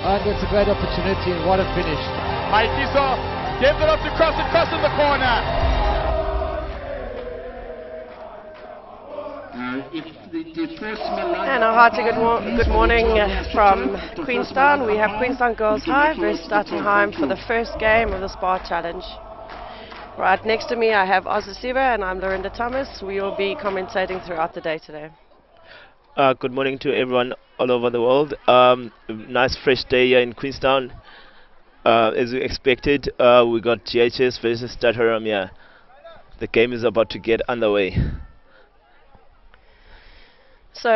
And it's a great opportunity, and what a finish. Mikey saw, gave it up to cross and cross in the corner. And a hearty good morning from Queenstown. We have Queenstown Girls High versus Stuttenheim for the first game of the Spar Challenge. Right next to me I have Ozasiva and I'm Lorinda Thomas. We will be commentating throughout the day today. Good morning to everyone all over the world. Nice fresh day here in Queenstown. As we expected, we got GHS versus Stuttenheim here. The game is about to get underway. So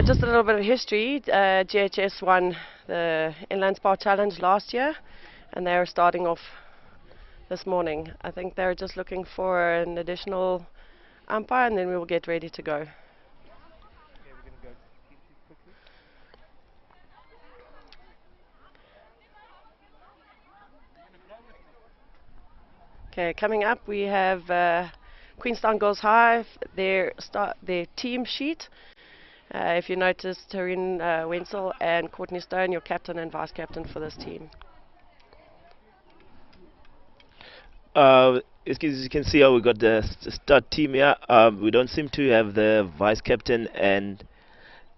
just a little bit of history. GHS won the Inland Spar Challenge last year and they are starting off this morning. I think they're just looking for an additional umpire and then we will get ready to go. Okay, coming up we have Queenstown Girls High, their team sheet. If you notice, Taryn Wenzel and Courtney Stone, your captain and vice captain for this team. As you can see, we got the start team here. We don't seem to have the vice captain and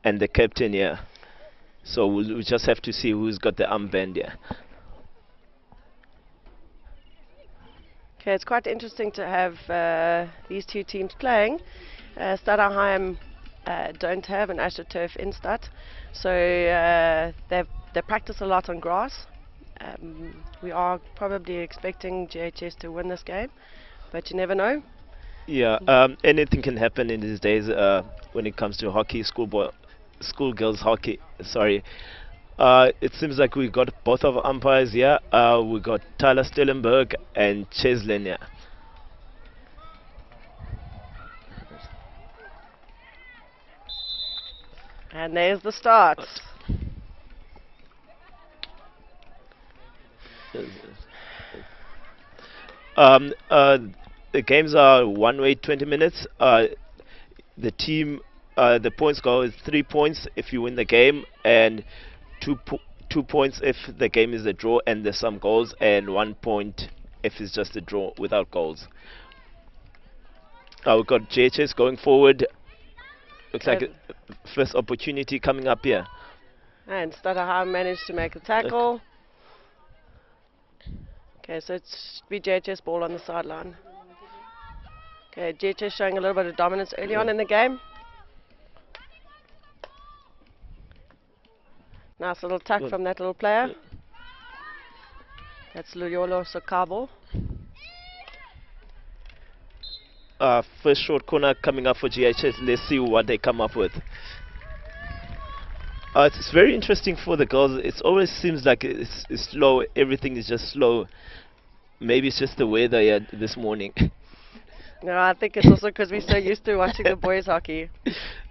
the captain here, so we'll just have to see who's got the armband here. Okay, it's quite interesting to have these two teams playing. Stuttenheim don't have an AstroTurf in Stat, so they practice a lot on grass. We are probably expecting GHS to win this game, but you never know. Yeah, anything can happen in these days when it comes to hockey, schoolgirls hockey. Sorry. It seems like we got both of our umpires here. We got Tyler Stellenberg and Cheslin here. And there's the start. The games are one way, 20 minutes. The points go is 3 points if you win the game, and 2 points if the game is a draw and there's some goals, and 1 point if it's just a draw without goals. We've got JHS going forward. Looks like first opportunity coming up here. And Stuttenheim managed to make a tackle. Okay, so it's JHS ball on the sideline. Okay, JHS showing a little bit of dominance early on in the game. Nice little tuck from that little player. That's Luyolo Sokabo. First short corner coming up for GHS. Let's see what they come up with. It's very interesting for the girls. It always seems like it's slow. Everything is just slow. Maybe it's just the weather here this morning. No, I think it's also because we're so used to watching the boys hockey.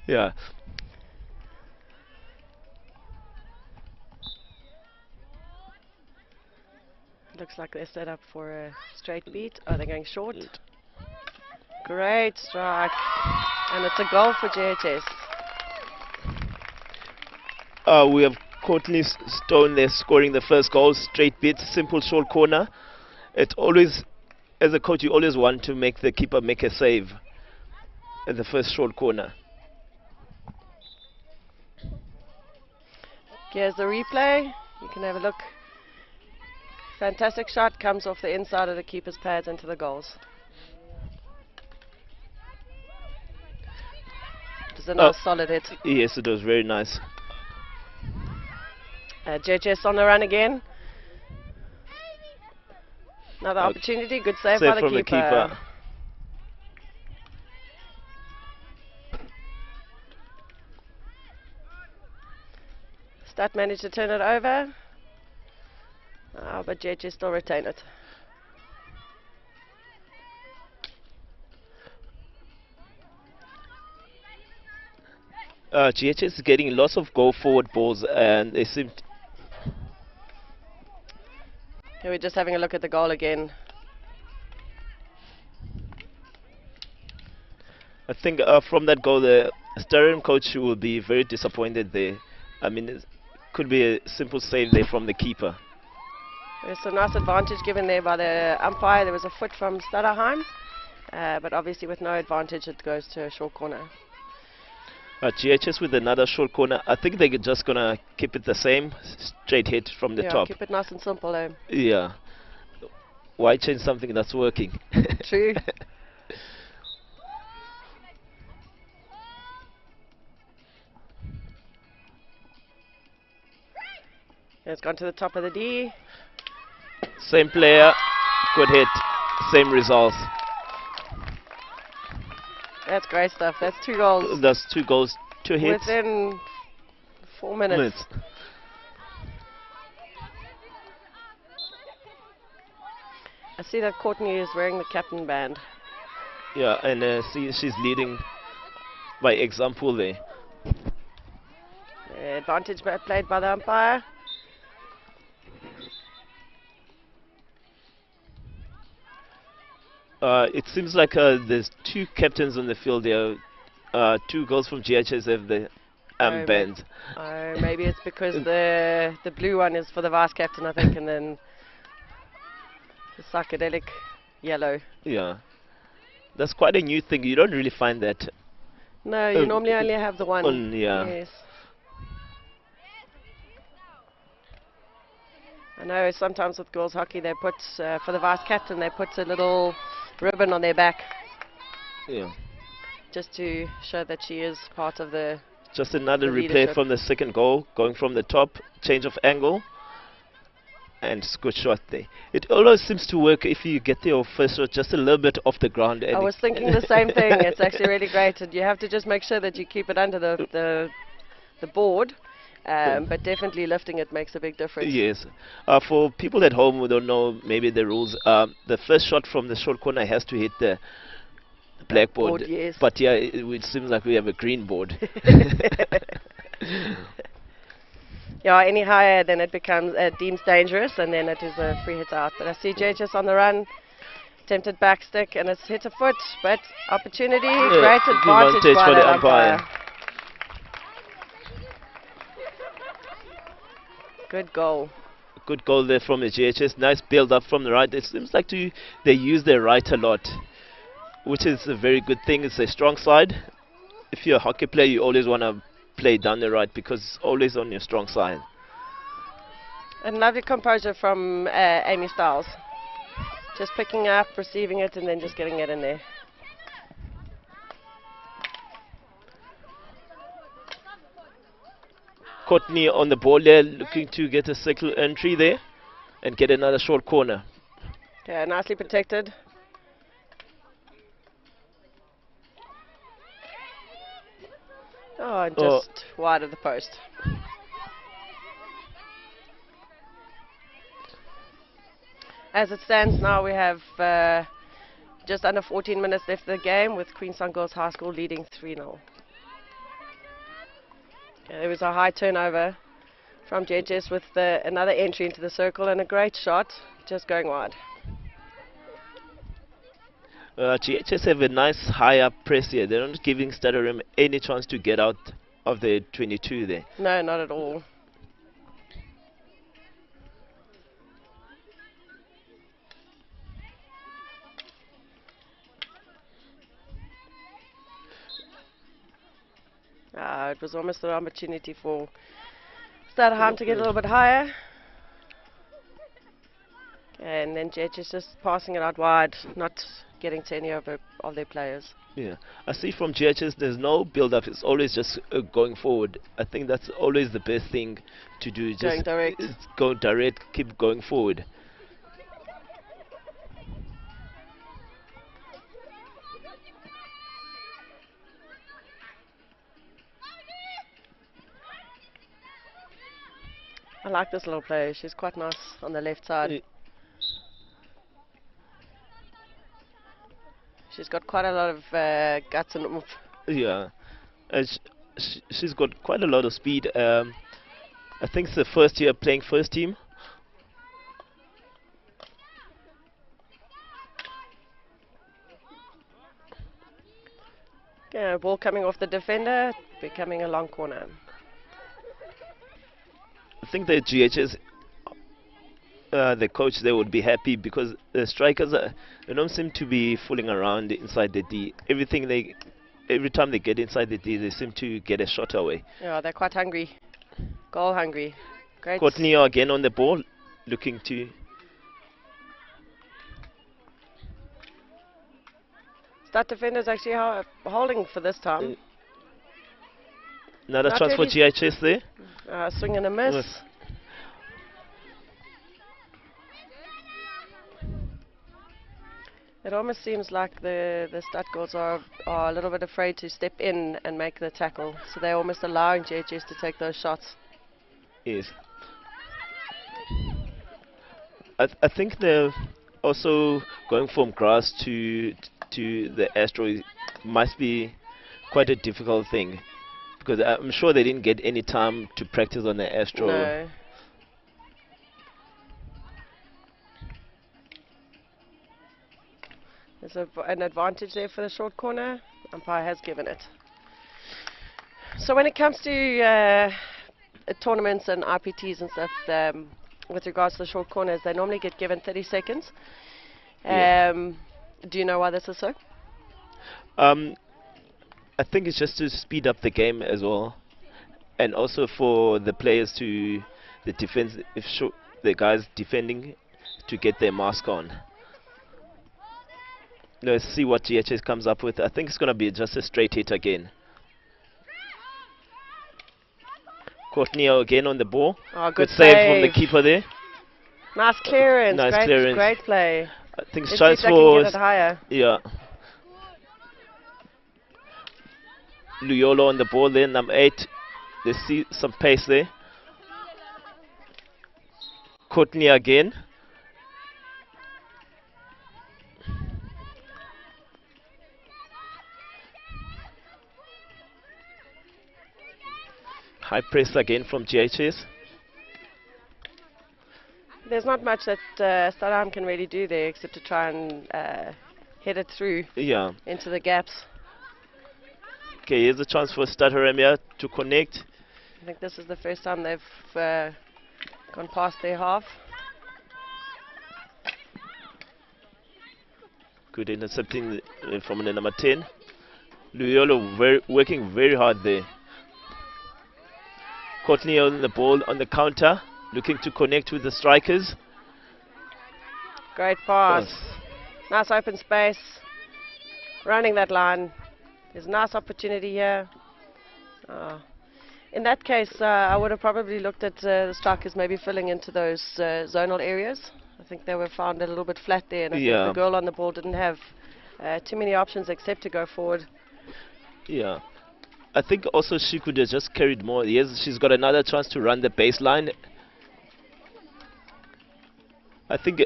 Yeah. Looks like they're set up for a straight beat. Oh, they're going short. Great strike. And it's a goal for JHS. We have Courtney Stone there scoring the first goal. Straight beat, simple short corner. It always, as a coach, you always want to make the keeper make a save at the first short corner. Here's the replay. You can have a look. Fantastic shot, comes off the inside of the keeper's pads into the goals. It was a nice solid hit. Yes, it was very nice. JHS on the run again. Another opportunity, good save by from the keeper. Stat managed to turn it over. But JHS still retain it. GHS is getting lots of go forward balls, and they seem Here we're just having a look at the goal again. I think from that goal, the Stadium coach will be very disappointed there. I mean, it could be a simple save there from the keeper. There's a nice advantage given there by the umpire. There was a foot from Stutterheim, but obviously with no advantage, it goes to a short corner. GHS with another short corner. I think they're just going to keep it the same, straight hit from the top. Keep it nice and simple. Yeah. Why change something that's working? True. It's gone to the top of the D. Same player, good hit, same results. That's great stuff. That's 2 goals. That's 2 goals, 2 hits. Within 4 minutes. I see that Courtney is wearing the captain band. Yeah, and see she's leading by example there. Advantage played by the umpire. It seems like there's 2 captains on the field there. 2 goals from GHS have the band. Maybe it's because the blue one is for the vice captain, I think, and then the psychedelic yellow. Yeah, that's quite a new thing. You don't really find that. No, you normally only have the one. Yeah. Yes. I know sometimes with girls hockey they put, for the vice captain, they put a little ribbon on their back. Yeah. Just to show that she is part of the Just another the replay leadership. from the second goal, going from the top, change of angle, and good shot there. It always seems to work if you get your first shot just a little bit off the ground. And I was thinking the same thing. It's actually really great, and you have to just make sure that you keep it under the board. But definitely lifting it makes a big difference. Yes. For people at home who don't know maybe the rules, the first shot from the short corner has to hit the blackboard. Board, yes. But yeah, it seems like we have a green board. Yeah, any higher then it becomes deems dangerous, and then it is a free hit out. But I see JHS on the run, attempted back stick, and it's hit a foot, but opportunity, great advantage by for the umpire. Good goal. Good goal there from the GHS. Nice build up from the right. It seems like they use their right a lot, which is a very good thing. It's a strong side. If you're a hockey player, you always want to play down the right because it's always on your strong side. And lovely composure from Amy Stiles. Just picking up, receiving it, and then just getting it in there. Courtney on the ball there, looking to get a second entry there and get another short corner. Yeah, nicely protected. Oh, and Oh. just wide of the post. As it stands now, we have just under 14 minutes left of the game, with Queenstown Girls High School leading 3-0. Okay, there was a high turnover from JHS with another entry into the circle and a great shot, just going wide. GHS have a nice high up press here. They're not giving Stutterham any chance to get out of the 22 there. No, not at all. It was almost an opportunity for Stutterham to get a little bit higher. And then Jet is just passing it out wide, not getting to any of their players. Yeah, I see from GHS there's no build-up. It's always just going forward. I think that's always the best thing to do. Just Going direct. Go direct, keep going forward. I like this little player. She's quite nice on the left side. She's got quite a lot of guts and oomph. Yeah, she's got quite a lot of speed. I think it's the first year playing first team. Yeah, ball coming off the defender, becoming a long corner. I think the GHS, the coach there would be happy because the strikers they don't seem to be fooling around inside the D. Every time they get inside the D, they seem to get a shot away. Yeah, they're quite hungry, goal hungry. Great. Courtney again on the ball, looking to. Start defenders actually holding for this time. Another Not chance for really GHS there. Swing and a miss. Yes. It almost seems like the Stud girls are a little bit afraid to step in and make the tackle, so they're almost allowing JHS to take those shots. Yes. I think they're also going from grass to the Astro must be quite a difficult thing, because I'm sure they didn't get any time to practice on the Astro. No. There's an advantage there for the short corner. Umpire has given it. So when it comes to tournaments and IPTs and stuff, with regards to the short corners, they normally get given 30 seconds. Do you know why this is so? I think it's just to speed up the game as well, and also for the players to the defense, the guys defending, to get their mask on. Let's see what GHS comes up with. I think it's going to be just a straight hit again. Courtney again on the ball. Oh, good save from the keeper there. Nice clearance. Nice clearance. Great play. I think Let's chance see if they can for get it higher. yeah. Luyolo on the ball there, number 8. Let's see some pace there. Courtney again. High press again from GHS. There's not much that Stutterham can really do there except to try and head it through into the gaps. Okay, here's a chance for Stutterham here to connect. I think this is the first time they've gone past their half. Good intercepting from the number 10. Luyolo working very hard there. Courtney on the ball on the counter, looking to connect with the strikers. Great pass. Yes. Nice open space. Running that line. There's a nice opportunity here. In that case, I would have probably looked at the strikers maybe filling into those zonal areas. I think they were found a little bit flat there, and I think the girl on the ball didn't have too many options except to go forward. Yeah. I think also she could have just carried more. Yes, she's got another chance to run the baseline. I think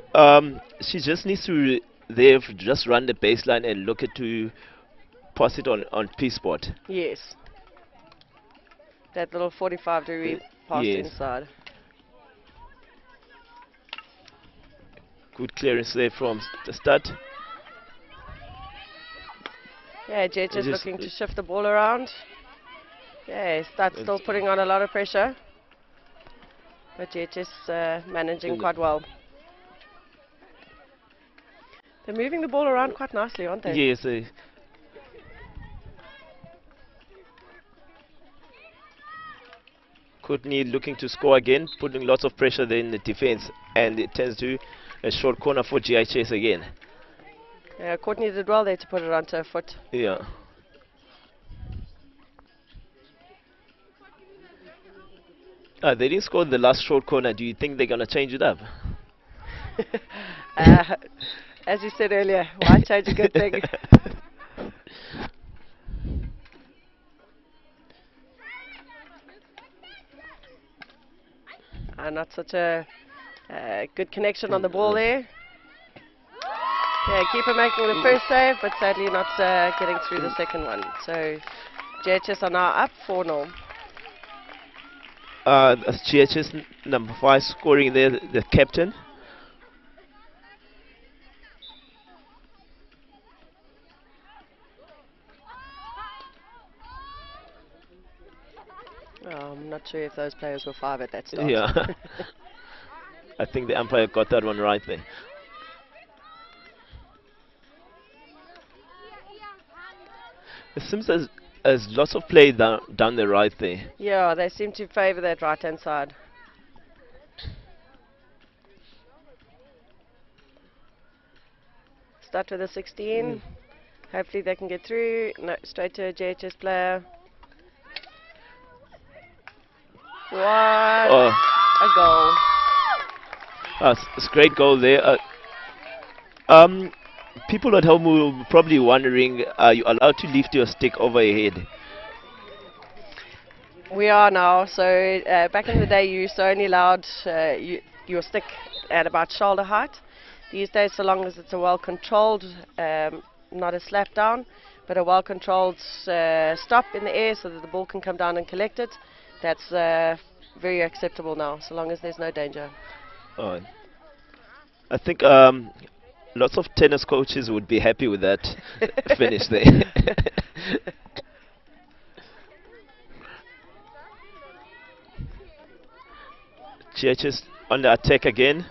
she just needs to just run the baseline and look at to pass it on P spot. Yes. That little 45-degree pass Yes, inside. good clearance there from the start. Yeah, Jet is Just looking to shift the ball around. Yeah, Stad's still putting on a lot of pressure. But Jet is managing quite well. They're moving the ball around quite nicely, aren't they? Yes. Courtney looking to score again, putting lots of pressure there in the defense, and it turns to a short corner for GHS again. Yeah, Courtney did well there to put it onto her foot. Yeah. They didn't score the last short corner. Do you think they're going to change it up? As you said earlier, why change a good thing? Not such a good connection on the ball there. Yeah, keeper making the first save, but sadly not getting through the second one. So GHS are now up 4-0. That's GHS number 5 scoring there, the captain. I'm not sure if those players were 5 at that start. Yeah. I think the umpire got that one right there. It seems as lots of play down the right there. Yeah, they seem to favour that right-hand side. Start with a 16. Hopefully they can get through. No, straight to a JHS player. What a goal. It's a great goal there. People at home will probably wondering, are you allowed to lift your stick over your head? We are now. So back in the day, you used to only allowed your stick at about shoulder height. These days, so long as it's a well-controlled, not a slap down, but a well-controlled stop in the air so that the ball can come down and collect it, that's very acceptable now, so long as there's no danger. Oh, I think lots of tennis coaches would be happy with that finish there. GHS on the attack again.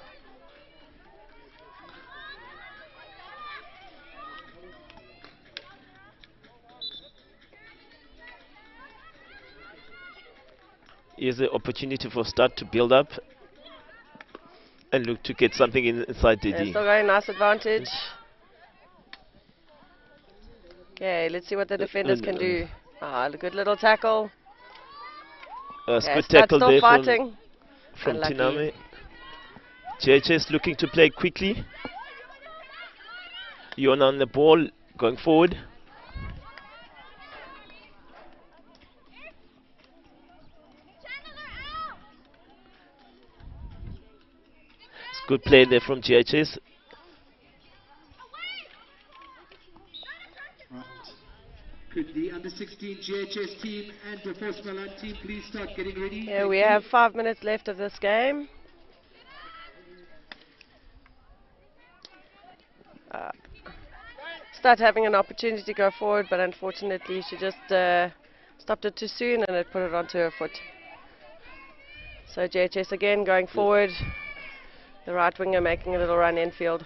Here's the opportunity for Start to build up and look to get something inside the D. Still going, nice advantage. Okay, let's see what the defenders can do. A good little tackle. Good Start tackle still there fighting. from Unlucky. Tiname. JHS looking to play quickly. Yona on the ball, going forward. It's good play there from GHS. Could the under-16 GHS team and the Force Milan team please start getting ready? Yeah, we have 5 minutes left of this game. Start having an opportunity to go forward, but unfortunately she just stopped it too soon and it put it onto her foot. So JHS again going forward. The right winger making a little run infield.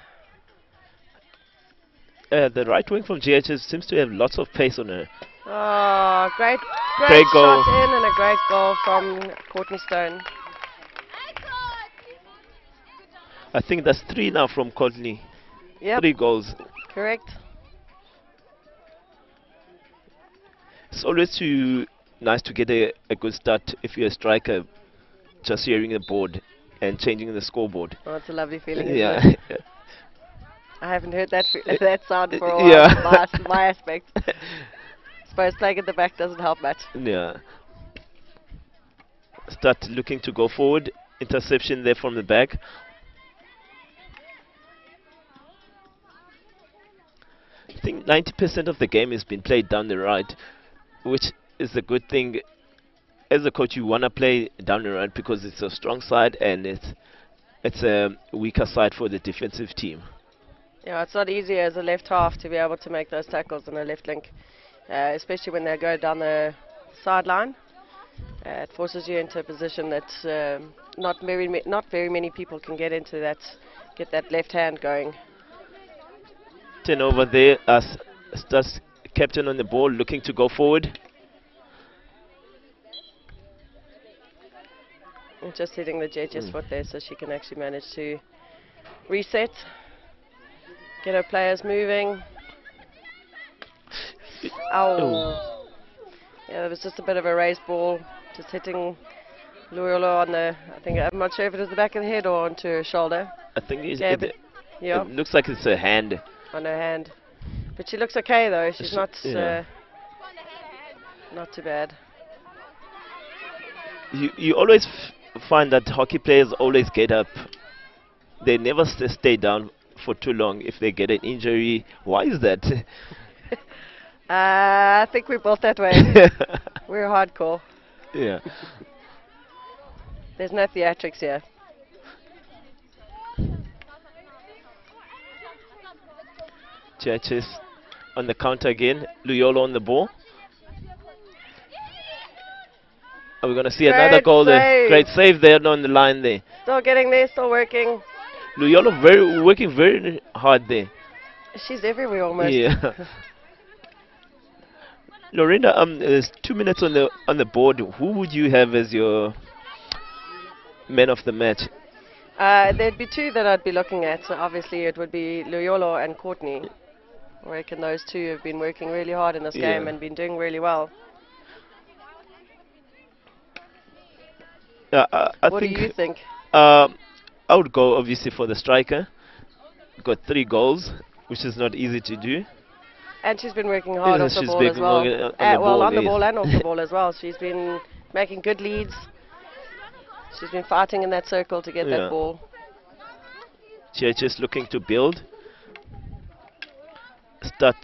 The right wing from GHS seems to have lots of pace on her. Oh, great goal. shot in and a great goal from Courtney Stone. I think that's 3 now from Courtney. Yep, 3 goals. correct. It's always too nice to get a good start if you're a striker, just hearing the board and changing the scoreboard. Oh, it's a lovely feeling, isn't Yeah. it? I haven't heard that sound for a while Yeah. from my aspect. suppose playing at the back doesn't help much. Yeah. Start looking to go forward. Interception there from the back. I think 90% of the game has been played down the right, which is a good thing. As a coach, you want to play down the right because it's a strong side and it's a weaker side for the defensive team. Yeah, it's not easy as a left half to be able to make those tackles on a left link, especially when they go down the sideline. It forces you into a position that not very many people can get into. Get that left hand going. Turnover there as Stas captain on the ball looking to go forward. And just hitting the JHS foot there so she can actually manage to reset, get her players moving. Ow. Yeah, there was just a bit of a raised ball, just hitting Loyola on the, I'm not sure if it was the back of the head or onto her shoulder. I think Yeah, it looks like it's a hand. On her hand. But she looks okay though, she's not too bad. You always find that hockey players always get up. They never stay down for too long if they get an injury. Why is that? I think we're both that way. We're hardcore. Yeah. There's no theatrics here. Churches on the counter again. Luyolo on the ball. Are we going to see another goal there? Great save there on the line there. Still getting there, still working. Luyolo working very hard there. She's everywhere almost. Yeah. Lorinda, there's 2 minutes on the board. Who would you have as your man of the match? There'd be two that I'd be looking at. So obviously it would be Loyola and Courtney. I reckon those two have been working really hard in this game and been doing really well. What do you think? I would go obviously for the striker. Got 3 goals, which is not easy to do. And she's been working hard off the ball as well. On the ball and off the ball as well. She's been making good leads. She's been fighting in that circle to get that ball. She's just looking to build. Start.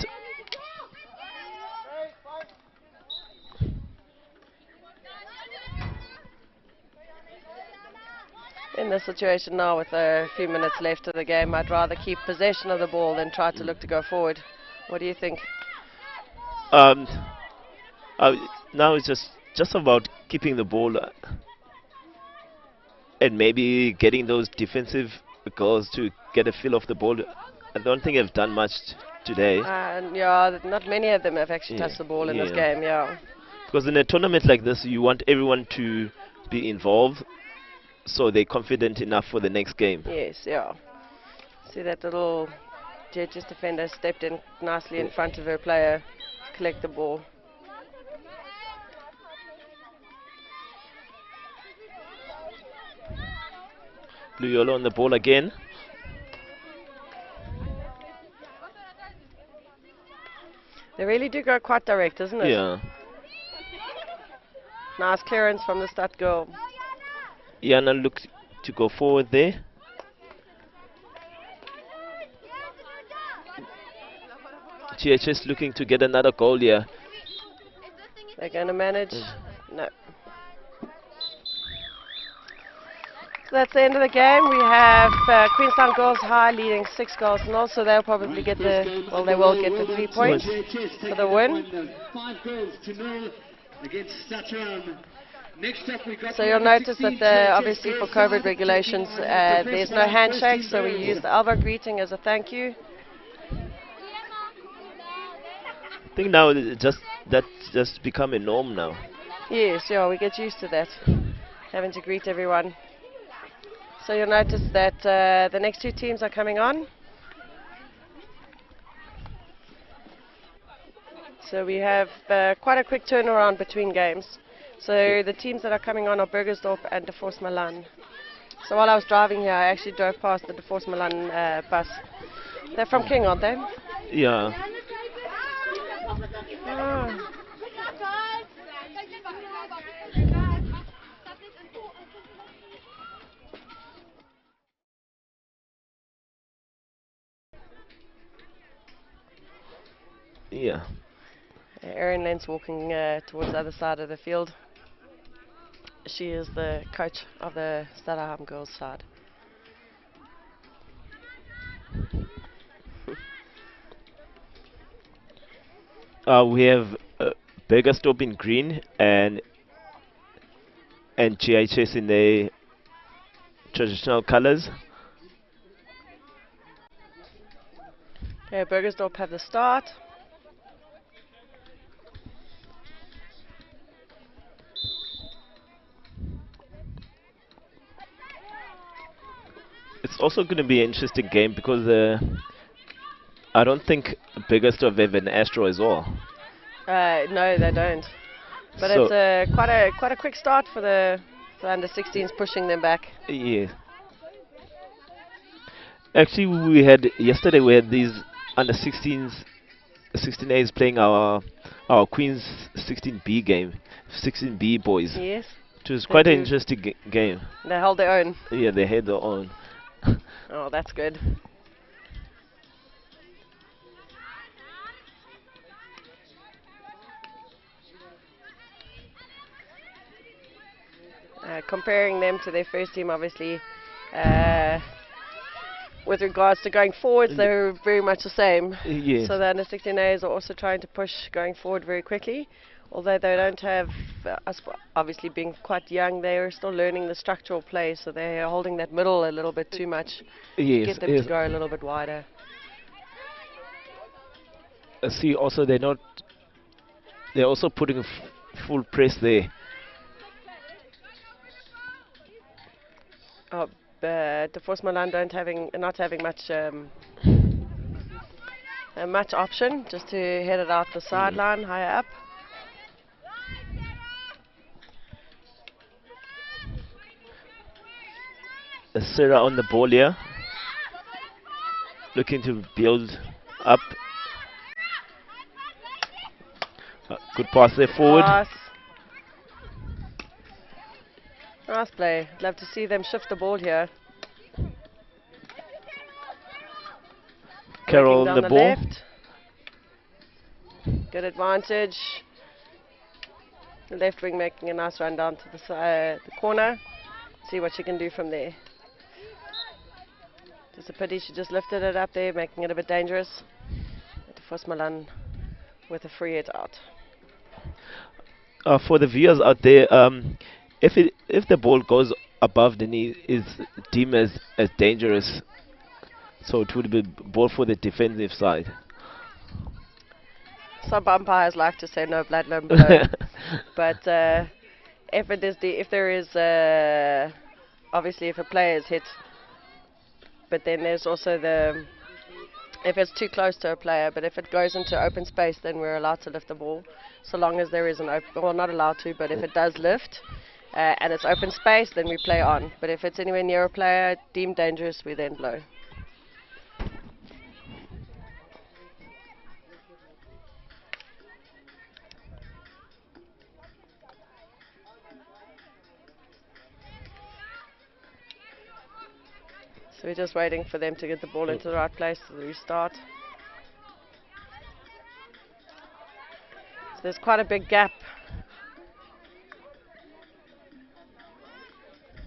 In this situation now with a few minutes left of the game, I'd rather keep possession of the ball than try to look to go forward. What do you think? Now it's just about keeping the ball and maybe getting those defensive goals to get a feel of the ball. I don't think I've done much today. Yeah, not many of them have actually touched the ball in this game, Because in a tournament like this, you want everyone to be involved so they're confident enough for the next game. Yes, yeah. See that little JHS defender stepped in nicely in front of her player to collect the ball. Luyolo on the ball again. They really do go quite direct, isn't it? Yeah. Nice clearance from the start goal. Yana looked to go forward there. GHS looking to get another goal here. They're going to manage. No. So that's the end of the game. We have Queenstown Girls High leading 6 goals, and also they'll probably get the, well, they will get the 3 points for the win. 5 goals to 0 against Staturam. Next up we got, so you'll notice that obviously for COVID regulations, there's no handshake, so we use the elbow greeting as a thank you. I think now that's just become a norm now. Yes, yeah, we get used to that, having to greet everyone. So you'll notice that the next 2 teams are coming on. So we have quite a quick turnaround between games. So the teams that are coming on are Burgersdorp and De Force Milan. So while I was driving here, I actually drove past the De Force Milan bus. They're from King, aren't they? Yeah. Oh. Yeah. Erin Lentz walking towards the other side of the field. She is the coach of the Stadaham girls side. We have Begastop in green and GHS in the traditional colors. Okay, Burgersdorp have the start. It's also going to be an interesting game because I don't think Begastop have an Astro as well. No, they don't. But So it's quite a quick start for the under 16s, pushing them back. yeah. Actually, yesterday we had these under 16s, 16As playing our Queens 16B game, 16B boys. Yes, It was they quite an do. interesting game. They hold their own. Yeah, they had their own. Oh, that's good. Comparing them to their first team, obviously, with regards to going forwards, they're very much the same. Yes. So the under 16As are also trying to push going forward very quickly. Although they don't have, obviously being quite young, they are still learning the structural play, so they're holding that middle a little bit too much. Yes. Get them Yes. to go a little bit wider. See, also they're also putting full press there. Oh, the Force Milan not having much option, just to head it out the sideline higher up. Sarah on the ball here, looking to build up. Good pass there forward. Nice play. I'd love to see them shift the ball here. Carol Working on down the ball. left. Good advantage. The left wing making a nice run down to the corner. See what she can do from there. Just a pity she just lifted it up there, making it a bit dangerous. Force Milan with a free hit out. For the viewers out there, if the ball goes above the knee, is deemed as dangerous. So it would be ball for the defensive side. Some umpires like to say no blood, no blow, but if there is obviously if a player is hit, but then there's also if it's too close to a player, but if it goes into open space, then we're allowed to lift the ball, so long as there is an open, well, not allowed to, but if it does lift and it's open space, then we play on. But if it's anywhere near a player deemed dangerous, we then blow. So we're just waiting for them to get the ball into the right place to restart. So there's quite a big gap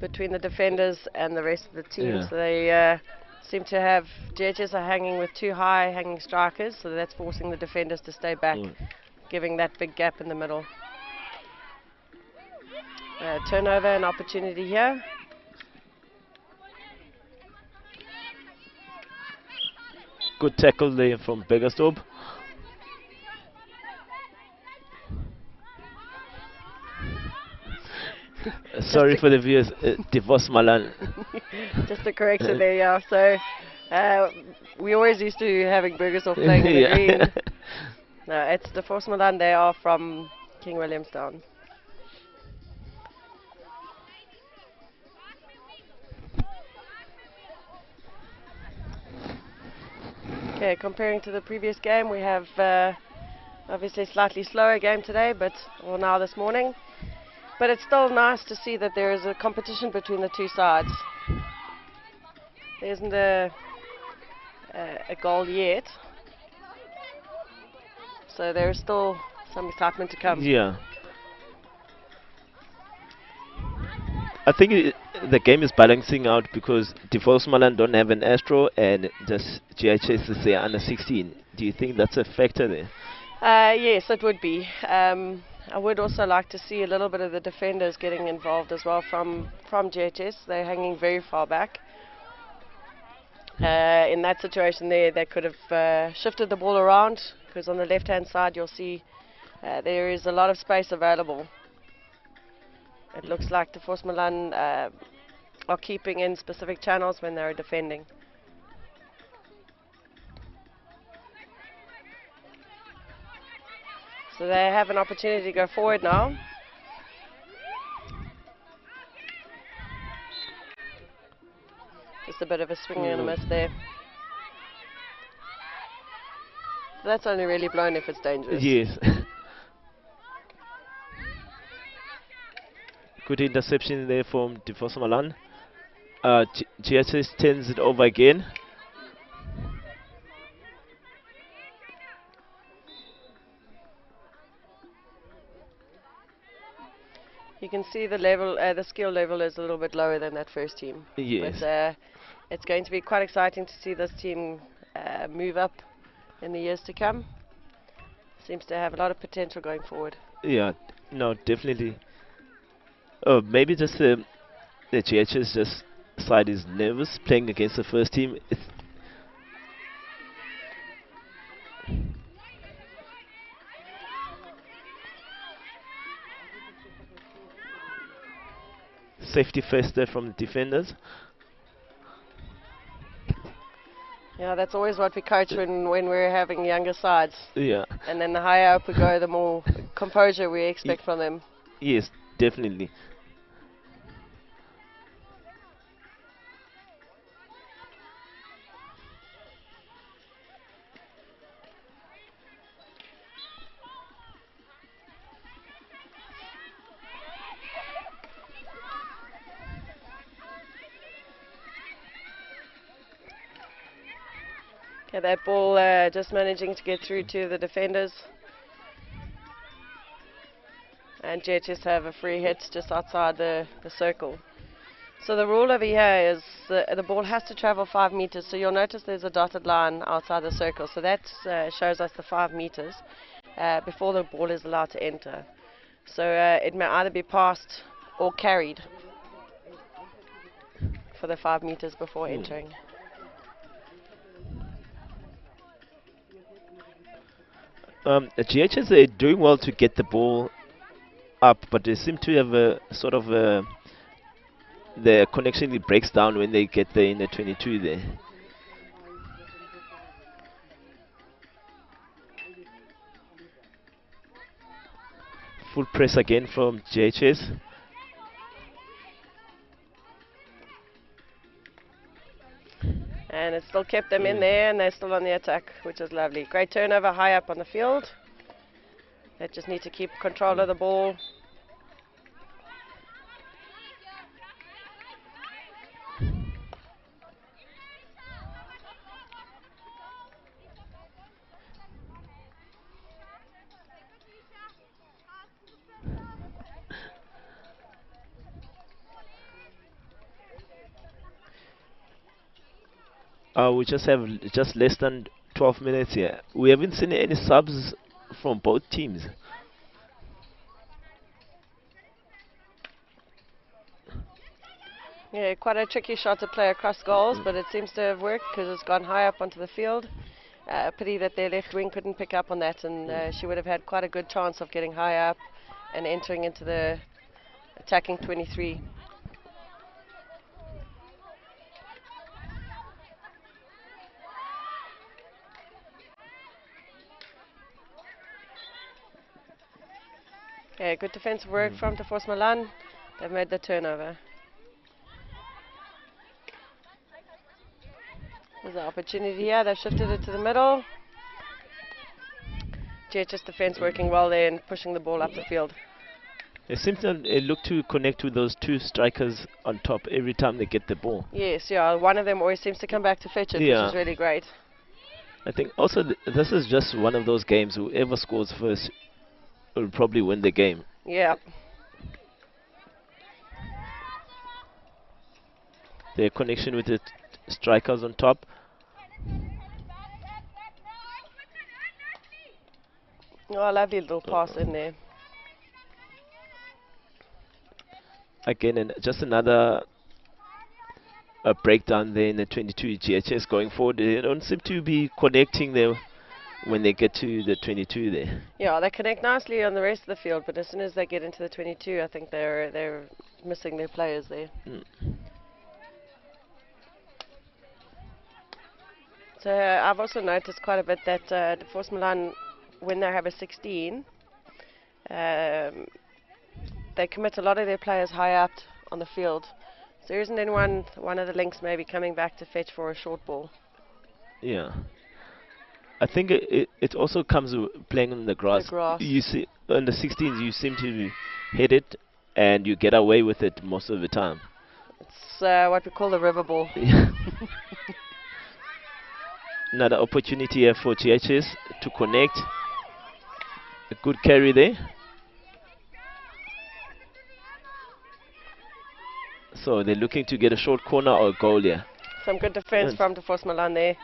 between the defenders and the rest of the team. Yeah. So they seem to have, GHS are hanging with two high hanging strikers, so that's forcing the defenders to stay back, giving that big gap in the middle. Turnover and opportunity here. Good tackle there from Begastop. Sorry for the viewers, Divorce Malan. Just a correction there, yeah. So we always used to having Burgersdorp playing in the green. No, it's the Force Milan. They are from King Williamstown. Okay, comparing to the previous game, we have obviously slightly slower game today, or now this morning. But it's still nice to see that there is a competition between the two sides. There isn't a goal yet. So there's still some excitement to come. Yeah. I think the game is balancing out because Malan don't have an Astro and just GHS is there under 16. Do you think that's a factor there? Yes, it would be. I would also like to see a little bit of the defenders getting involved as well from GHS. They're hanging very far back. In that situation there, they could have shifted the ball around, because on the left-hand side you'll see there is a lot of space available. It looks like the Force Milan are keeping in specific channels when they're defending. So they have an opportunity to go forward now. Just a bit of a swing and a miss there. So that's only really blown if it's dangerous. Yes. Good interception there from Force Milan. GHS turns it over again. You can see the level, the skill level is a little bit lower than that first team. Yes. But it's going to be quite exciting to see this team move up in the years to come. Seems to have a lot of potential going forward. Yeah, no, definitely. Oh, maybe just the GHS just side is nervous playing against the first team. It's safety first there from the defenders. Yeah, that's always what we coach when we're having younger sides. Yeah. And then the higher up we go, the more composure we expect from them. Yes, definitely. Okay, that ball just managing to get through to the defenders. And GHS have a free hit just outside the circle. So the rule over here is the ball has to travel 5 meters. So you'll notice there's a dotted line outside the circle. So that shows us the 5 meters before the ball is allowed to enter. So it may either be passed or carried for the 5 meters before entering. GHS are doing well to get the ball up, but they seem to have a sort of the connection breaks down when they get there in the 22 there. Full press again from GHS. And it still kept them in there, and they're still on the attack, which is lovely. Great turnover high up on the field. They just need to keep control of the ball. We just have just less than 12 minutes here. We haven't seen any subs from both teams. Yeah, quite a tricky shot to play across goals, but it seems to have worked because it's gone high up onto the field. Pity that their left wing couldn't pick up on that, and she would have had quite a good chance of getting high up and entering into the attacking 23. Okay, good defensive work from the Force Milan. They've made the turnover. There's an opportunity here. They've shifted it to the middle. GHS defense working well there and pushing the ball up the field. They seem to look to connect with those two strikers on top every time they get the ball. Yes, yeah. One of them always seems to come back to fetch it, which is really great. I think also this is just one of those games. Whoever scores first will probably win the game. Yeah. Their connection with the strikers on top. Oh, lovely little pass in there. Again, and just another breakdown there in the 22 GHS going forward. They don't seem to be connecting there when they get to the 22 there. Yeah, they connect nicely on the rest of the field, but as soon as they get into the 22, I think they're missing their players there. Mm. So I've also noticed quite a bit that the Force Milan, when they have a 16, they commit a lot of their players high up on the field. So there isn't anyone, one of the links maybe coming back to fetch for a short ball. Yeah. I think it also comes with playing on the grass. The grass. You see, on the 16s, you seem to hit it and you get away with it most of the time. It's what we call the river ball. Another opportunity here for GHS to connect. A good carry there. So they're looking to get a short corner or a goal here. Some good defense from the Force Milan there.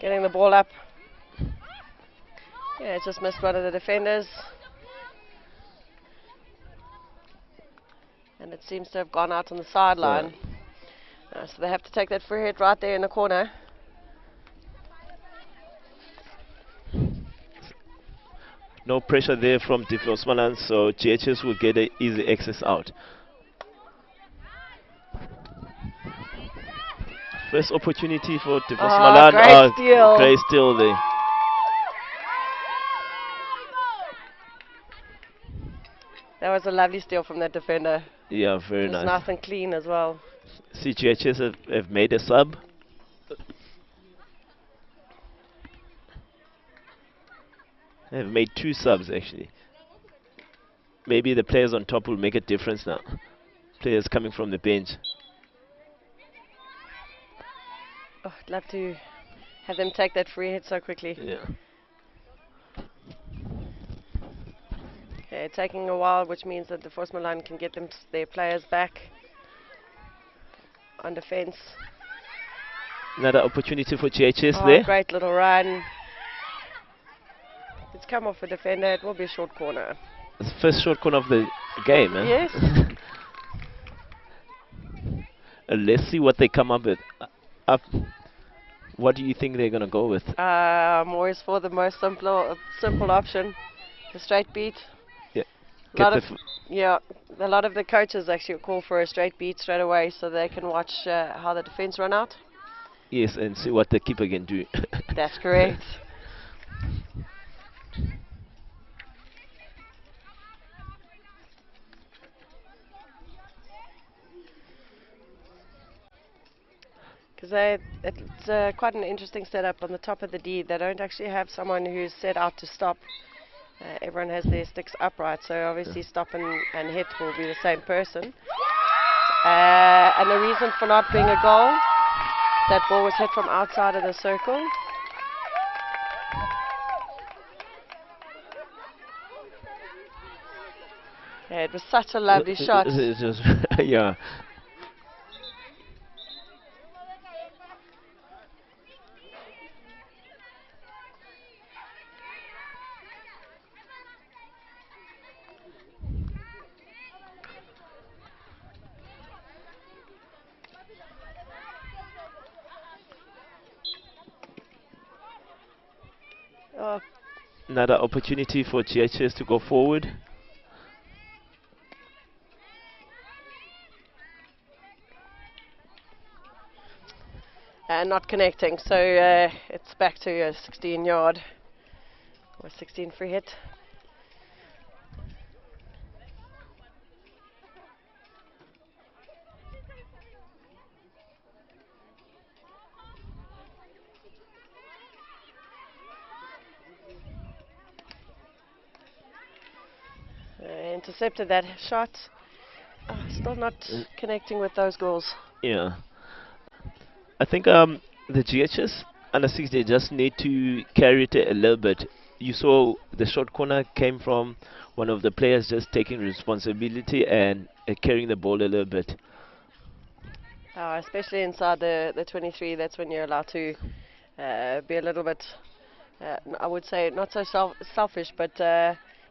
Getting the ball up. Yeah, it just missed one of the defenders. And it seems to have gone out on the sideline. So they have to take that free hit right there in the corner. No pressure there from Force Milan, so GHS will get an easy access out. First opportunity for Force Milan. Great steal. Great steal there. That was a lovely steal from that defender. Yeah, very It was nice. nice and clean as well. CGHS have made a sub. They've made 2 subs actually. Maybe the players on top will make a difference now. Players coming from the bench. Oh, I'd love to have them take that free hit so quickly. Yeah. Okay, taking a while, which means that the Force Milan can get their players back on defense. Another opportunity for GHS there. Great little run. It's come off a defender. It will be a short corner. It's the first short corner of the game. Yes. Let's see what they come up with. What do you think they're going to go with? I'm always for the most simple option, the straight beat. Yeah. A lot of the coaches actually call for a straight beat straight away so they can watch how the defense run out. Yes, and see what the keeper can do. That's correct. Because it's quite an interesting setup on the top of the D. They don't actually have someone who's set out to stop. Everyone has their sticks upright, so obviously stop and hit will be the same person. And the reason for not being a goal, that ball was hit from outside of the circle. Yeah, it was such a lovely shot. Yeah. Another opportunity for GHS to go forward. Not connecting, so it's back to a 16-yard or 16 free hit. Intercepted that shot. Still not connecting with those goals. Yeah. I think the GHS under 6 they just need to carry it a little bit. You saw the short corner came from one of the players just taking responsibility and carrying the ball a little bit. Especially inside the 23, that's when you're allowed to be a little bit, I would say, not so selfish, but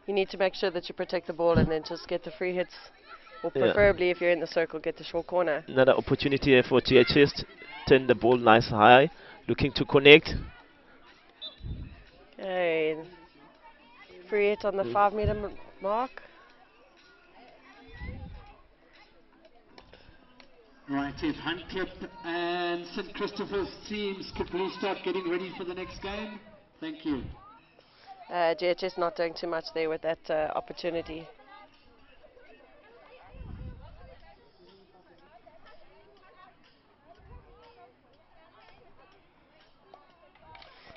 you need to make sure that you protect the ball and then just get the free hits, or Yeah. preferably if you're in the circle, get the short corner. Another opportunity here for GHS. Turn the ball nice high, looking to connect. Okay, free hit on the 5 meter mark. Right, if Huntcliffe and St. Christopher's teams could please start getting ready for the next game. Thank you. GHS not doing too much there with that opportunity.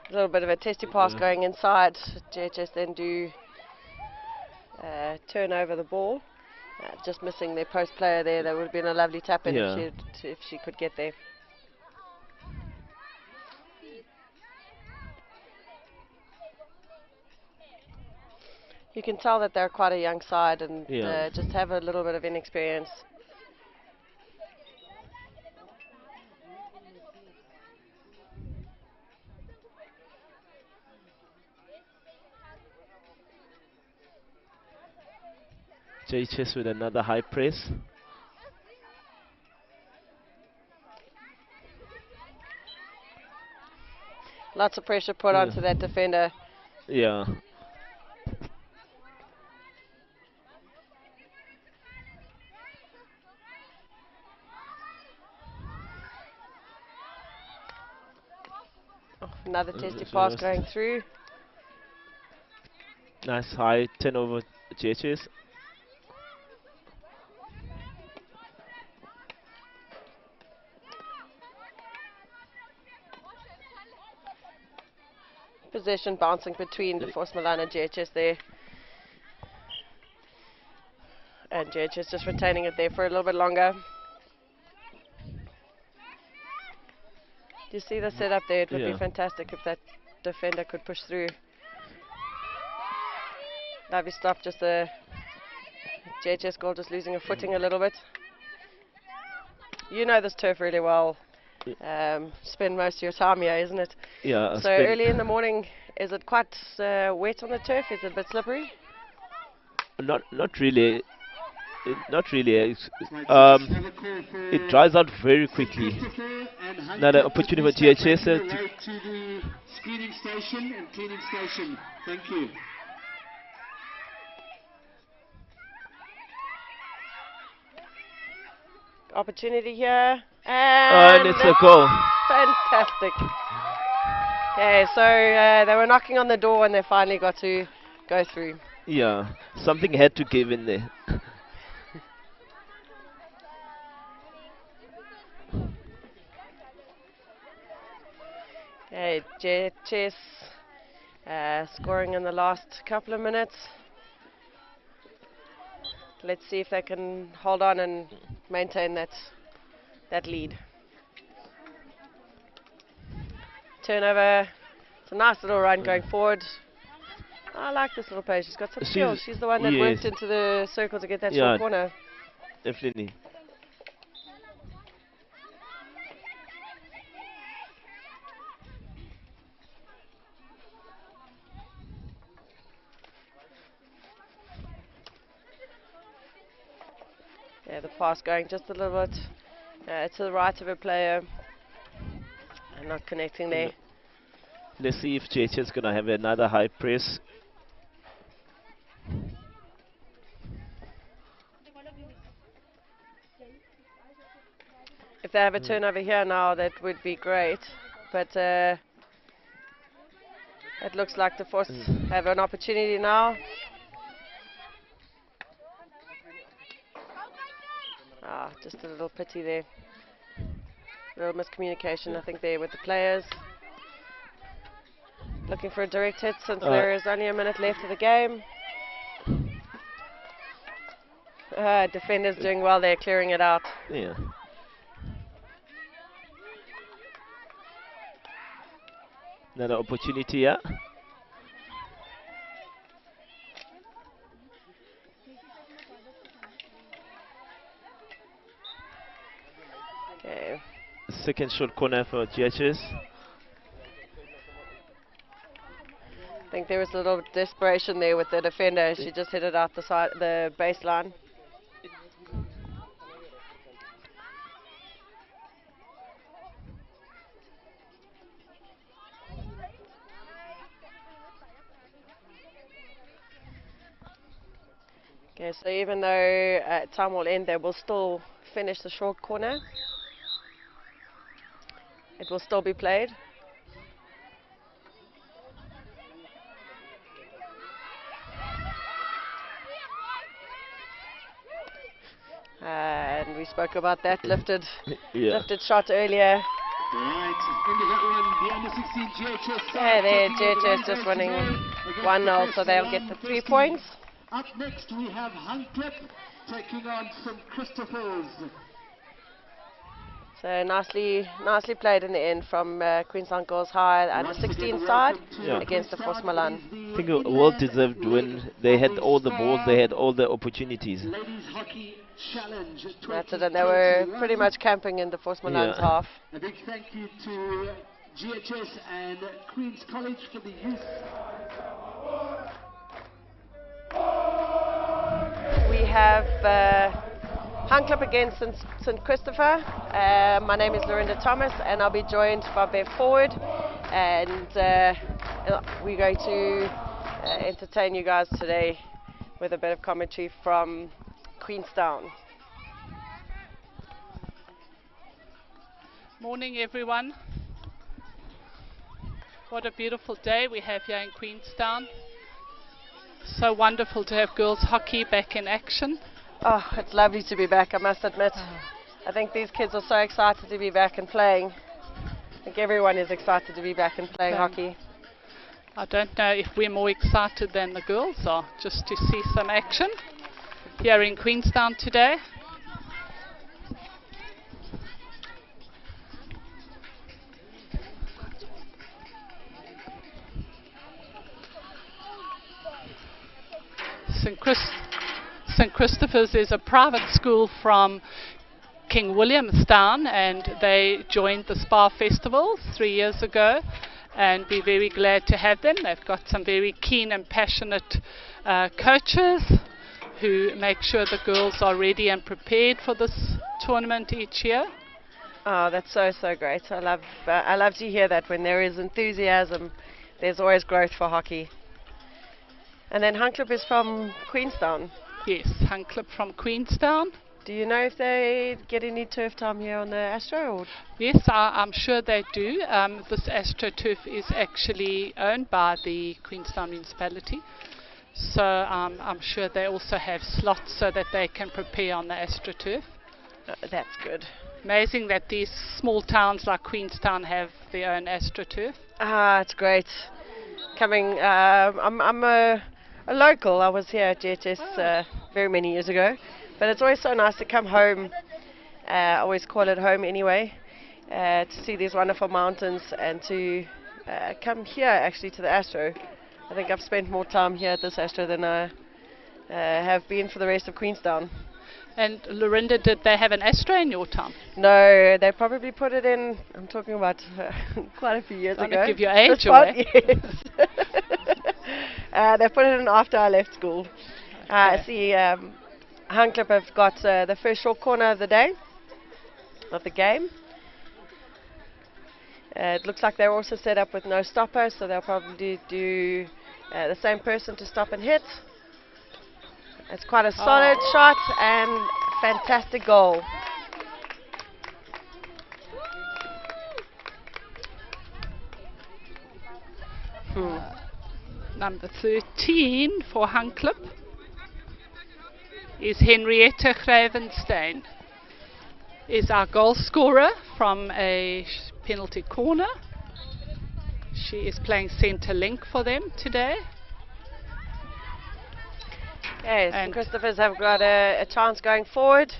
A little bit of a testy pass going inside. GHS then do turn over the ball. Just missing their post player there. That would have been a lovely tap in Yeah. if she could get there. You can tell that they're quite a young side and Yeah. just have a little bit of inexperience. JHS with another high press. Lots of pressure put onto that defender. Yeah. Oh, another testy pass going through. Nice high turnover, JHS. Possession bouncing between the Force Milan and GHS there. And GHS just retaining it there for a little bit longer. Do you see the setup there? It would be fantastic if that defender could push through. Lovely stop, just the GHS goal just losing a footing a little bit. You know this turf really well. Spend most of your time here, isn't it? Yeah. So early in the morning, is it quite wet on the turf? Is it a bit slippery? Not really. Not really. Right, so just have a call for It dries out very quickly. Christopher and Another Huntcliffe to opportunity for please start GHS making to their way to the screening station and cleaning station. Thank you. Opportunity here. And it's a goal. fantastic. Okay, so they were knocking on the door and they finally got to go through. Yeah. Something had to give in there. Okay, GHS scoring in the last couple of minutes. Let's see if they can hold on and maintain that lead. Turnover. It's a nice little run going forward. I like this little player. She's got some skills. She's the one that worked into the circle to get that short corner. Definitely. Yeah, the pass going just a little bit to the right of a player and not connecting there. Let's see if JH is gonna have another high press. If they have a turnover here now, that would be great. But it looks like the Force have an opportunity now. Just a little pity there. A little miscommunication, I think, there with the players. Looking for a direct hit since there is only a minute left of the game. Defenders doing well there, clearing it out. Yeah. Another opportunity, yeah. Okay. Second short corner for GHS. I think there was a little desperation there with the defender. She just hit it out the side, the baseline. Okay, so even though time will end, they will still finish the short corner. It will still be played. And we spoke about that lifted shot earlier. Right, into that one, the under 16 GHS side. Yeah, there, taking on the GHS right just race winning today 1-0, against so they'll Westmoreland get the 3 University. points. Up next we have Huncliffe taking on St. Christopher's. So nicely played in the end from Queenstown Girls High under 16 side against the Force Milan. I think a well-deserved win. They had all the balls, they had all the opportunities. Ladies Hockey Challenge That's it, and they were pretty much camping in the Force Milan's half. A big thank you to GHS and Queen's College for the youth. We have Huncliffe against St. Christopher. My name is Lorinda Thomas, and I'll be joined by Bev Forward, and we're going to entertain you guys today with a bit of commentary from Queenstown. Morning everyone. What a beautiful day we have here in Queenstown. So wonderful to have girls hockey back in action. Oh, it's lovely to be back, I must admit. I think these kids are so excited to be back and playing. I think everyone is excited to be back and playing hockey. I don't know if we're more excited than the girls are, just to see some action here in Queenstown today. St. Christopher's is a private school from King Williamstown, and they joined the Spar Festival 3 years ago, and we're very glad to have them. They've got some very keen and passionate coaches who make sure the girls are ready and prepared for this tournament each year. Oh, that's so great. I love to hear that. When there is enthusiasm, there's always growth for hockey. And then Huncliffe is from Queenstown. Yes, Huncliffe from Queenstown. Do you know if they get any turf time here on the Astro? Or? Yes, I'm sure they do. This AstroTurf is actually owned by the Queenstown municipality. So I'm sure they also have slots so that they can prepare on the AstroTurf. That's good. Amazing that these small towns like Queenstown have their own AstroTurf. Ah, it's great. Coming, I'm a local. I was here at GHS very many years ago. But it's always so nice to come home. I always call it home anyway. To see these wonderful mountains and to come here actually to the Astro. I think I've spent more time here at this Astro than I have been for the rest of Queenstown. And Lorinda, did they have an Astro in your town? No, they probably put it in, I'm talking about quite a few years ago. Don't give your age away. Yes. They put it in after I left school. Okay. See, Huncliffe have got the first short corner of the day, of the game. It looks like they're also set up with no stopper, so they'll probably do the same person to stop and hit. It's quite a solid shot and fantastic goal. Number 13 for Huncliffe is Henrietta Gravenstein. Is our goal scorer from a penalty corner. She is playing centre link for them today. Yes, and Christophers have got a chance going forward.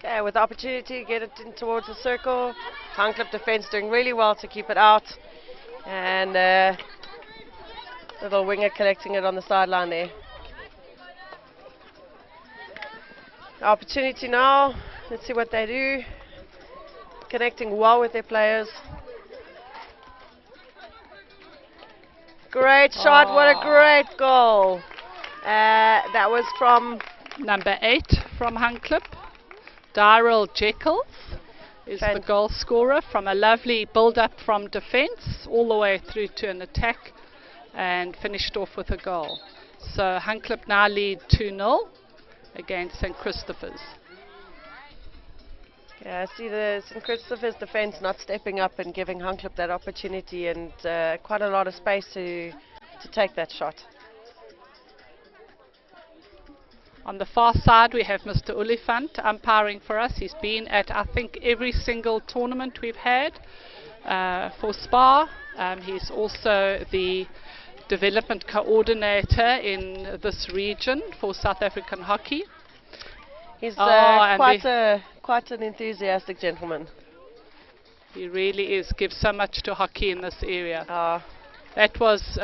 Okay, with the opportunity to get it in towards the circle. Hunclip defense doing really well to keep it out. And little winger collecting it on the sideline there. Opportunity now. Let's see what they do. Connecting well with their players. Great shot, what a great goal. That was from Number 8 from Hunclip. Daryl Jekyll is the goal scorer from a lovely build-up from defence all the way through to an attack and finished off with a goal. So Hunclip now lead 2-0 against St. Christopher's. Yeah, I see the St. Christopher's defence not stepping up and giving Hunclip that opportunity, and quite a lot of space to take that shot. On the far side we have Mr. Olifant umpiring for us. He's been at I think every single tournament we've had for Spar. He's also the development coordinator in this region for South African hockey. He's quite an enthusiastic gentleman. He really is. Gives so much to hockey in this area. That was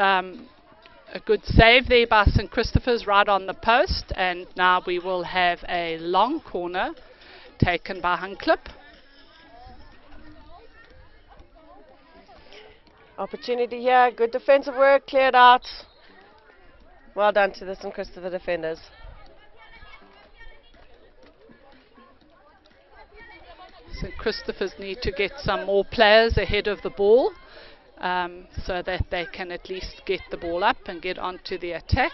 a good save there by St. Christopher's right on the post, and now we will have a long corner taken by Hunclip. Opportunity here, good defensive work, cleared out. Well done to the St. Christopher defenders. St. Christopher's need to get some more players ahead of the ball so that they can at least get the ball up and get onto the attack.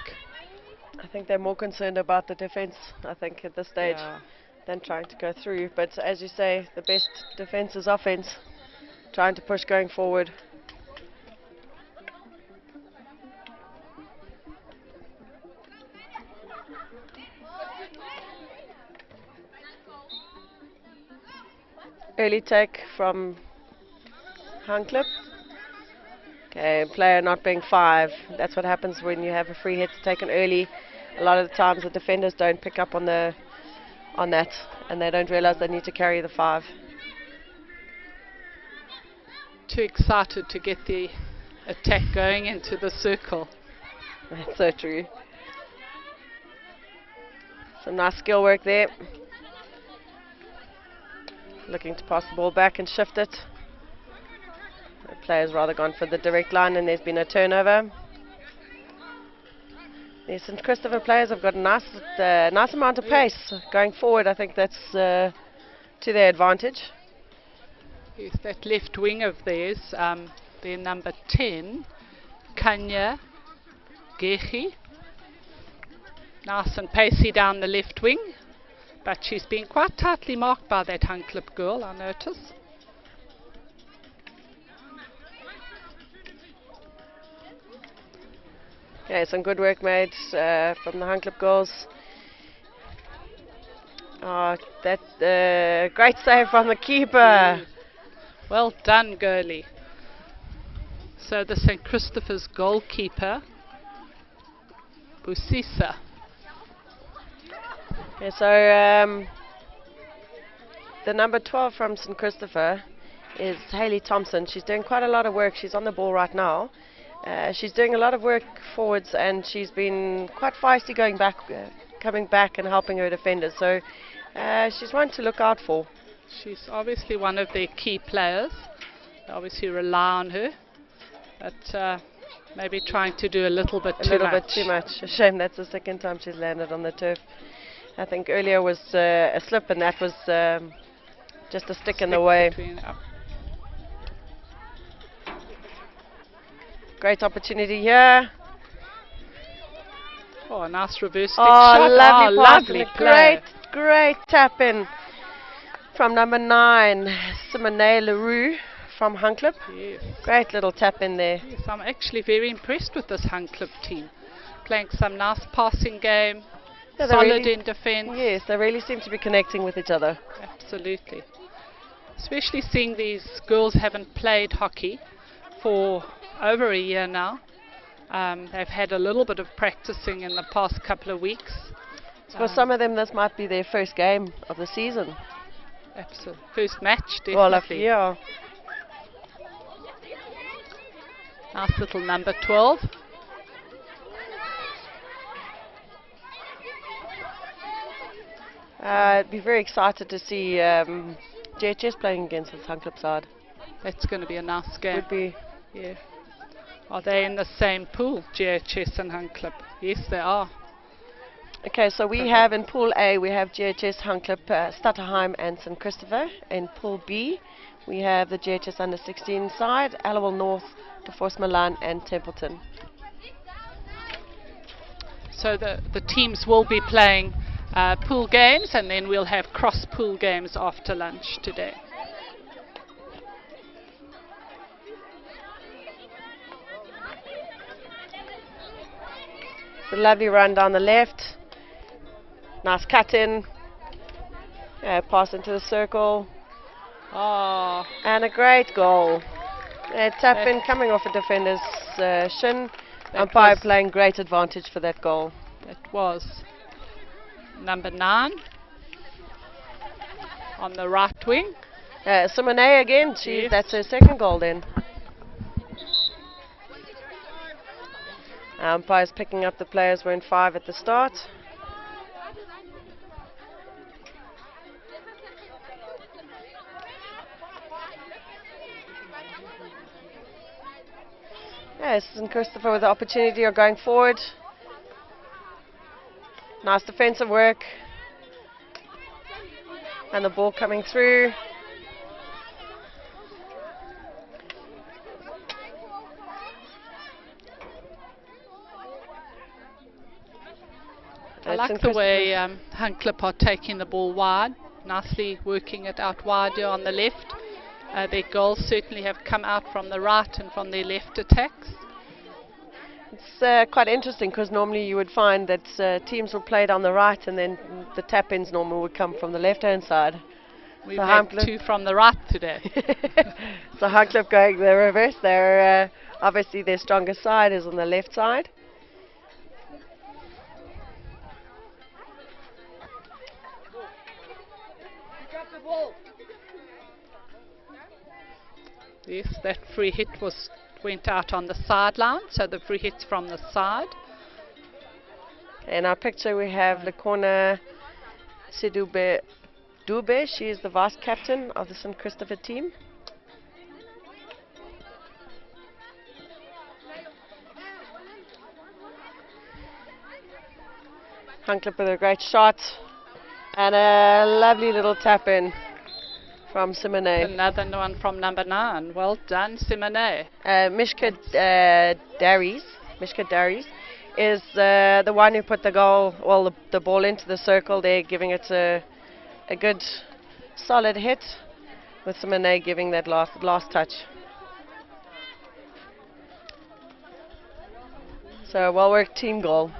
I think they're more concerned about the defense, I think, at this stage than trying to go through. But as you say, the best defense is offense, trying to push going forward. Early take from Hunclip. Okay, player not being 5. That's what happens when you have a free hit taken early. A lot of the times the defenders don't pick up on that, and they don't realize they need to carry the 5. Too excited to get the attack going into the circle. That's so true. Some nice skill work there. Looking to pass the ball back and shift it. The player's rather gone for the direct line, and there's been a turnover. The St. Christopher players have got a nice amount of pace going forward. I think that's to their advantage. Yes, that left wing of theirs, their number 10, Kanya Gechi. Nice and pacey down the left wing. But she's been quite tightly marked by that Hunclip girl, I notice. Yeah, some good work made from the Hunclip girls. That great save from the keeper. Well done, girlie. So the St. Christopher's goalkeeper, Busisa. Yeah, so the number 12 from St. Christopher is Hayley Thompson. She's doing quite a lot of work. She's on the ball right now. She's doing a lot of work forwards, and she's been quite feisty going back, coming back and helping her defenders. So she's one to look out for. She's obviously one of their key players. They obviously rely on her, but maybe trying to do a little bit too much. A shame that's the second time she's landed on the turf. I think earlier was a slip, and that was just a stick in the way. Great opportunity here. Oh, a nice reverse stick shot. Lovely play. Great tap in from number 9, Simone Leroux from Hunclip. Yes. Great little tap in there. Yes, I'm actually very impressed with this Hunclip team. Playing some nice passing game. Yeah, solid really, in defence. Yes, they really seem to be connecting with each other. Absolutely. Especially seeing these girls haven't played hockey for over a year now. They've had a little bit of practicing in the past couple of weeks. For some of them, this might be their first game of the season. Absolutely. First match, Well, definitely. yeah. Nice little number 12. I'd be very excited to see JHS playing against this Hunt Club side. That's going to be a nice game. Would be, yeah. Are they in the same pool, GHS and Hunt Club? Yes, they are. Okay, so we have in Pool A, we have GHS, Hunt Club, Stutterheim and St. Christopher. In Pool B, we have the GHS under 16 side, Allowell North, De Force Milan and Templeton. So the teams will be playing pool games, and then we'll have cross pool games after lunch today. It's a lovely run down the left. Nice cut in. Pass into the circle. Oh, And a great goal. Tap in coming off a defender's shin. Umpire playing great advantage for that goal. that was number 9 on the right wing. Simone again, Yes. that's her second goal then. Umpire's picking up the players, we're in 5 at the start. Yes, St. Christopher with the opportunity of going forward. Nice defensive work. And the ball coming through. I like the way Hunt Club are taking the ball wide, nicely working it out wide here on the left. Their goals certainly have come out from the right and from their left attacks. It's quite interesting because normally you would find that teams will play it on the right and then the tap-ins normally would come from the left-hand side. We've So had Hunt 2 from the right today. So Hunt Club going the reverse. They're obviously their strongest side is on the left side. Yes, that free hit went out on the sideline, so the free hit's from the side. In our picture we have Lekona Sidube Dube. She is the vice captain of the St. Christopher team. Hunt Club with a great shot and a lovely little tap in from Simone. Another one from number 9. Well done, Simone. Mishka Darius is the one who put the goal, well, the ball into the circle there, giving it a good solid hit, with Simone giving that last touch. So a well worked team goal.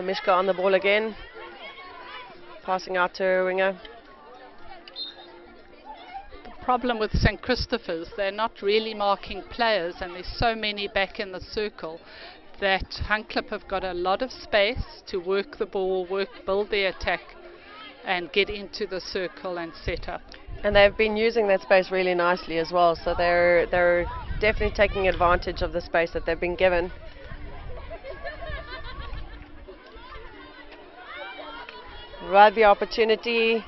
Mishka on the ball again, passing out to her winger. The problem with St. Christopher's, they're not really marking players, and there's so many back in the circle that Hunt Club have got a lot of space to work the ball, build the attack, and get into the circle and set up. And they've been using that space really nicely as well, so they're definitely taking advantage of the space that they've been given. Rugby opportunity.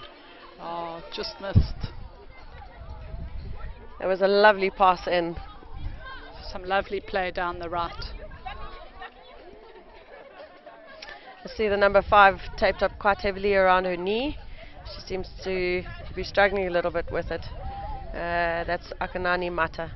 Oh, just missed. There was a lovely pass in. Some lovely play down the right. I see the number 5 taped up quite heavily around her knee. She seems to be struggling a little bit with it. That's Akanani Mata.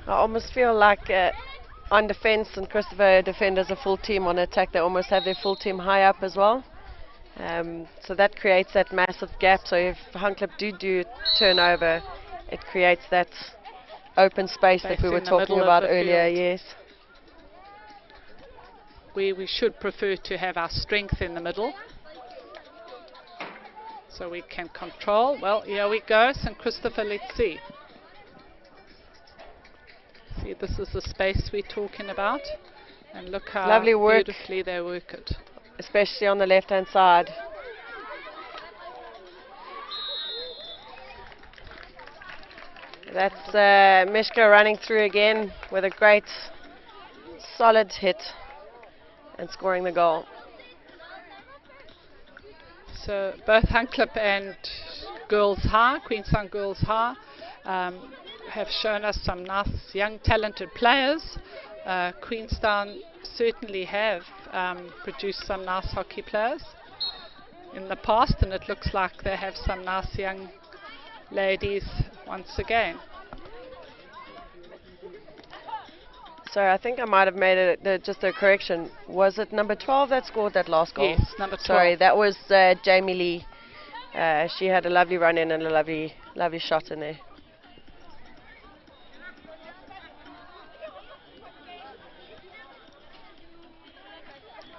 I almost feel like on defense, and Christopher defenders a full team. On attack, they almost have their full team high up as well. So that creates that massive gap. So if Hunt Club do turnover, it creates that open space that we Space were in the talking middle of about the earlier, field. yes. We should prefer to have our strength in the middle, so we can control. Well, here we go, St. Christopher, let's see. See, this is the space we're talking about, and look how Lovely work. beautifully they work it. Especially on the left-hand side. That's Mishka running through again with a great, solid hit and scoring the goal. So both Huncliffe and Girls High, Queenstown Girls High, have shown us some nice young talented players. Queenstown certainly have produced some nice hockey players in the past, and it looks like they have some nice young ladies once again. So I think I might have made it just a correction. Was it number 12 that scored that last goal? Yes, number 12. Sorry, that was Jamie Lee. She had a lovely run in and a lovely shot in there.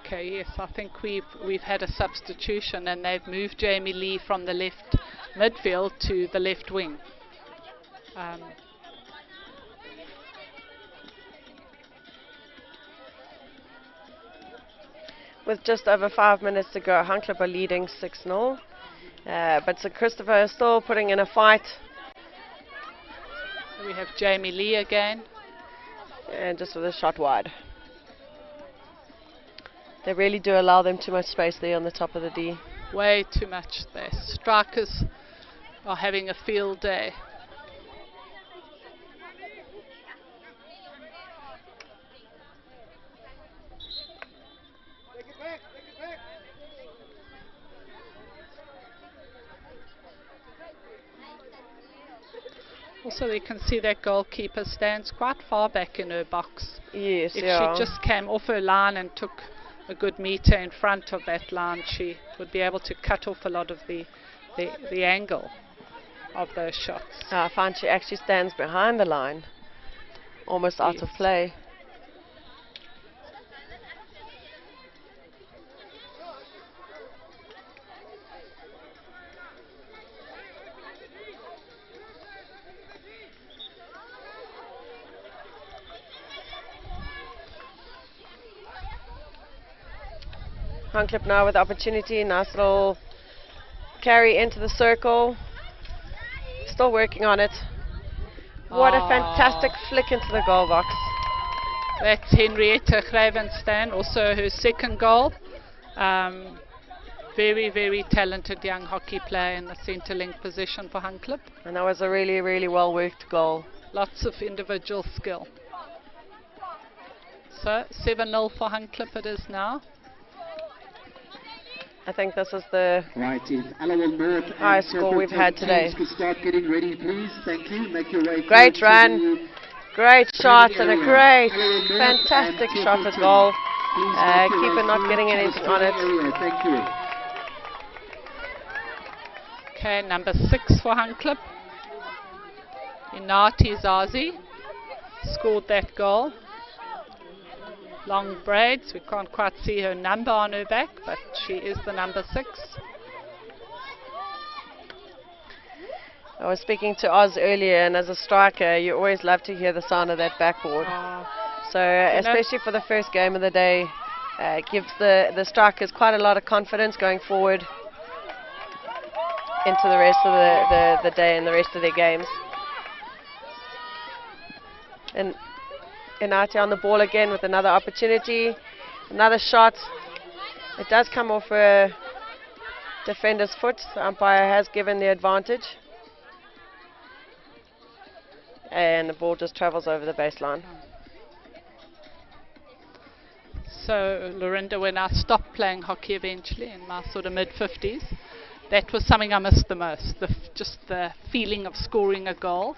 Okay, yes, I think we've had a substitution, and they've moved Jamie Lee from the left midfield to the left wing. With just over 5 minutes to go, Huncliffe are leading 6-0. But Sir Christopher is still putting in a fight. We have Jamie Lee again. And just with a shot wide. They really do allow them too much space there on the top of the D. Way too much there. Strikers are having a field day. Also, you can see that goalkeeper stands quite far back in her box. Yes, If yeah. she just came off her line and took a good meter in front of that line, she would be able to cut off a lot of the angle of those shots. I find she actually stands behind the line, almost out of play. Huncliffe now with opportunity, nice little carry into the circle. Still working on it. What a fantastic flick into the goal box. That's Henrietta Gravenstan, also her second goal. Very, very talented young hockey player in the centre link position for Huncliffe. And that was a really, really well worked goal. Lots of individual skill. So 7-0 for Huncliffe it is now. I think this is the Right, if Allowal North highest score we've had today. could start getting ready, please. Thank you. Make your way. Great forward to run, the great shot, and a area. great, Allowal North fantastic and shot at Templeton. goal. Please make your Keeper way not forward getting to the anything on it. area. Thank you. Okay, number 6 for Huncliffe. Inati Zazi scored that goal. Long braids, we can't quite see her number on her back, but she is the number 6. I was speaking to Oz earlier, and as a striker, you always love to hear the sound of that backboard. So, especially for the first game of the day, it gives the strikers quite a lot of confidence going forward into the rest of the day and the rest of their games. And Inati on the ball again with another opportunity, another shot. It does come off a defender's foot. The umpire has given the advantage. And the ball just travels over the baseline. So, Lorinda, when I stopped playing hockey eventually in my sort of mid-50s, that was something I missed the most, just the feeling of scoring a goal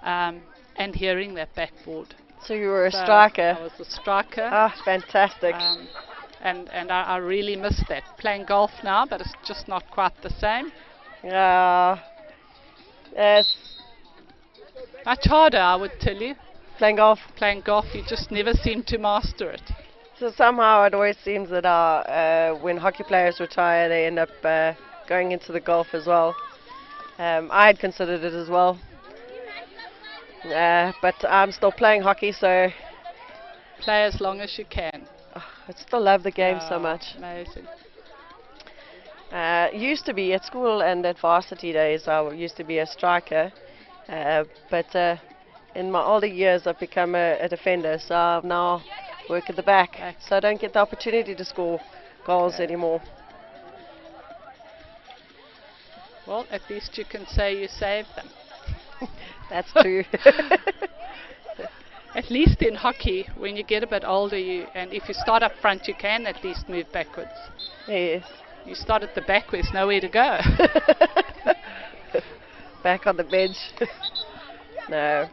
and hearing that backboard. So you were a So striker. I was a striker. Ah, fantastic. And I really miss that. Playing golf now, but it's just not quite the same. Yes. Much harder, I would tell you. Playing golf. Playing golf, you just never seem to master it. So somehow it always seems that when hockey players retire, they end up going into the golf as well. I had considered it as well. But I'm still playing hockey, so Play as long as you can. I still love the game so much. Amazing. Used to be at school and at varsity days, I used to be a striker. But in my older years, I've become a defender, so I now work at the back. So I don't get the opportunity to score goals anymore. Well, at least you can say you saved them. That's true. At least in hockey, when you get a bit older, and if you start up front, you can at least move backwards. Yes. You start at the back, there's nowhere to go. Back on the bench. No.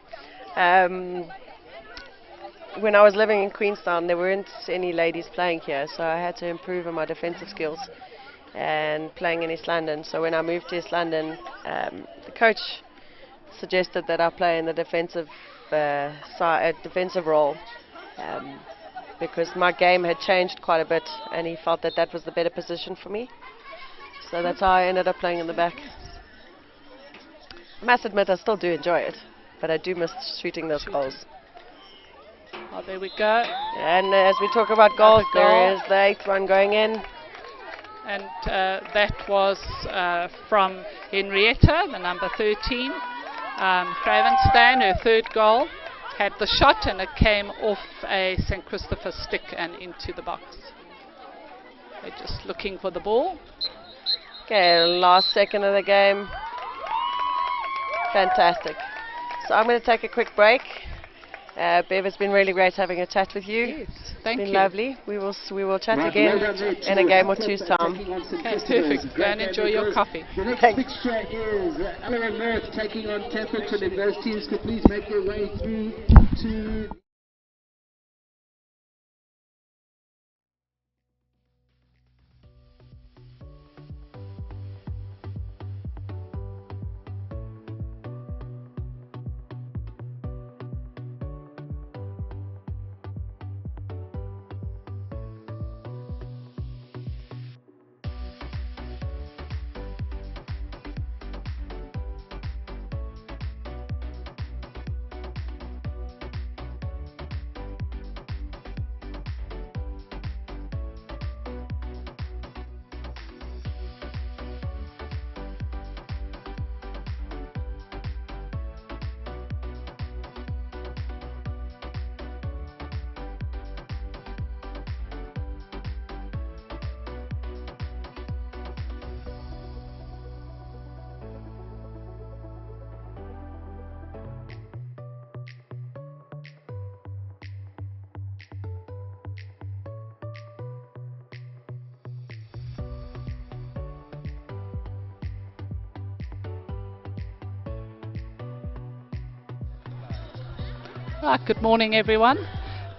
When I was living in Queenstown, there weren't any ladies playing here, so I had to improve on my defensive skills and playing in East London. So when I moved to East London, the coach suggested that I play in the defensive defensive role because my game had changed quite a bit, and he felt that that was the better position for me. So that's how I ended up playing in the back. I must admit I still do enjoy it, but I do miss shooting those goals. Oh, there we go. And as we talk about goals, there is the 8th one going in. And that was from Henrietta, the number 13. Cravenstan, her 3rd goal, had the shot and it came off a St. Christopher stick and into the box. They're just looking for the ball. Okay, last second of the game. Fantastic. So I'm going to take a quick break. Bev, it's been really great having a chat with you. Yes, thank you. It's been lovely. We will chat again in a game or two's time. Okay, perfect. Go and enjoy your coffee. The next fixture is Alloa North taking on Templeton, and those teams could please make their way through to... Right, good morning everyone.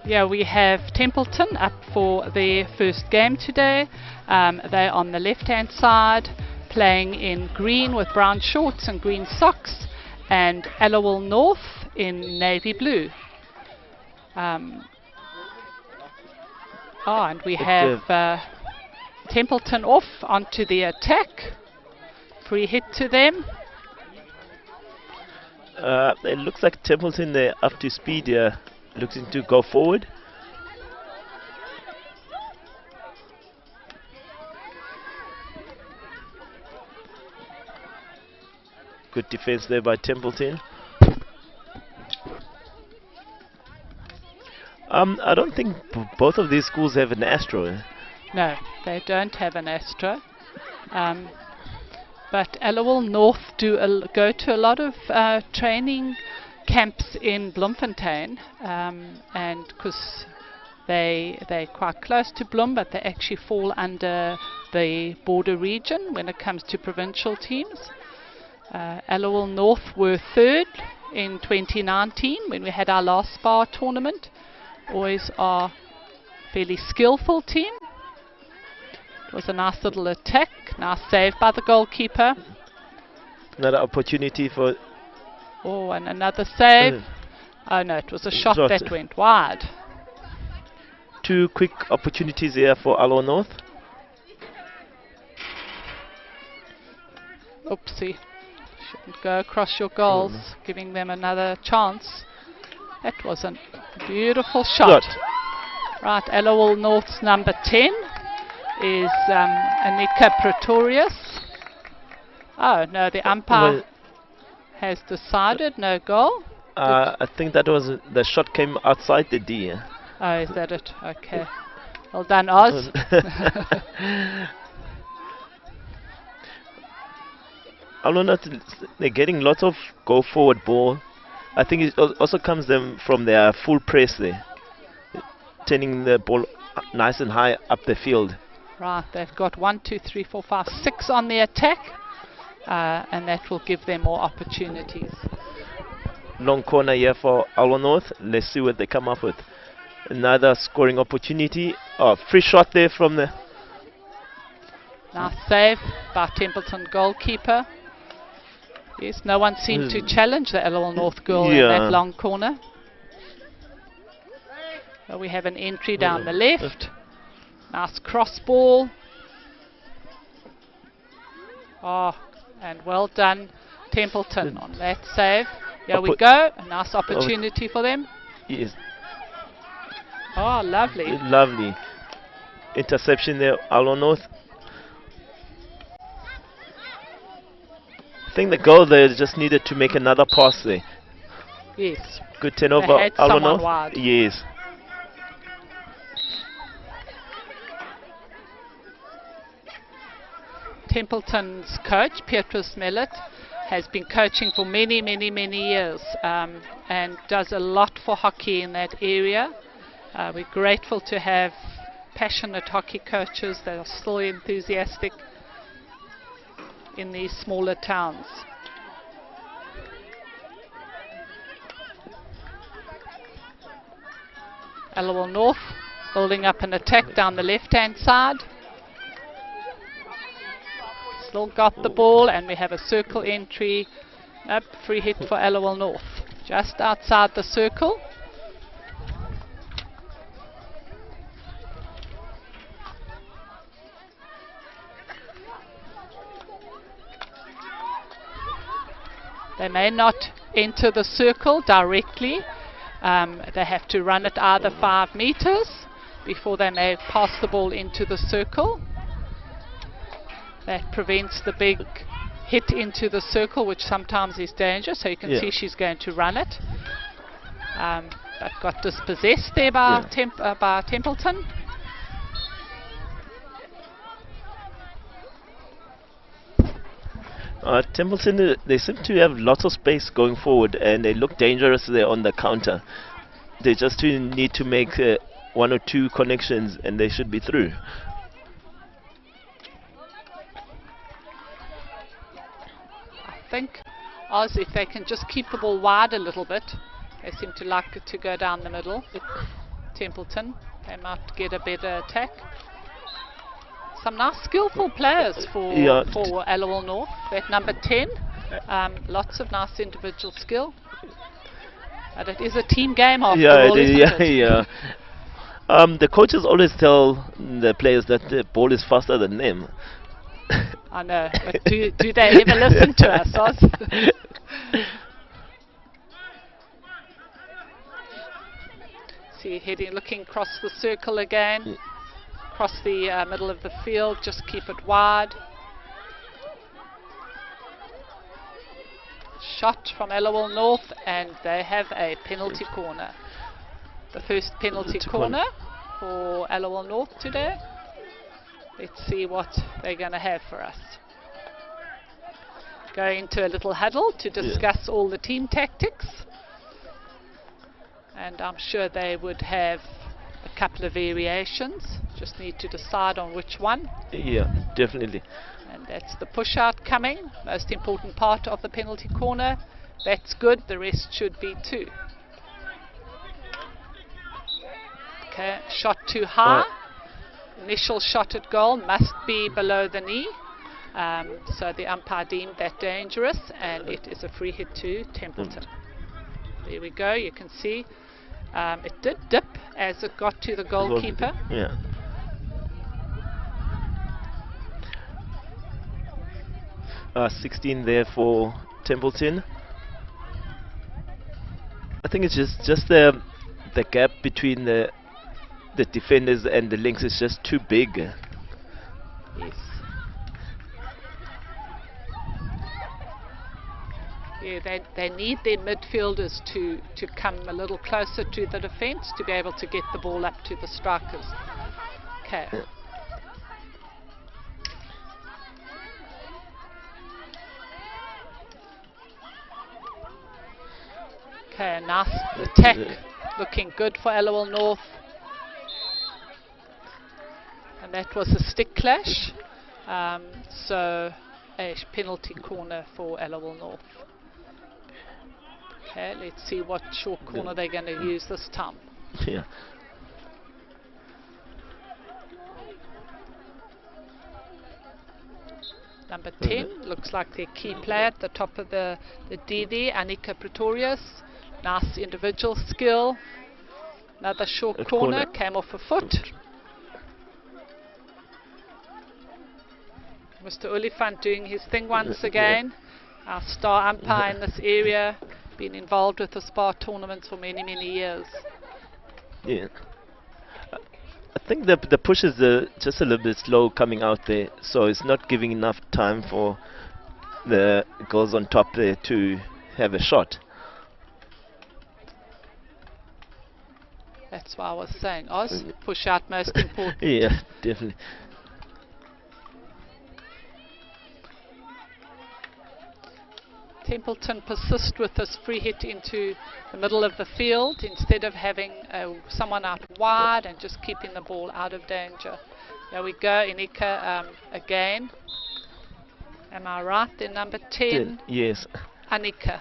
Yeah, we have Templeton up for their first game today. They're on the left hand side playing in green with brown shorts and green socks, and Alloa North in navy blue. And we have Templeton off onto the attack. Free hit to them. It looks like Templeton, they're up to speed here, looking to go forward. Good defense there by Templeton. I don't think both of these schools have an Astro. No, they don't have an Astro. But Alloa North go to a lot of training camps in Bloemfontein, and because they're quite close to Bloem, but they actually fall under the border region when it comes to provincial teams. Alloa North were 3rd in 2019 when we had our last Spar tournament. Always are fairly skillful team. It was a nice little attack, nice save by the goalkeeper. Another opportunity for Oh, and another save. Oh no, it was a shot that went wide. 2 quick opportunities here for Alloa North. Oopsie. Shouldn't go across your goals, giving them another chance. That was a beautiful shot. Right, Alloa North's number 10 is Anika Pretorius. Oh no, the umpire has decided no goal. I think that was the shot came outside the D. Oh, is that it? Okay. Well done, Oz. Alloa North, they're getting lots of go forward ball. I think it also comes them from their full press there, turning the ball nice and high up the field. Right, they've got 1, 2, 3, 4, 5, 6 on the attack, and that will give them more opportunities. Long corner here for Alloa North. Let's see what they come up with. Another scoring opportunity. Oh, free shot there from the... Nice save by Templeton goalkeeper. Yes, no one seemed to challenge the Alloa North goal in that long corner. So we have an entry down the left. Nice cross ball. Oh, and well done Templeton on that save. Here we go. A nice opportunity for them. Yes. Oh, lovely. Lovely. Interception there, Alloa North. I think the goal there just needed to make another pass there. Yes. Good turnover, Alloa North. Wide. Yes. Templeton's coach, Petrus Mellet, has been coaching for many, many, many years and does a lot for hockey in that area. We're grateful to have passionate hockey coaches that are still enthusiastic in these smaller towns. Alloa North building up an attack down the left-hand side. Still got the ball, and we have a circle entry. Up, free hit for Alloa North. Just outside the circle. They may not enter the circle directly. They have to run it either 5 meters before they may pass the ball into the circle. That prevents the big hit into the circle, which sometimes is dangerous. So you can see she's going to run it. But got dispossessed there by, by Templeton. Templeton, they seem to have lots of space going forward, and they look dangerous there on the counter. They just need to make 1 or 2 connections, and they should be through. I think Oz, if they can just keep the ball wide a little bit, they seem to like it to go down the middle. Templeton, they might get a better attack. Some nice skillful players for Alloa North. That number 10, lots of nice individual skill. But it is a team game after all, isn't it? The coaches always tell the players that the ball is faster than them. I know, but do they ever listen to us, Oz? See, heading, looking across the circle again. Across the middle of the field, just keep it wide. Shot from Alloa North, and they have a penalty corner. The first penalty corner for Alloa North today. Let's see what they're going to have for us. Go into a little huddle to discuss all the team tactics. And I'm sure they would have a couple of variations. Just need to decide on which one. Yeah, definitely. And that's the push out coming. Most important part of the penalty corner. That's good. The rest should be too. Okay, shot too high. Initial shot at goal must be below the knee. So the umpire deemed that dangerous, and it is a free hit to Templeton. There we go, you can see it did dip as it got to the goalkeeper. Yeah. 16 there for Templeton. I think it's just the gap between the defenders and the links is just too big. Yes. Yeah, they need their midfielders to come a little closer to the defence to be able to get the ball up to the strikers. Okay. Yeah. Okay, a nice attack, looking good for Allowell North. And that was a stick clash, so a penalty corner for Allowell North. Okay, let's see what short corner they're going to use this time. Yeah. Number 10, looks like their key player at the top of the D there, Annika Pretorius. Nice individual skill. Another short corner, came off a foot. Mr. Olifant doing his thing once again. Our star umpire in this area, been involved with the Spar tournaments for many, many years. Yeah. I think the push is just a little bit slow coming out there, so it's not giving enough time for the girls on top there to have a shot. That's why I was saying, Oz, push out most important. Yeah, definitely. Templeton persist with this free hit into the middle of the field instead of having someone out wide and just keeping the ball out of danger. There we go, Inika again. Am I right? Then number 10. Yes. Anika.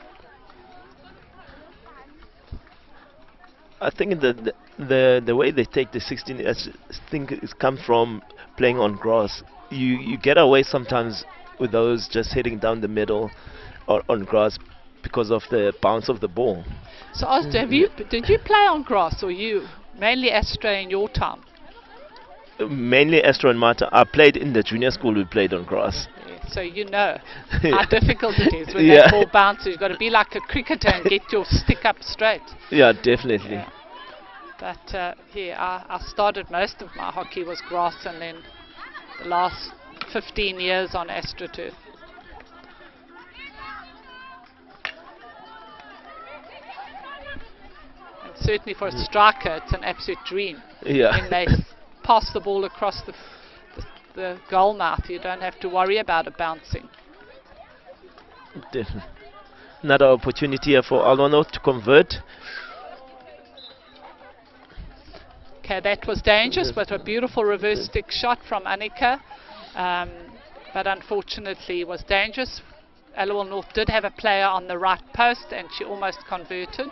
I think the way they take the 16, I think it's come from playing on grass. You get away sometimes with those just heading down the middle or on grass because of the bounce of the ball. So Oz, did you play on grass, or you mainly Astra in your time? Mainly Astra and Marta. I played in the junior school. We played on grass. Yeah, so you know how difficult it is when that ball bounces. You've got to be like a cricketer and get your stick up straight. Yeah, definitely. Yeah. But I started most of my hockey was grass, and then the last 15 years on AstroTurf. And certainly for a striker, it's an absolute dream. Yeah. When they pass the ball across the goal mouth, you don't have to worry about it bouncing. Definitely. Another opportunity here for Alwano to convert. Okay, that was dangerous, but a beautiful reverse stick shot from Annika. But unfortunately was dangerous. Allowell North did have a player on the right post, and she almost converted.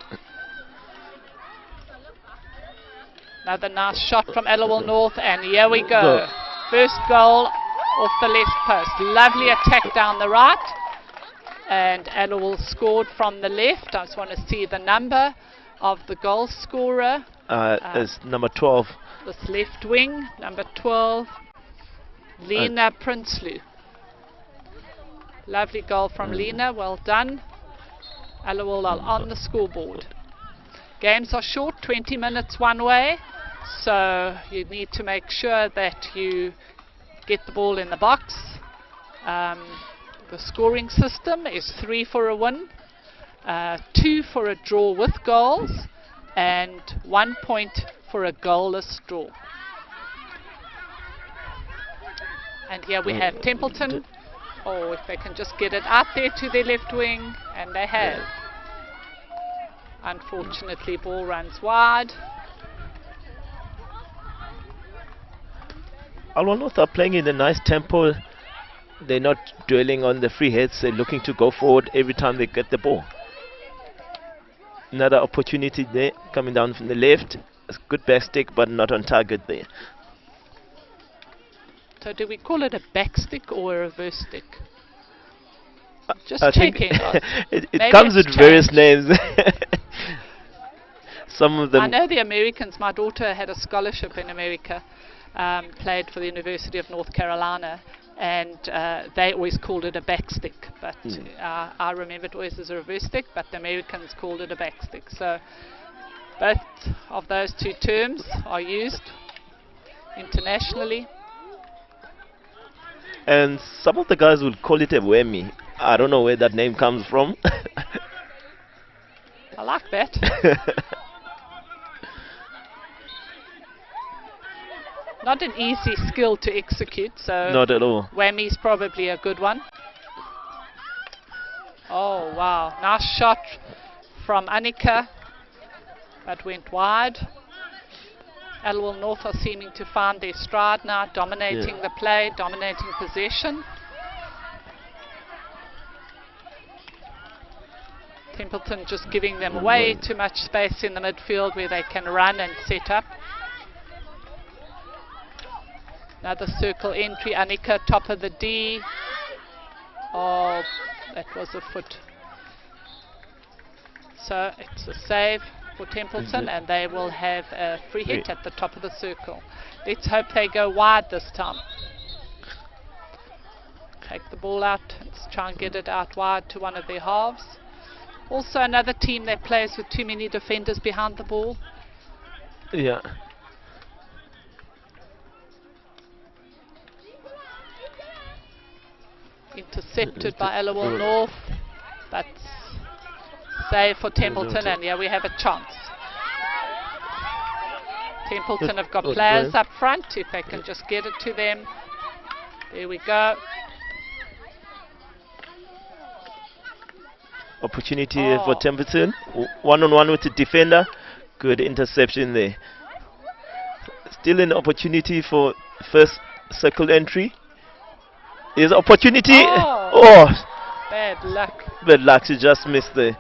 Another nice shot from Allowell North, and here we go. First goal off the left post. Lovely attack down the right, and Allowell scored from the left. I just want to see the number of the goal scorer. Is number 12. This left wing, number 12, Lena Prinsloo. Lovely goal from Lena, well done. Allowell are on the scoreboard. Games are short, 20 minutes one way, so you need to make sure that you get the ball in the box. The scoring system is 3 for a win, 2 for a draw with goals, and 1 point for a goalless draw. And here we have Templeton. Oh, if they can just get it out there to their left wing, and they have. Unfortunately, ball runs wide. Alwano North are playing in a nice tempo. They're not dwelling on the free hits. They're looking to go forward every time they get the ball. Another opportunity there, coming down from the left. A good back stick, but not on target there. So do we call it a back stick or a reverse stick? Just I think checking. it Maybe comes it's with various changed. names. Some of them. I know the Americans. My daughter had a scholarship in America, played for the University of North Carolina, and they always called it a back stick. But I remember it always as a reverse stick, but the Americans called it a back stick. So both of those two terms are used internationally. And some of the guys would call it a whammy. I don't know where that name comes from. I like that. Not an easy skill to execute, so Not at all. whammy's probably a good one. Oh wow, nice shot from Annika, but went wide. Alwell North are seeming to find their stride now, dominating the play, dominating possession. Templeton just giving them way too much space in the midfield where they can run and set up. Another circle entry, Annika, top of the D. Oh, that was a foot. So it's a save for Templeton, and they will have a free hit at the top of the circle. Let's hope they go wide this time. Take the ball out and try and get it out wide to one of their halves. Also another team that plays with too many defenders behind the ball. Yeah. Intercepted by Alwell North, but save for Templeton, and yeah, we have a chance. Templeton have got players up front, if they can just get it to them. There we go. Opportunity for Templeton. One-on-one with the defender. Good interception there. Still an opportunity for first circle entry. There's opportunity. Oh, bad luck. Bad luck, she just missed there.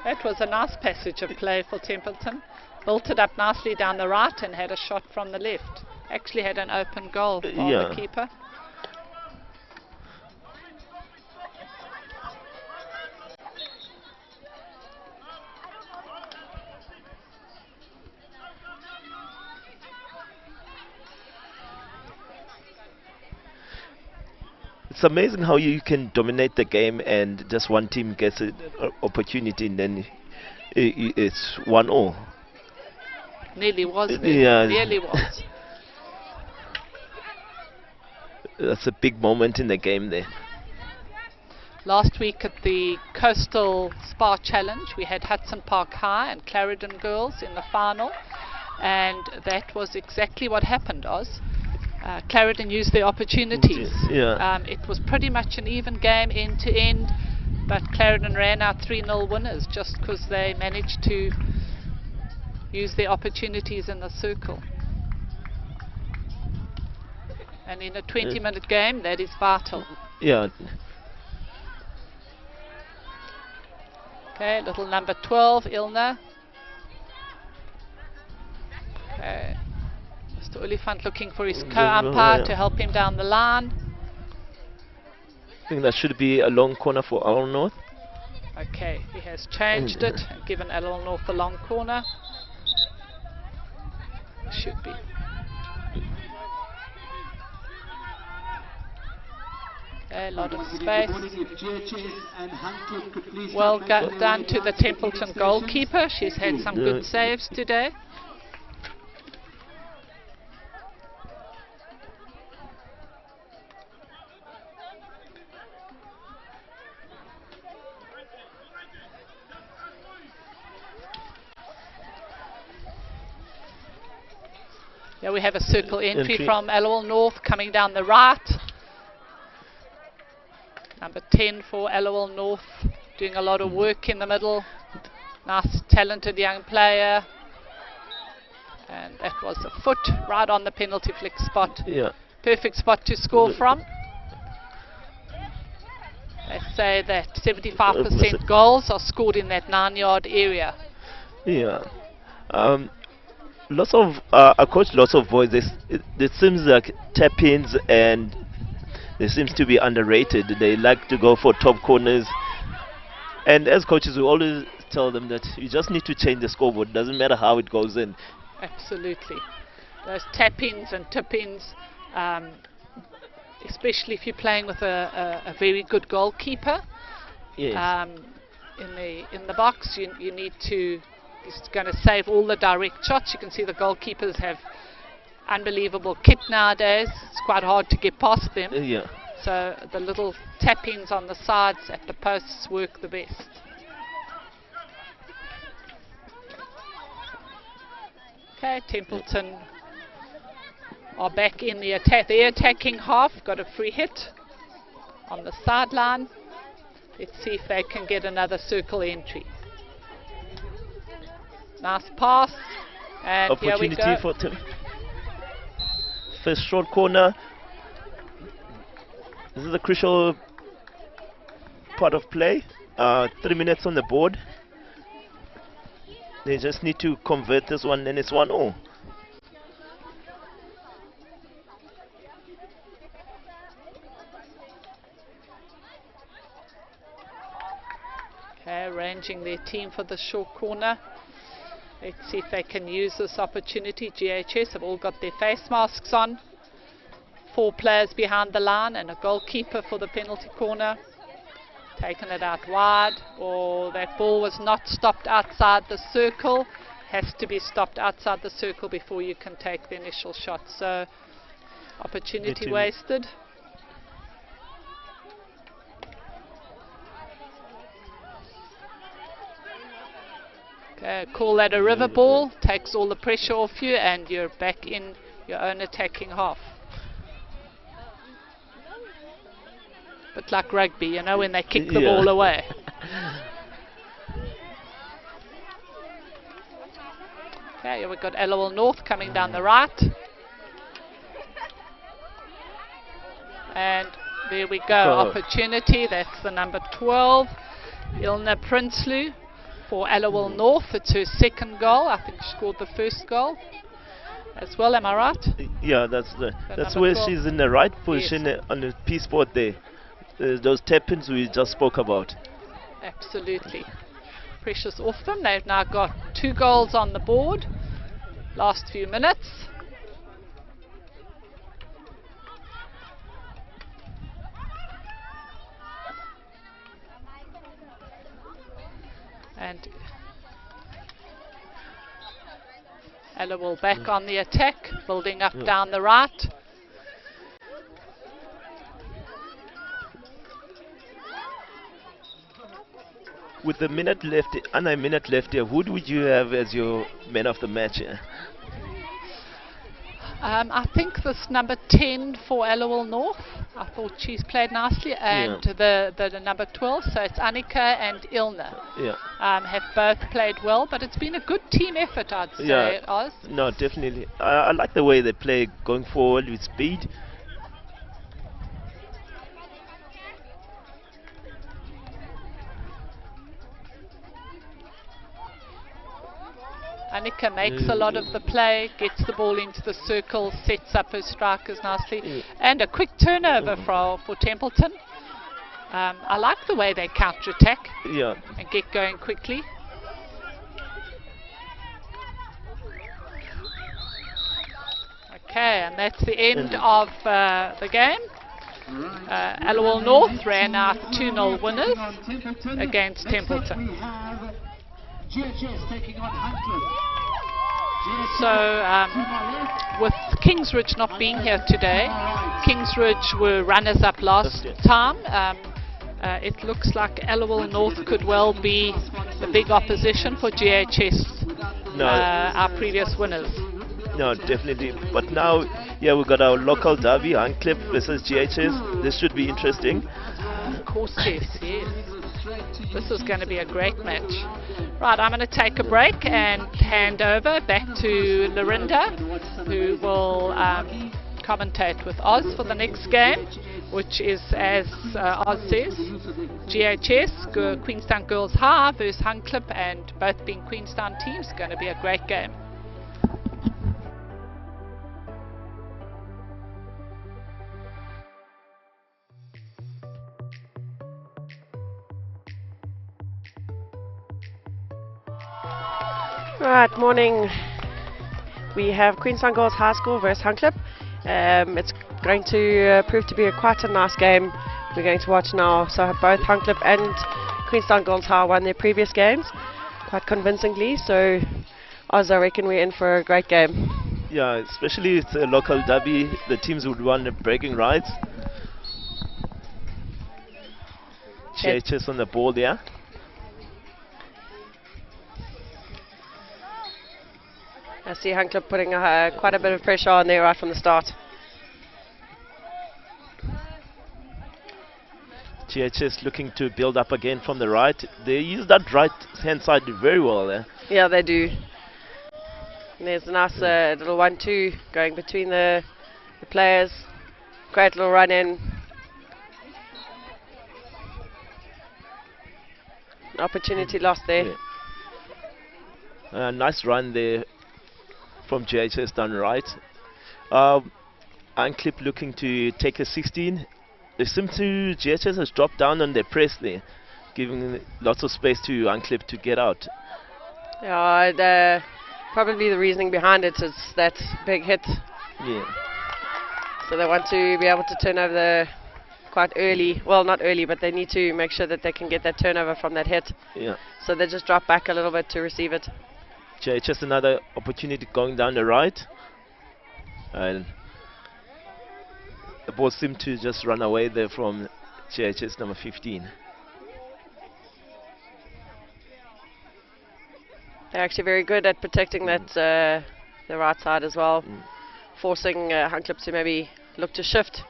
That was a nice passage of play for Templeton. Built it up nicely down the right and had a shot from the left. Actually had an open goal for the keeper. It's amazing how you can dominate the game and just one team gets an opportunity and then it's 1-0. Nearly was, nearly was. That's a big moment in the game there. Last week at the Coastal Spar Challenge, we had Hudson Park High and Clarendon Girls in the final, and that was exactly what happened, Oz. Clarendon used their opportunities. It was pretty much an even game end to end, but Clarendon ran out 3-0 winners just because they managed to use their opportunities in the circle. And in a 20-minute game, that is vital. Yeah. Okay, little number 12, Ilna. Okay. Mr. Oliphant looking for his co-umpire to help him down the line. I think that should be a long corner for Alwell North. Okay, he has changed it and given Alwell North a long corner. Should be. A lot of space. Well done to the Templeton goalkeeper. She's had some good saves today. Yeah, we have a circle entry from Alwell North coming down the right. Number 10 for Alwell North, doing a lot of work in the middle. Nice, talented young player. And that was a foot right on the penalty flick spot. Yeah. Perfect spot to score from. They say that 75% goals are scored in that 9-yard area. Yeah. lots of I coach lots of boys. It seems like tap-ins and they seems to be underrated. They like to go for top corners, and as coaches, we always tell them that you just need to change the scoreboard. Doesn't matter how it goes in. Absolutely. Those tap-ins and tip-ins, especially if you're playing with a very good goalkeeper. Yes. In the box, you need to. He's going to save all the direct shots. You can see the goalkeepers have unbelievable kit nowadays. It's quite hard to get past them. Yeah. So the little tap-ins on the sides at the posts work the best. Okay, Templeton are back in the attack. Their attacking half got a free hit on the sideline. Let's see if they can get another circle entry. Nice pass, and Opportunity here we go. for first short corner. This is a crucial part of play. 3 minutes on the board. They just need to convert this one, then it's 1-0. Okay, arranging their team for the short corner. Let's see if they can use this opportunity. GHS have all got their face masks on. 4 players behind the line and a goalkeeper for the penalty corner. Taking it out wide, or that ball was not stopped outside the circle. Has to be stopped outside the circle before you can take the initial shot. So opportunity wasted. Okay, call that a river ball, takes all the pressure off you and you're back in your own attacking half. Bit like rugby, you know, when they kick the ball away. Okay, here we've got Allowell North coming down the right. And there we go, opportunity, that's the number 12, Ilna Prinsloo for Allowell North. It's her second goal. I think she scored the first goal as well, am I right? Yeah, that's where 12. she's in the right position on the P spot there. Those tap-ins we just spoke about. Absolutely. Precious off them. They've now got 2 goals on the board. Last few minutes. And Allowell back on the attack, building up down the right. With a minute left, under a minute left here, who would you have as your man of the match here? I think this number 10 for Allowell North. I thought she's played nicely, and the number 12, so it's Annika and Ilna. Have both played well, but it's been a good team effort, I'd say, Oz. No, definitely. I like the way they play, going forward with speed. Annika makes a lot of the play, gets the ball into the circle, sets up her strikers nicely, and a quick turnover for Templeton. I like the way they counter-attack and get going quickly. Okay, and that's the end of the game. Allowell North ran out 2-0 winners against Templeton. GHS taking on Huntland. So with Kingsridge not being here today, Kingsridge were runners up last time. It looks like Allowell North could well be the big opposition for GHS, our previous winners. No, definitely. But now, we've got our local derby, Huntland versus GHS. This should be interesting. Of course, yes. This is going to be a great match. Right, I'm going to take a break and hand over back to Lorinda, who will commentate with Oz for the next game, which is, as Oz says, GHS, Queenstown Girls High versus Huncliffe, and both being Queenstown teams. Going to be a great game. Right, morning. We have Queenstown Girls High School versus Hunklip. It's going to prove to be quite a nice game. We're going to watch now. So both Hunklip and Queenstown Girls High won their previous games quite convincingly. So Oz, I reckon we're in for a great game. Yeah, especially it's a local derby. The teams would want breaking rights. GHS on the ball there. I see Hunklip putting quite a bit of pressure on there right from the start. GHS looking to build up again from the right. They use that right hand side very well there. Yeah, they do. And there's a nice little 1-2 going between the players. Great little run in. Opportunity lost there. Yeah. Nice run there from GHS down right. Unclip looking to take a 16. They seem to GHS has dropped down on their press there, giving lots of space to Unclip to get out. Yeah, probably the reasoning behind it is that big hit. Yeah. So they want to be able to turn over quite early. Well, not early, but they need to make sure that they can get that turnover from that hit. Yeah. So they just drop back a little bit to receive it. GHS another opportunity going down the right. And the ball seemed to just run away there from GHS number 15. They're actually very good at protecting that the right side as well, forcing Hunklip to maybe look to shift.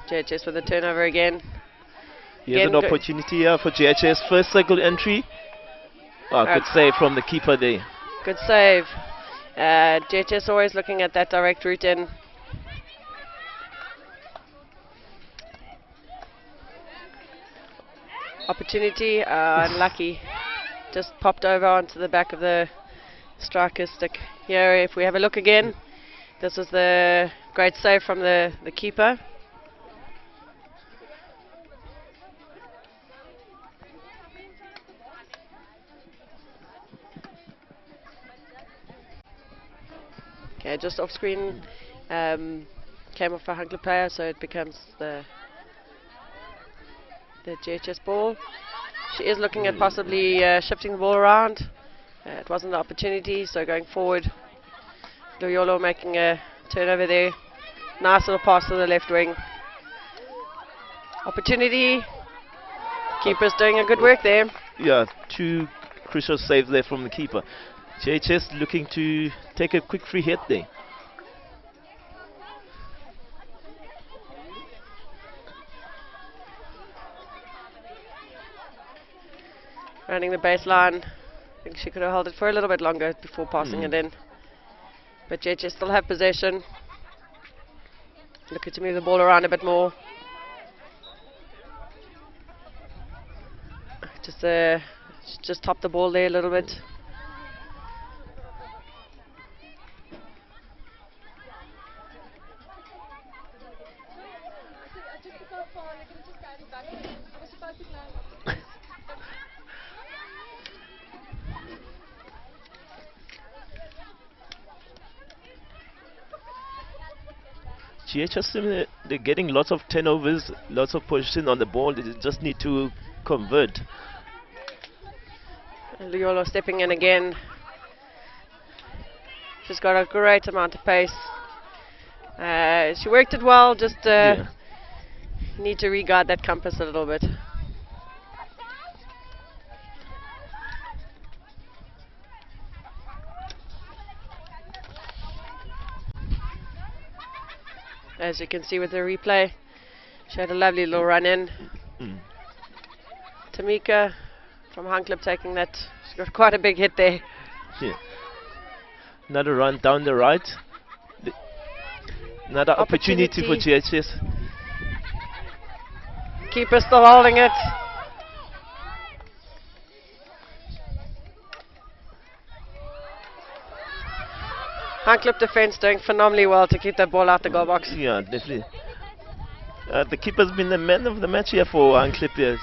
GHS with a turnover again. Here's an opportunity here for GHS. First cycle entry. Good save from the keeper there. Good save. GHS always looking at that direct route in. Opportunity, unlucky. Just popped over onto the back of the striker's stick. Here, if we have a look again, this was the great save from the keeper. Okay, just off screen, came off a Hunklip player, so it becomes the GHS ball. She is looking at possibly shifting the ball around. It wasn't the opportunity, so going forward, Loyolo making a turnover there. Nice little pass to the left wing. Opportunity. Keeper's doing a good work there. Yeah, two crucial saves there from the keeper. GHS looking to take a quick free hit there. Running the baseline. I think she could have held it for a little bit longer before passing it in. But GHS still have possession. Looking to move the ball around a bit more. Just top the ball there a little bit. GHS, they're getting lots of turnovers, lots of position on the ball. They just need to convert. Loyolo stepping in again. She's got a great amount of pace. She worked it well, just need to re-guard that compass a little bit. As you can see with the replay, she had a lovely little run in. Tamika from Hunklip taking that. She got quite a big hit there. Yeah. Another run down the right. Another opportunity for GHS. Keeper still holding it. Hunklip defense doing phenomenally well to keep that ball out the goal box. Yeah, definitely. The keeper's been the man of the match here for Hunklip. Yes.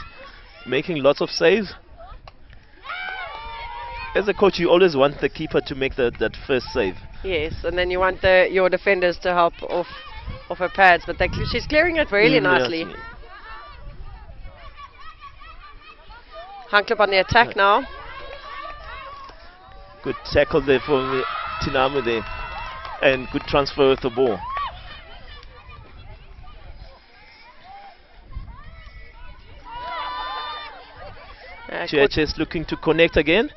making lots of saves. As a coach, you always want the keeper to make that first save. Yes, and then you want your defenders to help off her pads, but she's clearing it really nicely. Yes. Hanklip on the attack now. Good tackle there for Tinamu there, and good transfer with the ball. GHS looking to connect again.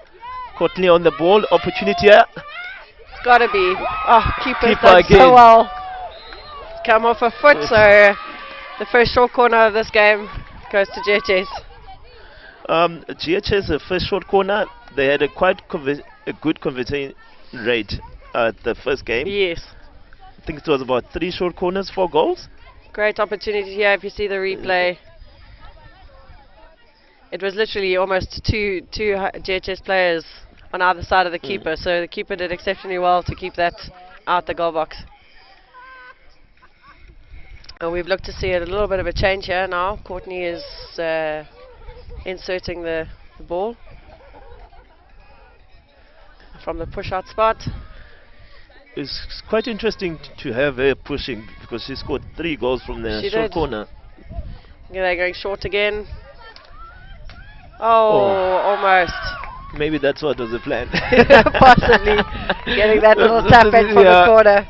Courtney on the ball, opportunity here. It's got to be. Oh, keeper's Keeper done again. so well. Come off a foot, so the first short corner of this game goes to GHS. GHS, the first short corner, they had a good conversion rate at the first game. Yes. I think it was about 3 short corners, 4 goals. Great opportunity here if you see the replay. It was literally almost two GHS players on either side of the keeper, so the keeper did exceptionally well to keep that out the goal box. And we've looked to see a little bit of a change here now. Courtney is inserting the ball from the push-out spot. It's quite interesting to have her pushing because she scored 3 goals from the short corner. Yeah, they're going short again. Oh, almost. Maybe that's what was the plan. Possibly getting that little tap in from the corner.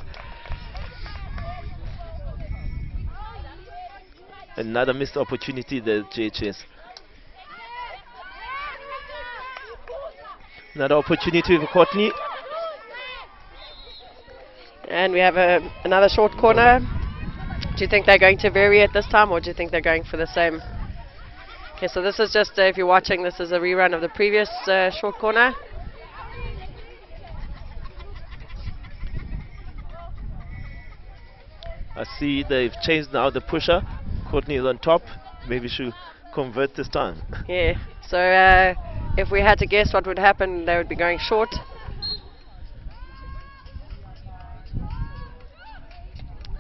Another missed opportunity there, GHS. Another opportunity for Courtney. And we have another short corner. Do you think they're going to vary it this time, or do you think they're going for the same? Okay, so this is just, if you're watching, this is a rerun of the previous short corner. I see they've changed now the pusher. Courtney is on top. Maybe she'll convert this time. Yeah, so if we had to guess what would happen, they would be going short.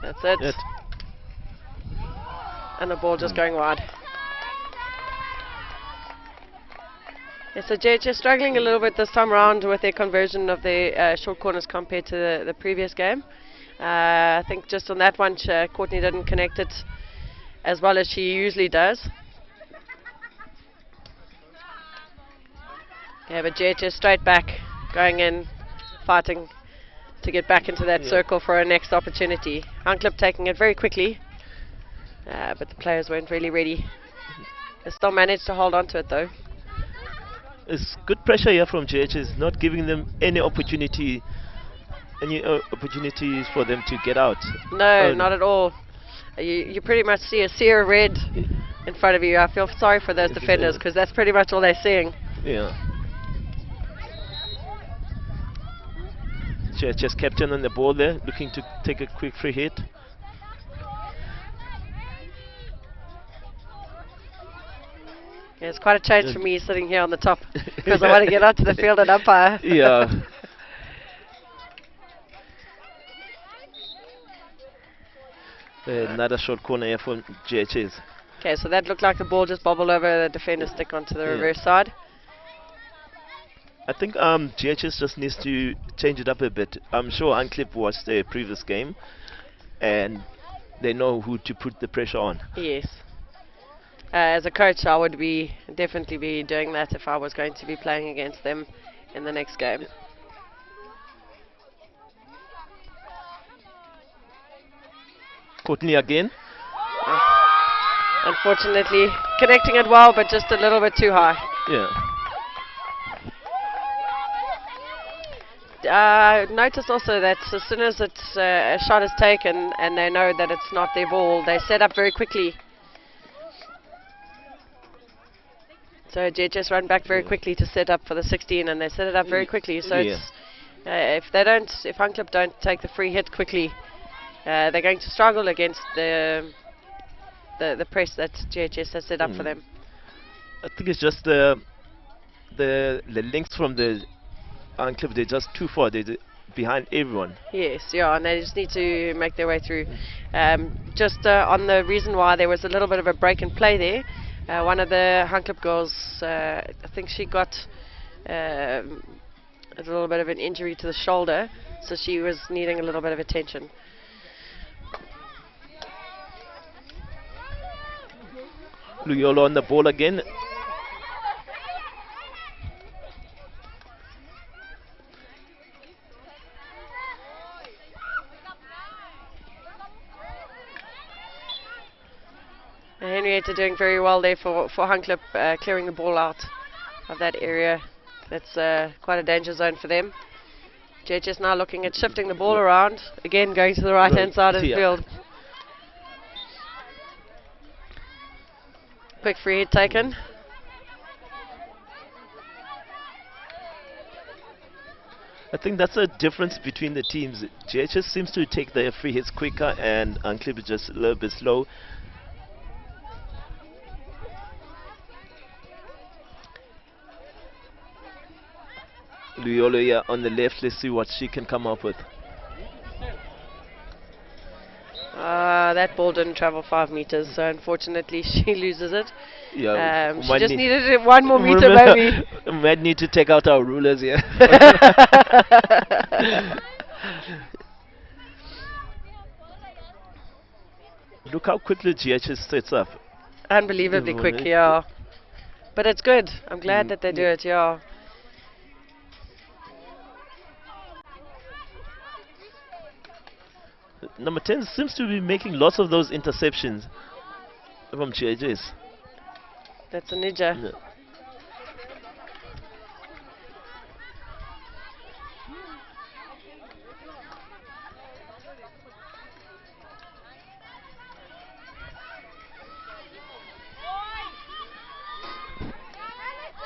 That's it. Yes. And the ball just going wide. Yeah, so JHS struggling a little bit this time around with their conversion of the short corners compared to the previous game. I think just on that one, Courtney didn't connect it as well as she usually does. Yeah, but JHS straight back, going in, fighting to get back into that circle for our next opportunity. Hanklip taking it very quickly, but the players weren't really ready. They still managed to hold on to it though. It's good pressure here from GHS, not giving them any opportunities for them to get out. No, not at all. You pretty much see a sea of red in front of you. I feel sorry for those defenders because that's pretty much all they're seeing. Yeah. GHS captain on the ball there, looking to take a quick free hit. Yeah, it's quite a change for me sitting here on the top because I want to get onto the field and umpire. Yeah. Another short corner here for GHS. Okay, so that looked like the ball just bobbled over the defender's stick onto the reverse side. I think GHS just needs to change it up a bit. I'm sure Unclip watched the previous game and they know who to put the pressure on. Yes. As a coach, I would definitely be doing that if I was going to be playing against them in the next game. Courtney again. Unfortunately, connecting it well, but just a little bit too high. Yeah. Notice also that as soon as a shot is taken and they know that it's not their ball, they set up very quickly. So JHS run back very quickly to set up for the 16, and they set it up very quickly. So it's, if Unclip don't take the free hit quickly, they're going to struggle against the press that JHS has set up for them. I think it's just the links from the Unclip, they're just too far. They're behind everyone. Yes, yeah, and they just need to make their way through. Just on the reason why there was a little bit of a break in play there, One of the Hunt Club girls, I think she got a little bit of an injury to the shoulder, so she was needing a little bit of attention. Luyolo on the ball again. Henrietta doing very well there for Hunt Club, clearing the ball out of that area. That's quite a danger zone for them. JHS now looking at shifting the ball around, again going to the right hand side of the field. Quick free hit taken. I think that's a difference between the teams. JHS seems to take their free hits quicker, and Unclip is just a little bit slow. Luyolo on the left, let's see what she can come up with. That ball didn't travel 5 meters, so unfortunately she loses it. Yeah, she just needed it 1 more meter maybe. Might need to take out our rulers here. Look how quickly GHS sets up. Unbelievably quick, yeah. But it's good. I'm glad that they do it, yeah. Number 10 seems to be making lots of those interceptions from GHS. That's a ninja. Yeah.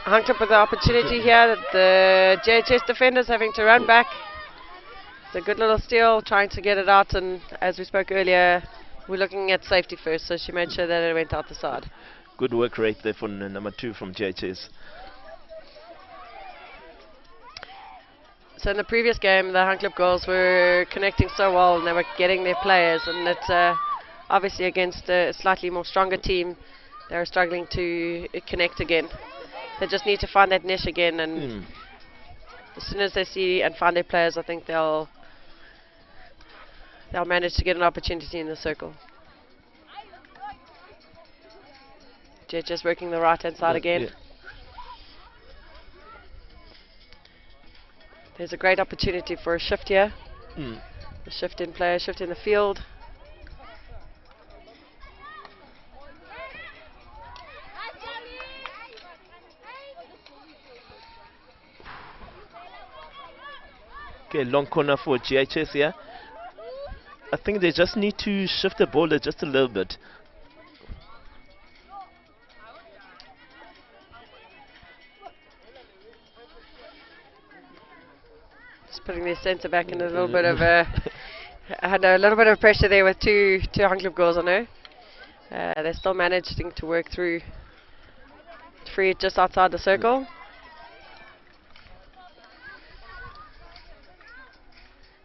Hunt Club with the opportunity here. The JHS defenders having to run back. It's a good little steal, trying to get it out, and as we spoke earlier, we're looking at safety first, so she made sure that it went out the side. Good work right there from number 2 from JHS. So in the previous game, the Hunt Club girls were connecting so well, and they were getting their players, and it's obviously against a slightly more stronger team, they were struggling to connect again. They just need to find that niche again, and as soon as they see and find their players, I think they'll manage to get an opportunity in the circle. Just working the right hand side again. Yeah. There's a great opportunity for a shift here. A shift in player, shift in the field. Okay, long corner for GHS here. I think they just need to shift the ball just a little bit. Just putting their centre back in a little bit of I had a little bit of pressure there with two Hunt Club goals on her. They're still managing to work through, free it just outside the circle.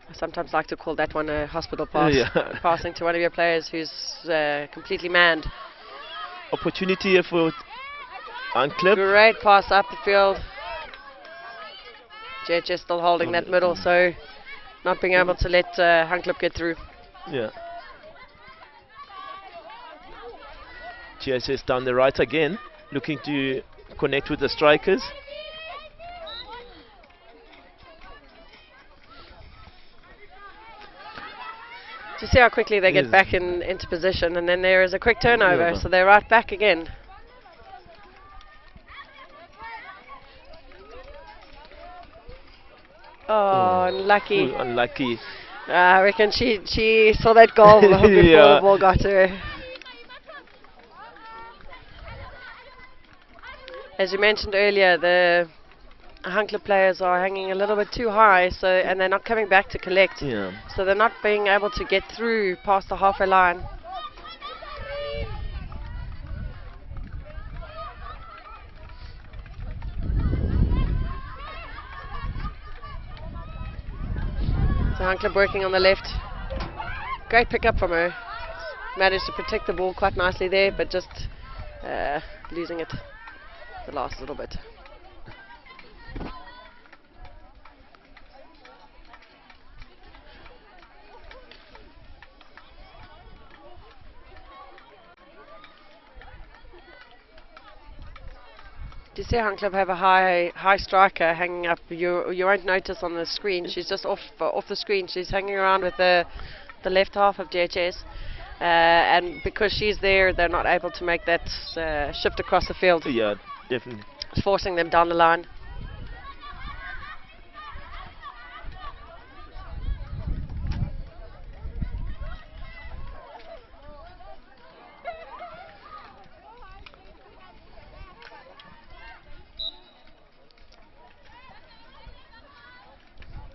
I sometimes like to call that one a hospital pass, passing to one of your players who's completely manned. Opportunity here for Unclip. Great pass up the field. JHS still holding that middle, so not being able to let Hunt Club get through. Yeah. GHS down the right again, looking to connect with the strikers. You see how quickly they get back into position, and then there is a quick turnover, so they're right back again. Oh, unlucky. Unlucky. I reckon she saw that goal before the ball got to her. As you mentioned earlier, the Hunt Club players are hanging a little bit too high, so and they're not coming back to collect. So they're not being able to get through past the halfway line. So Hunt Club working on the left. Great pick up from her. Managed to protect the ball quite nicely there, but just losing it the last little bit. Do you see Huncliffe have a high striker hanging up? You won't notice on the screen. She's just off the screen. She's hanging around with the left half of JHS, and because she's there, they're not able to make that shift across the field. Yeah, definitely. It's forcing them down the line.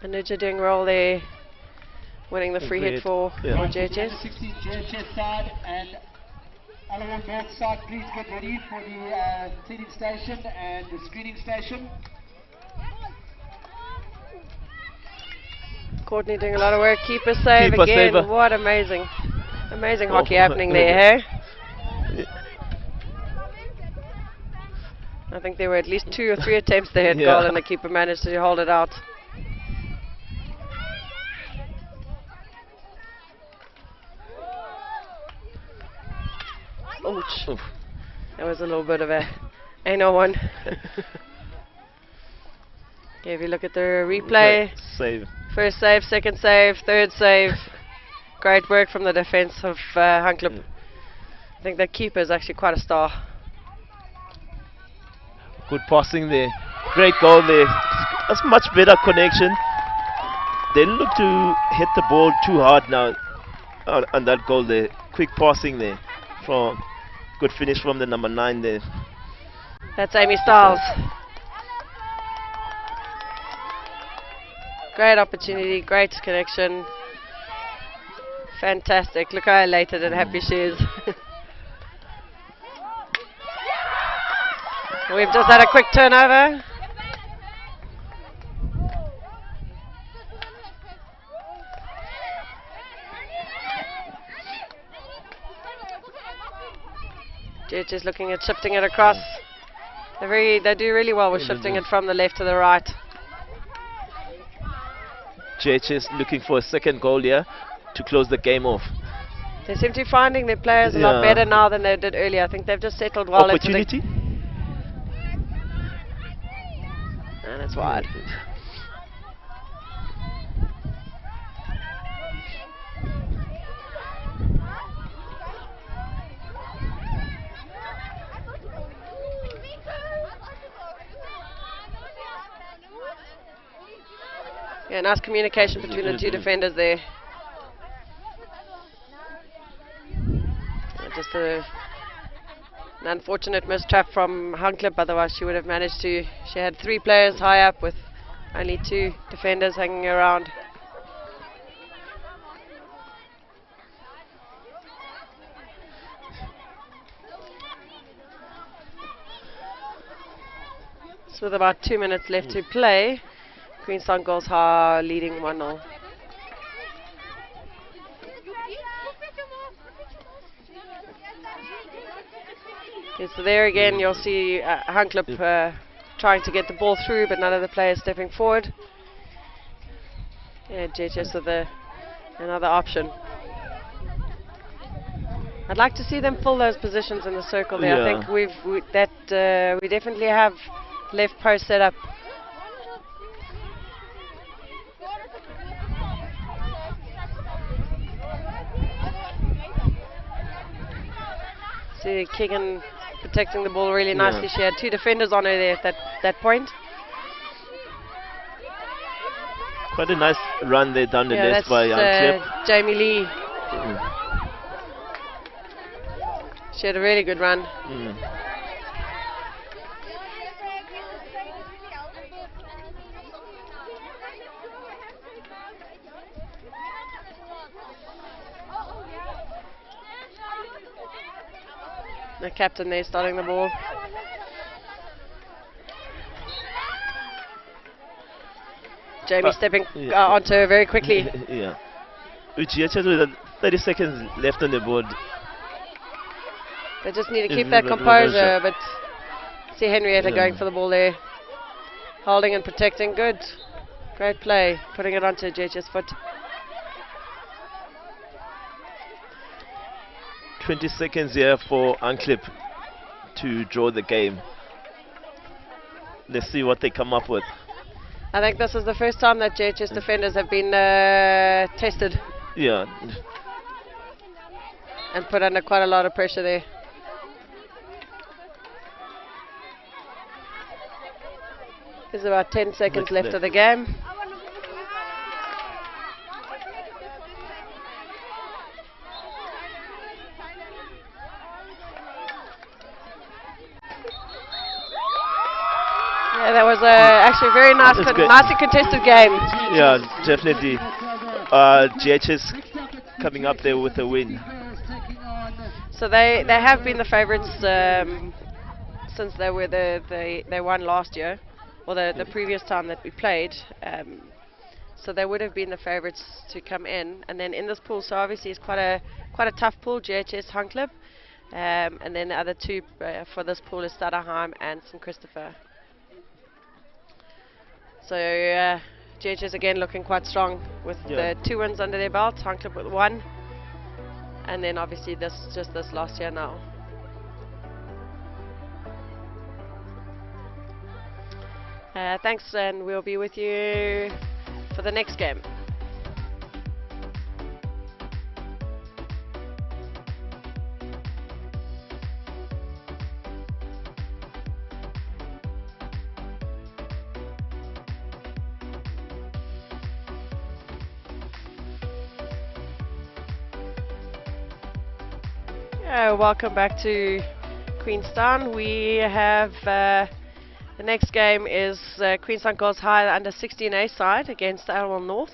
Anuja doing well there, winning the free hit for JHS. 16 JHS side, and Alawal North side, please get ready for the cleaning station and the screening station. Courtney doing a lot of work. Keeper save Keeper again. saver. What amazing hockey happening there, hey? I think there were at least 2 or 3 attempts there at goal, and the keeper managed to hold it out. Ouch. Oof. That was a little bit of a anal one. Okay, if you look at the replay, Save. first save, second save, third save. Great work from the defense of Huncliffe. I think that keeper is actually quite a star. Good passing there. Great goal there. That's much better connection. They look to hit the ball too hard now on that goal there. Quick passing there. From good finish from the number 9 there. That's Amy Stiles. Great opportunity, great connection. Fantastic. Look how elated and happy she is. We've just had a quick turnover. Just looking at shifting it across. They do really well with shifting it from the left to the right. JHS looking for a second goal here to close the game off. They seem to be finding their players a lot better now than they did earlier. I think they've just settled well into the... Opportunity. And it's wide. Yeah, nice communication between the two defenders there. Just an unfortunate mistrap from Huncliffe, otherwise she would have managed to. She had 3 players high up with only 2 defenders hanging around. So with about 2 minutes left to play, Queenstown Girls are leading 1-0. Okay, so there again you'll see Huncliffe trying to get the ball through, but none of the players stepping forward. Yeah, JHS with another option. I'd like to see them fill those positions in the circle there. I think we definitely have left post set up. See Keegan protecting the ball really nicely. She had 2 defenders on her there at that point. Quite a nice run there down the left by Huncliffe. Jamie Lee. She had a really good run. The captain there starting the ball. Jamie stepping onto her very quickly. Uchiha with 30 seconds left on the board. They just need to Is keep it that the composure, but see Henrietta Yeah. going for the ball there. Holding and protecting, good. Great play, putting it onto JH's foot. 20 seconds here for Unclip to draw the game. Let's see what they come up with. I think this is the first time that JH's defenders have been tested Yeah, and put under quite a lot of pressure there. There's about 10 seconds left of the game. Yeah, that was actually a very nice, That's good. nicely contested game. yeah, definitely. GHS coming up there with a win. So they have been the favourites since they were they won last year, or the previous time that we played. So they would have been the favourites to come in, and then in this pool, so obviously it's quite a tough pool. GHS, Huncliffe, and then the other two for this pool is Stutterheim and St Christopher. So GHS again looking quite strong with the 2 wins under their belt. Huncliffe with 1, and then obviously this last year now. Thanks, and we'll be with you for the next game. Welcome back to Queenstown. We have the next game is Queenstown Girls High under 16A side against Alwell North.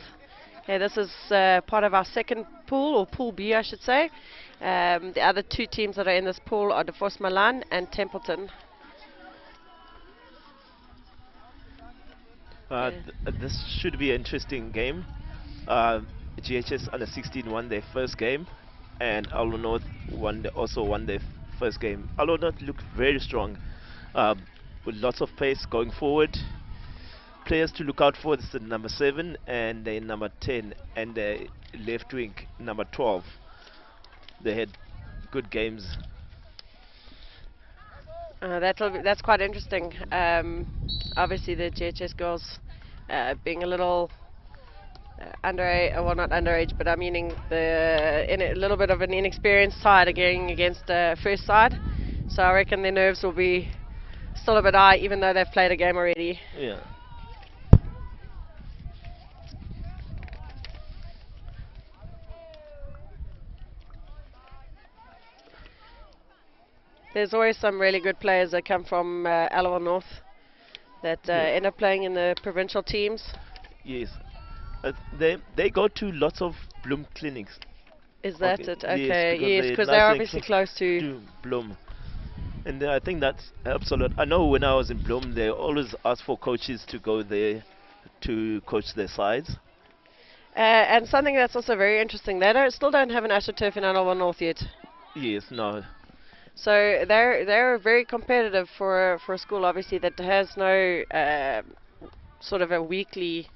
This is part of our second pool, or Pool B I should say. The other 2 teams that are in this pool are De Vos Milan and Templeton. This should be an interesting game. GHS under 16 won their first game, and Alwell North also won their first game. Alwell North looked very strong, with lots of pace going forward. Players to look out for is the number 7 and the number 10 and the left wing number 12. They had good games. That's quite interesting. Obviously the GHS girls being a little underage, well not underage, but I'm meaning in a little bit of an inexperienced side again against first side. So I reckon their nerves will be still a bit high, even though they've played a game already. Yeah. There's always some really good players that come from Alwell North that end up playing in the provincial teams. Yes. They go to lots of Bloom clinics. Is that it? Yes, Okay, yes, because nice they're and obviously close to Bloom. And I think that's helps a lot. I know when I was in Bloom, they always ask for coaches to go there to coach their sides. and something that's also very interesting, they still don't have an AstroTurf in Alwell North yet. Yes, no. So they're very competitive for a school obviously that has no sort of a weekly.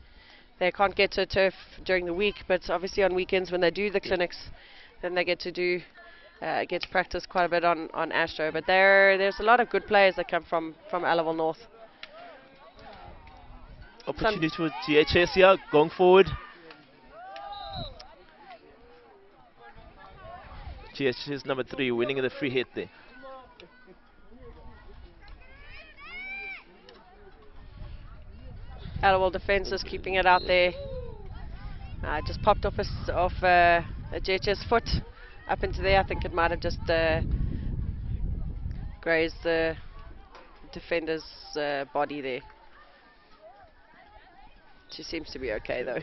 They can't get to a turf during the week, but obviously on weekends when they do the clinics, then they get to practice quite a bit on Astro. But there's a lot of good players that come from Alwell North. Opportunity for GHS here going forward. GHS number 3 winning the free hit there. Alwell defence is keeping it out there. Just popped off a GHS foot up into there. I think it might have just grazed the defender's body there. She seems to be okay though.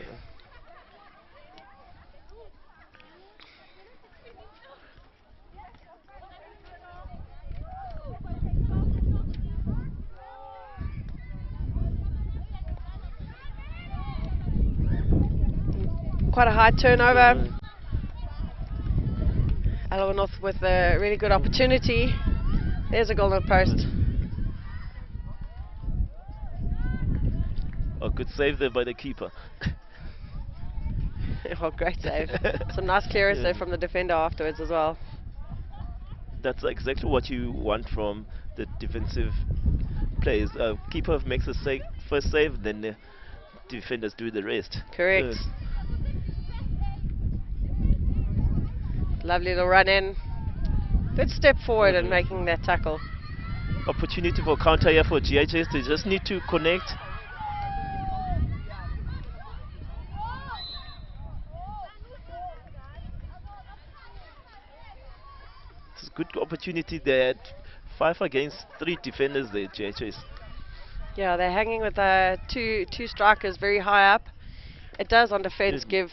Quite a high turnover. Alwell North with a really good opportunity. There's a goal on the post. Oh, good save there by the keeper. Oh, great save. Some nice clearance there Yeah. from the defender afterwards as well. That's exactly what you want from the defensive players. Keeper makes a first save, then the defenders do the rest. Correct. Lovely little run in. Good step forward and making that tackle. Opportunity for counter here for GHS. They just need to connect. It's a good opportunity there. 5 against 3 defenders there, GHS. Yeah, they're hanging with two strikers very high up. It does on defence give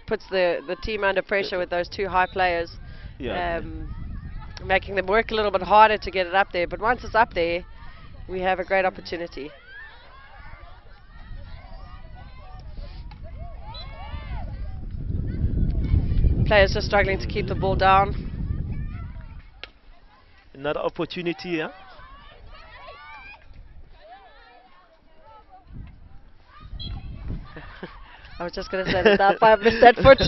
puts the team under pressure with those 2 high players, Yeah. making them work a little bit harder to get it up there. But once it's up there, we have a great opportunity. Players just struggling to keep the ball down. Another opportunity here. I was just going to say that I missed that foot.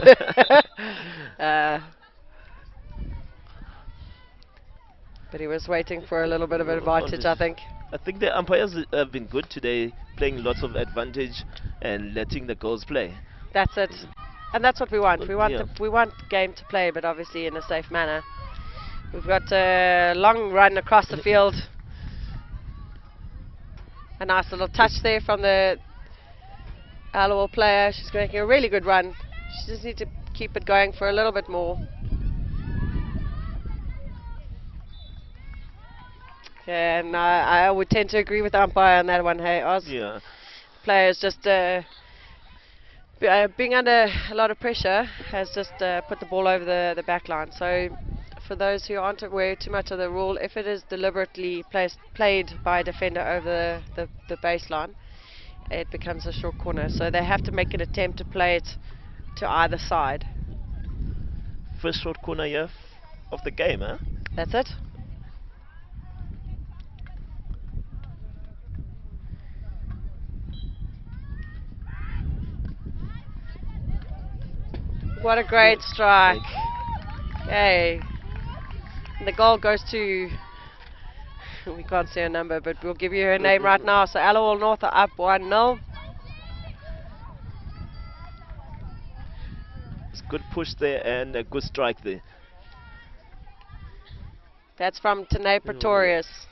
But he was waiting for a little bit of advantage, I think. I think the umpires have been good today, playing lots of advantage and letting the girls play. That's it, and that's what we want. We want Yeah. we want game to play, but obviously in a safe manner. We've got a long run across the field. A nice little touch there from the Alawal player. She's making a really good run. She just needs to keep it going for a little bit more. Yeah, and I would tend to agree with the umpire on that one. Hey, Oz. Yeah. Players just being under a lot of pressure has just put the ball over the back line. So for those who aren't aware too much of the rule, if it is deliberately played by a defender over the baseline, it becomes a short corner. So they have to make an attempt to play it to either side. First short corner here of the game, huh? That's it. What a great strike. Okay. And the goal goes to, we can't see her number, but we'll give you her name right now. So Alawal North are up 1-0. It's good push there and a good strike there. That's from Tanae Pretorius.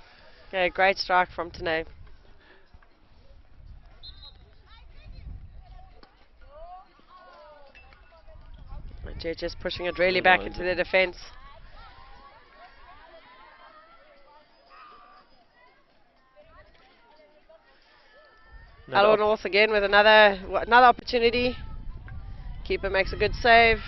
Okay, great strike from Tanae. Just pushing it really back into the defence. Alawal North again with another opportunity. Keeper makes a good save.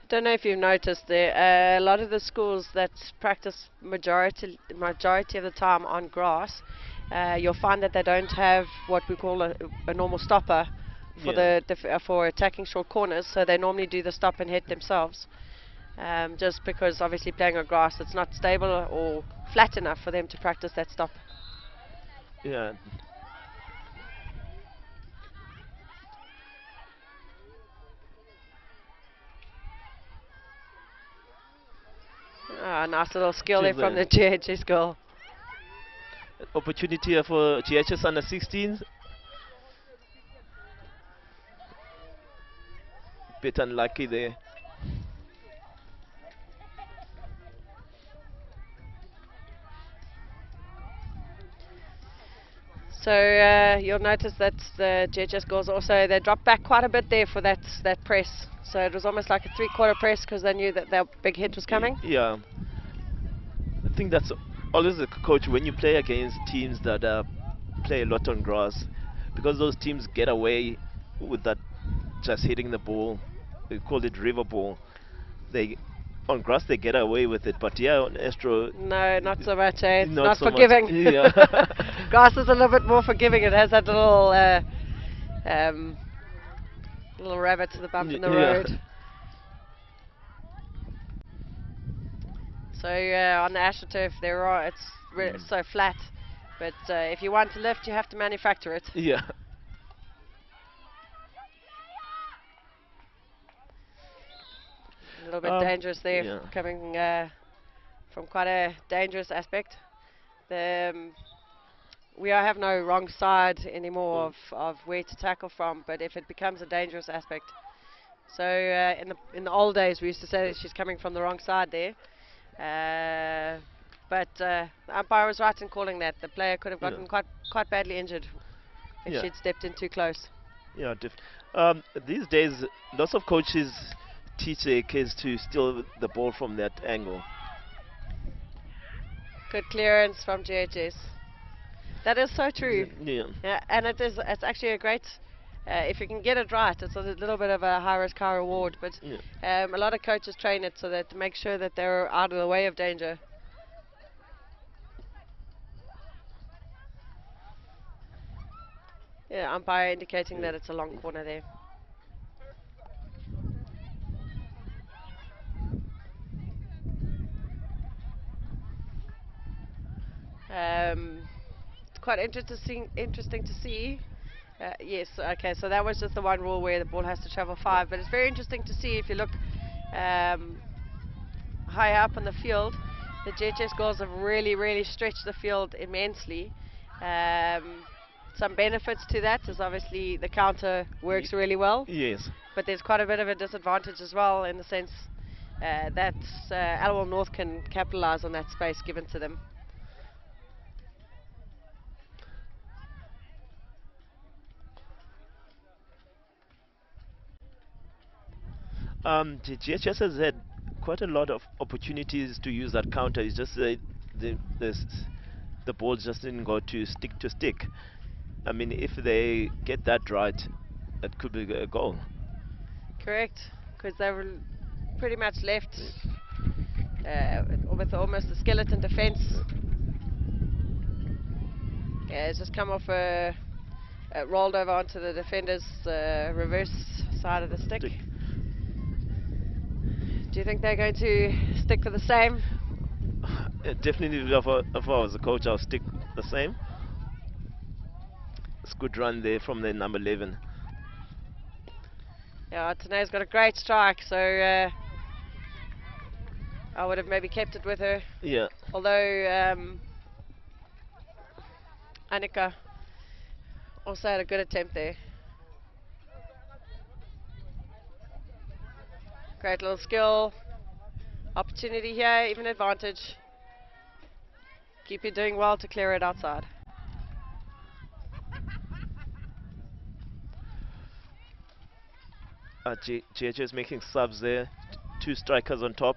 Don't know if you've noticed there, a lot of the schools that practice majority of the time on grass, you'll find that they don't have what we call a normal stopper for for attacking short corners. So they normally do the stop and hit themselves, just because obviously playing on grass it's not stable or flat enough for them to practice that stop. Yeah. Ah, nice little skill there from the GHS goal. Opportunity here for GHS under 16s. Bit unlucky there. So you'll notice that the GHS goals also, they dropped back quite a bit there for that press. So it was almost like a three-quarter press because they knew that their big hit was coming. Yeah. I think that's always the coach when you play against teams that play a lot on grass, because those teams get away with that just hitting the ball. We call it river ball. They on grass they get away with it, but yeah, on Astro, No, not so much, eh? It's not not so much. forgiving. Yeah. Grass is a little bit more forgiving. It has that um, little rabbit to the bump in the Yeah. road. So on the AstroTurf, it's so flat. But if you want to lift, you have to manufacture it. Yeah. A little bit dangerous there, yeah. coming from quite a dangerous aspect. We have no wrong side anymore of where to tackle from, but if it becomes a dangerous aspect. So in the old days, we used to say that she's coming from the wrong side there. But the umpire was right in calling that. The player could have gotten quite badly injured if she'd stepped in too close. Yeah, these days, lots of coaches teach their kids to steal the ball from that angle. Good clearance from GHS. That is so true. Yeah. And it's actually a great, if you can get it right, it's a little bit of a high risk, high reward. But a lot of coaches train it so that to make sure that they're out of the way of danger. Yeah, umpire indicating that it's a long corner there. It's quite interesting to see. Yes, okay, so that was just the one rule where the ball has to travel 5, but it's very interesting to see if you look high up on the field. The GHS girls have really stretched the field immensely. Some benefits to that is obviously the counter works really well. Yes. But there's quite a bit of a disadvantage as well in the sense that Alwell North can capitalize on that space given to them. The GHS has had quite a lot of opportunities to use that counter. It's just the ball just didn't go to stick. I mean, if they get that right, it could be a goal. Correct, because they were pretty much left with almost a skeleton defense. Yeah, it's just come off rolled over onto the defender's reverse side of the stick. Do you think they're going to stick for the same? Definitely, if I was a coach, I'll stick the same. It's a good run there from the number 11. Yeah, Tane's got a great strike, so I would have maybe kept it with her. Yeah. Although Annika also had a good attempt there. Great little skill. Opportunity here, even advantage. Keep doing well to clear it outside. GH is making subs there. 2 strikers on top.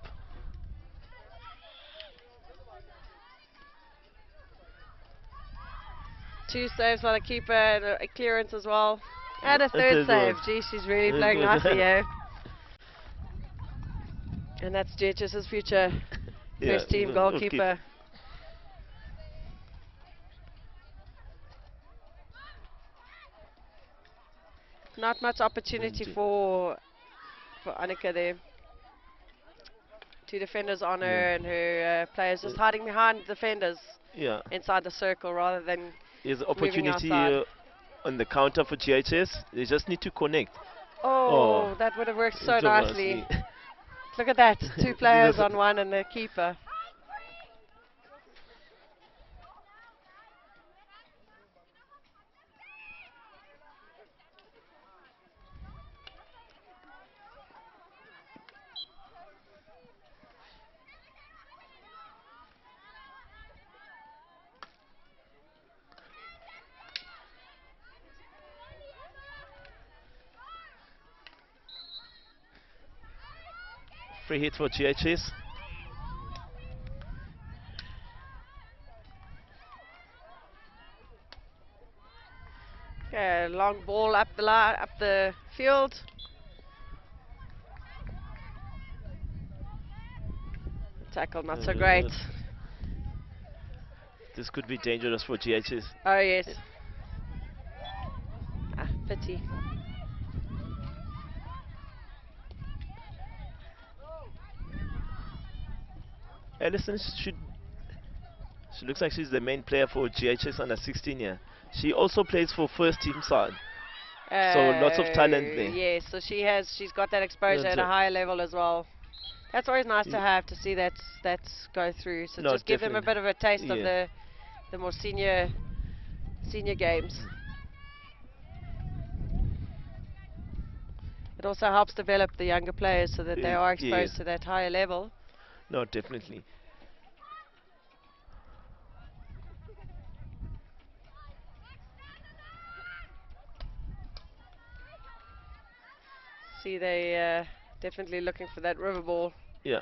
Two saves by the keeper and a clearance as well. And a third save. Gee, she's really playing nicely here. And that's GHS's future first team goalkeeper. Not much opportunity for Annika there. 2 defenders on her, and her players just hiding behind defenders inside the circle rather than There's opportunity on the counter for GHS. They just need to connect. Oh, that would have worked so nicely. Look at that, 2 players on one and the keeper. Free hit for GHS. Okay, long ball up the field. tackle not so great. This could be dangerous for GHS. Oh yes. Ah, pity. Ellison should. She looks like she's the main player for GHS under 16 here. She also plays for first team side. So lots of talent there. Yes, so she's got that exposure at a higher level as well. That's always nice to have, to see that go through. So No, just give them a definitely. bit of a taste of Yeah. the more senior games. It also helps develop the younger players so that they are exposed Yes. to that higher level. No, definitely. See, they definitely looking for that river ball. Yeah.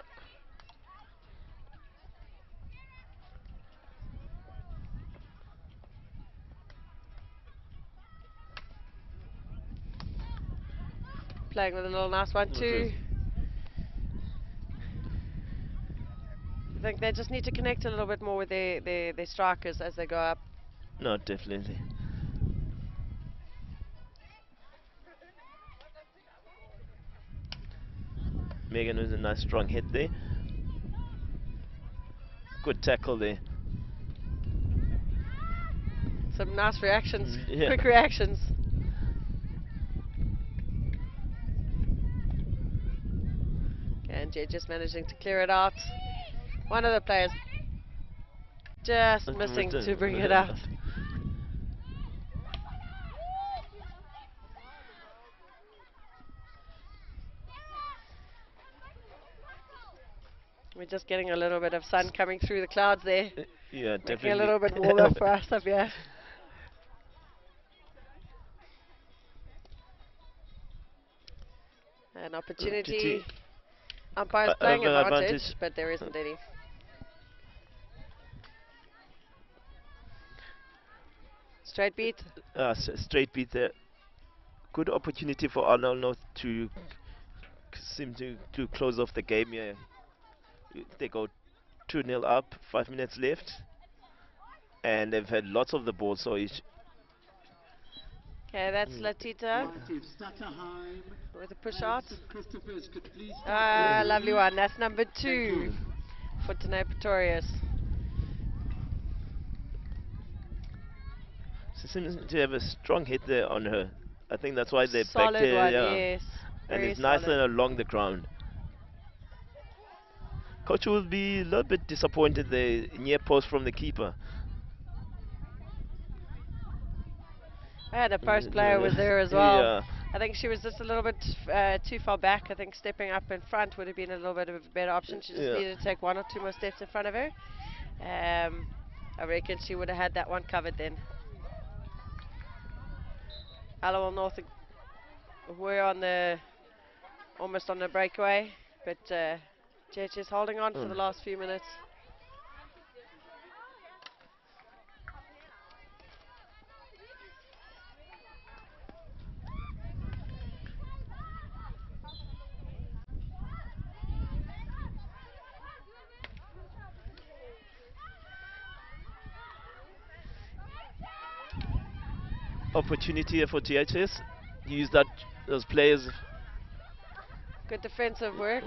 Playing with a little nice one too. I think they just need to connect a little bit more with their strikers as they go up. No, definitely. Megan with a nice strong hit there. Good tackle there. Some nice reactions, Yeah. quick reactions. And Jed just managing to clear it out. One of the players just missing to bring it out. We're just getting a little bit of sun coming through the clouds there. Yeah, Making definitely. a little bit warmer for us up here. An opportunity. Umpires playing advantage, but there isn't any. Straight beat. Straight beat there. Good opportunity for Arnold North to seem to close off the game here. They go 2-0 up, 5 minutes left, and they've had lots of the ball. So Okay, that's Latita with a push out. Lovely one. That's number 2 for Tanae Pretorius. she seems to have a strong hit there on her. I think that's why they backed Solid her. one, Yeah. yes. And Very it's nice solid. and along the ground. Coach will be a little bit disappointed there, near post from the keeper. The post player was there as well. Yeah. I think she was just a little bit too far back. I think stepping up in front would have been a little bit of a better option. She just needed to take 1 or 2 more steps in front of her. I reckon she would have had that one covered then. Allowal North were almost on the breakaway, but Jets is holding on for the last few minutes. Opportunity here for GHS. Use those players. Good defensive work.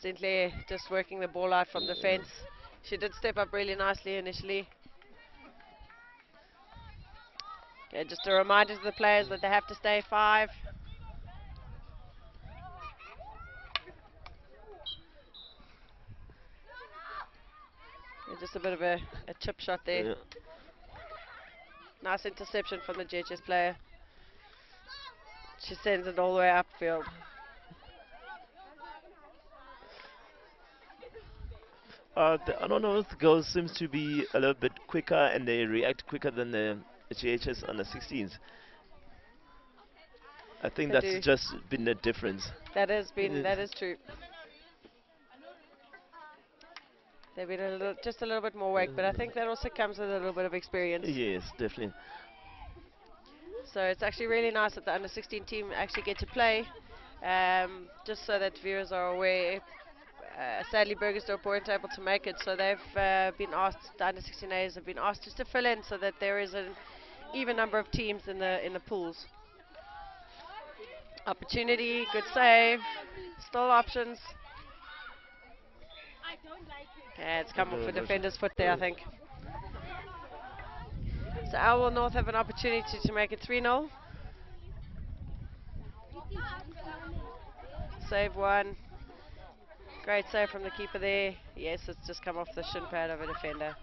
Zintley just working the ball out from the fence. She did step up really nicely initially. Okay, just a reminder to the players that they have to stay 5. Just a bit of a chip shot there. Yeah. Nice interception from the GHS player. She sends it all the way upfield. I don't know, the girls seems to be a little bit quicker and they react quicker than the GHS under 16s. I think that's just been the difference. That is true. They've been just a little bit more work, but I think that also comes with a little bit of experience. Yes, definitely. So it's actually really nice that the under 16 team actually get to play. Just so that viewers are aware, sadly Burgersdorp weren't able to make it, so they've been asked, the under 16As have been asked just to fill in so that there is an even number of teams in the pools. Opportunity, good save, still options. Yeah, it's come off the defender's foot there, I think. So Elwell North have an opportunity to make it 3-0. Save one. Great save from the keeper there. Yes, it's just come off the shin pad of a defender.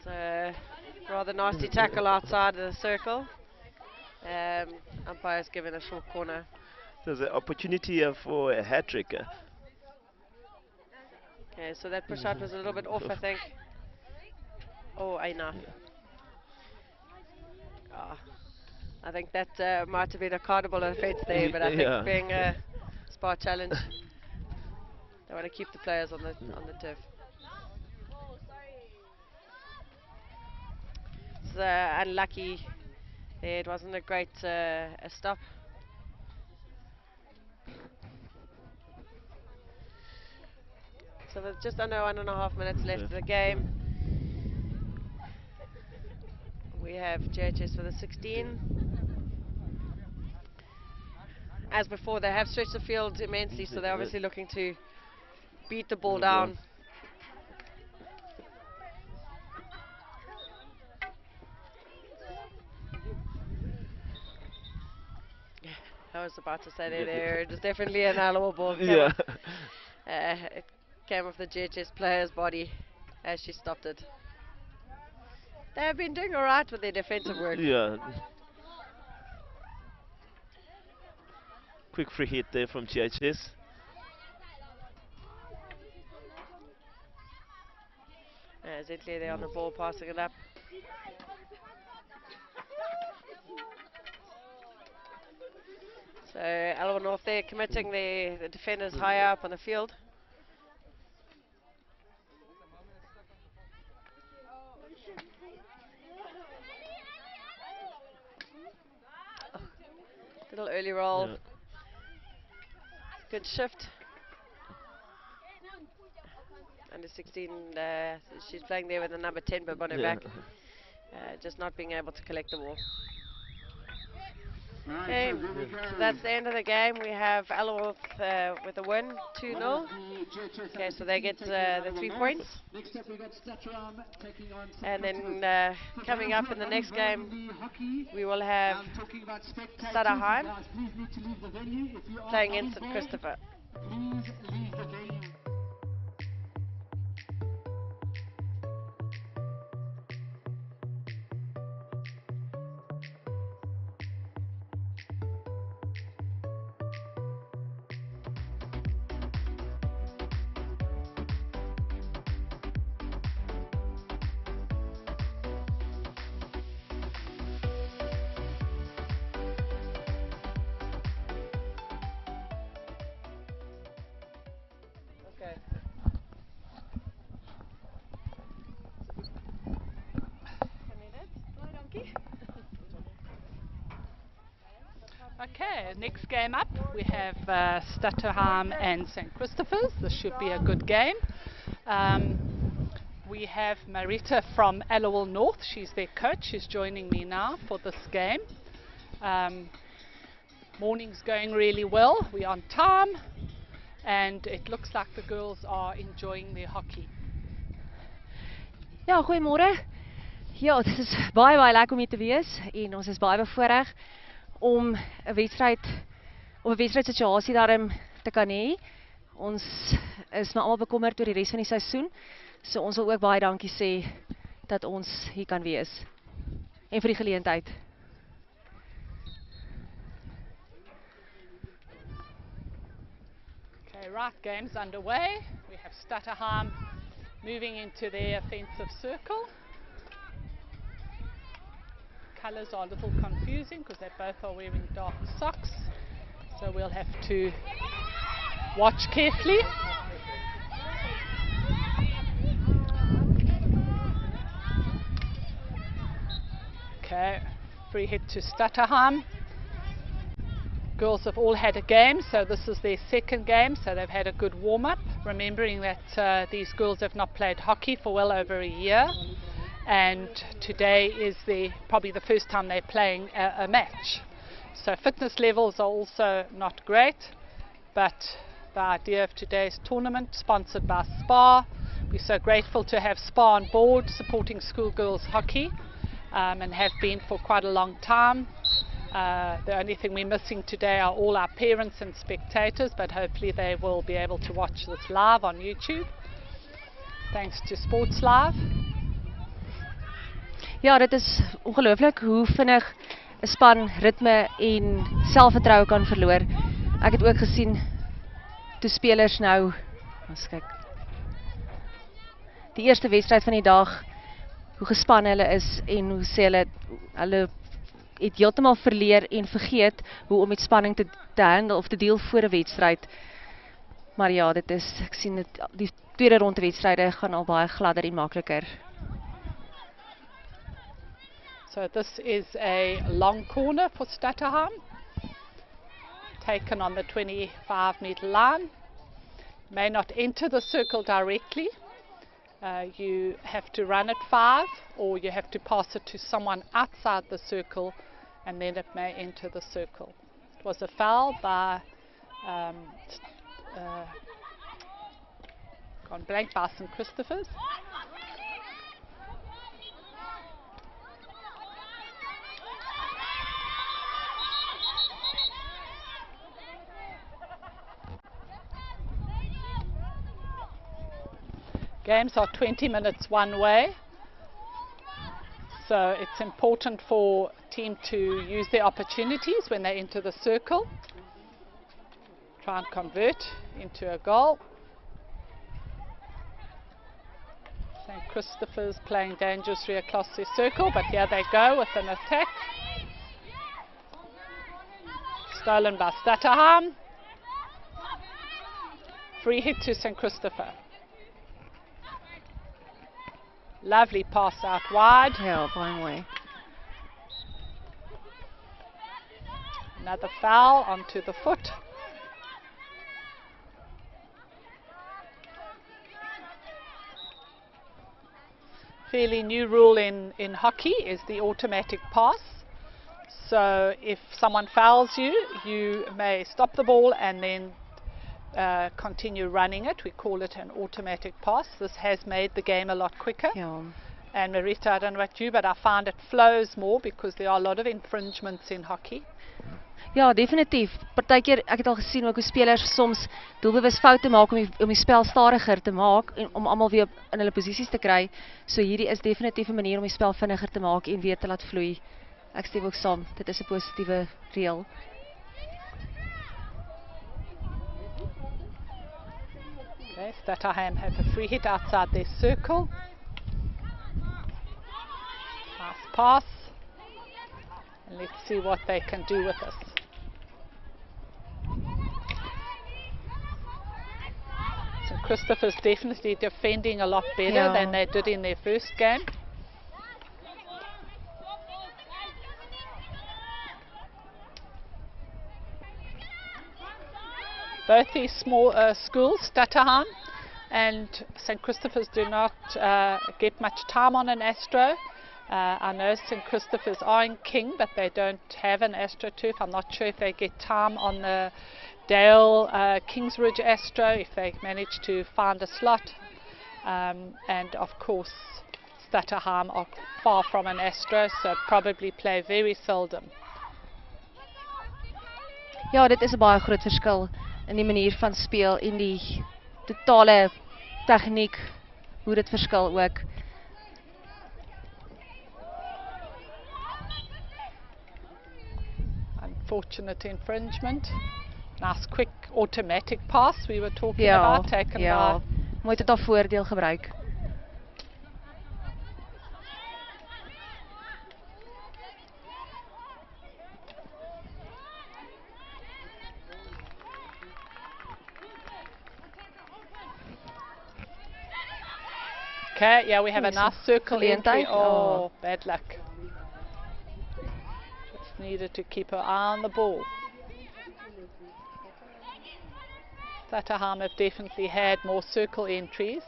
So rather nasty tackle outside of the circle. Umpire's given a short corner. There's an opportunity here for a hat trick. Okay, so that push out was a little bit off, I think. Oh, Aina. I think that might have been a cardable offence there, but I think being a Spar challenge, they want to keep the players on the turf. It's unlucky. It wasn't a great a stop. So there's just under 1.5 minutes left of the game. We have JHS for the 16. As before, they have stretched the field immensely, so they're obviously looking to beat the ball down. I was about to say there. It was definitely an allowable ball. Yeah. It came off the JHS player's body as she stopped it. They have been doing alright with their defensive work. Yeah. Quick free hit there from GHS. Zentley there on the ball, passing it up. So Alba North there committing the defenders higher up on the field. Little early roll. Yeah. Good shift. Under 16, she's playing there with the number 10 bib on her back. Just not being able to collect the ball. Okay, so that's the end of the game. We have Alworth with a win, 2-0. Okay, so they get the 3 points. And then coming up in the next game, we will have Stutterheim playing in St. Christopher. Okay, next game up we have Stutterheim and St. Christopher's. This should be a good game. We have Marita from Allowell North. She's their coach. She's joining me now for this game. Morning's going really well. We're on time and it looks like the girls are enjoying their hockey. Ja, goeiemôre. Ja, dit is baie lekker om hier te wees en ons is baie bevoorreg om 'n wedstryd of 'n wedstrydsituasie daarin te kan hê. Ons is maar almal bekommerd oor die res van die seisoen. So ons wil ook baie dankie sê dat ons hier kan wees en vir die geleentheid. Okay, right, game's underway. We have Stutterheim moving into their offensive circle. colours are a little confusing because they both are wearing dark socks. So we'll have to watch carefully. Okay, free hit to Stutterheim. Girls have all had a game, so this is their second game, so they've had a good warm-up, remembering that these girls have not played hockey for well over a year, and today is probably the first time they're playing a match. So fitness levels are also not great, but the idea of today's tournament, sponsored by Spar, we're so grateful to have Spar on board supporting schoolgirls hockey, and have been for quite a long time. The only thing we're missing today are all our parents and spectators, but hopefully they will be able to watch this live on YouTube. Thanks to Sports Live. Ja, dit is ongelooflik hoe vinnig 'n span ritme en selfvertroue kan verloor. Ek het ook gesien toe spelers nou, as kyk, die eerste wedstryd van die dag, hoe gespanne hulle is en hoe sê hulle het heeltemal verleer en vergeet hoe om met spanning te handle of te deel voor 'n wedstryd. Maar ja, dit is, ek sien dit, die tweede ronde wedstryde gaan al baie gladder en makliker. So this is a long corner for Stutterheim, taken on the 25-meter line. May not enter the circle directly. You have to run at 5, or you have to pass it to someone outside the circle, and then it may enter the circle. It was a foul by gone blank by St. Christopher's. Games are 20 minutes one way, so it's important for a team to use their opportunities when they enter the circle. Try and convert into a goal. St. Christopher's playing dangerously across the circle, but here they go with an attack. Stolen by Stutterheim. Free hit to St. Christopher. Lovely pass out wide. Ja, baie mooi. Another foul onto the foot. Fairly new rule in hockey is the automatic pass. So if someone fouls you, you may stop the ball and then continue running it. We call it an automatic pass. This has made the game a lot quicker. Ja. And Marita, I don't know about you, but I find it flows more because there are a lot of infringements in hockey. Ja, definitief. Partykeer, ek het al gesien ook hoe spelers soms doelbewus foute maak om die spel stadiger te maak en om almal weer in hulle posisies te kry. So hierdie is definitief 'n manier om die spel vinniger te maak en weer te laat vloei. Ek stem ook saam. Dit is 'n positiewe reël. Okay, Stutterheim have a free hit outside their circle. Nice pass. And let's see what they can do with this. St. Christopher's definitely defending a lot better than they did in their first game. Both these small schools, Stutterheim and St. Christopher's, do not get much time on an Astro. I know St. Christopher's are in King, but they don't have an AstroTurf. I'm not sure if they get time on the Dale Kingsridge Astro, if they manage to find a slot. And of course, Stutterheim are far from an Astro, so probably play very seldom. Ja, dit is 'n baie groot verskil in die manier van speel en die totale tegniek, hoe dit verskil ook. Unfortunate infringement. Nice quick automatic pass we were talking about, taken by. Mooi tot haar voordeel gebruik. Okay, yeah, we have a nice circle entry. Geleentheid. Oh, bad luck. Just needed to keep her eye on the ball. Stutterheim have definitely had more circle entries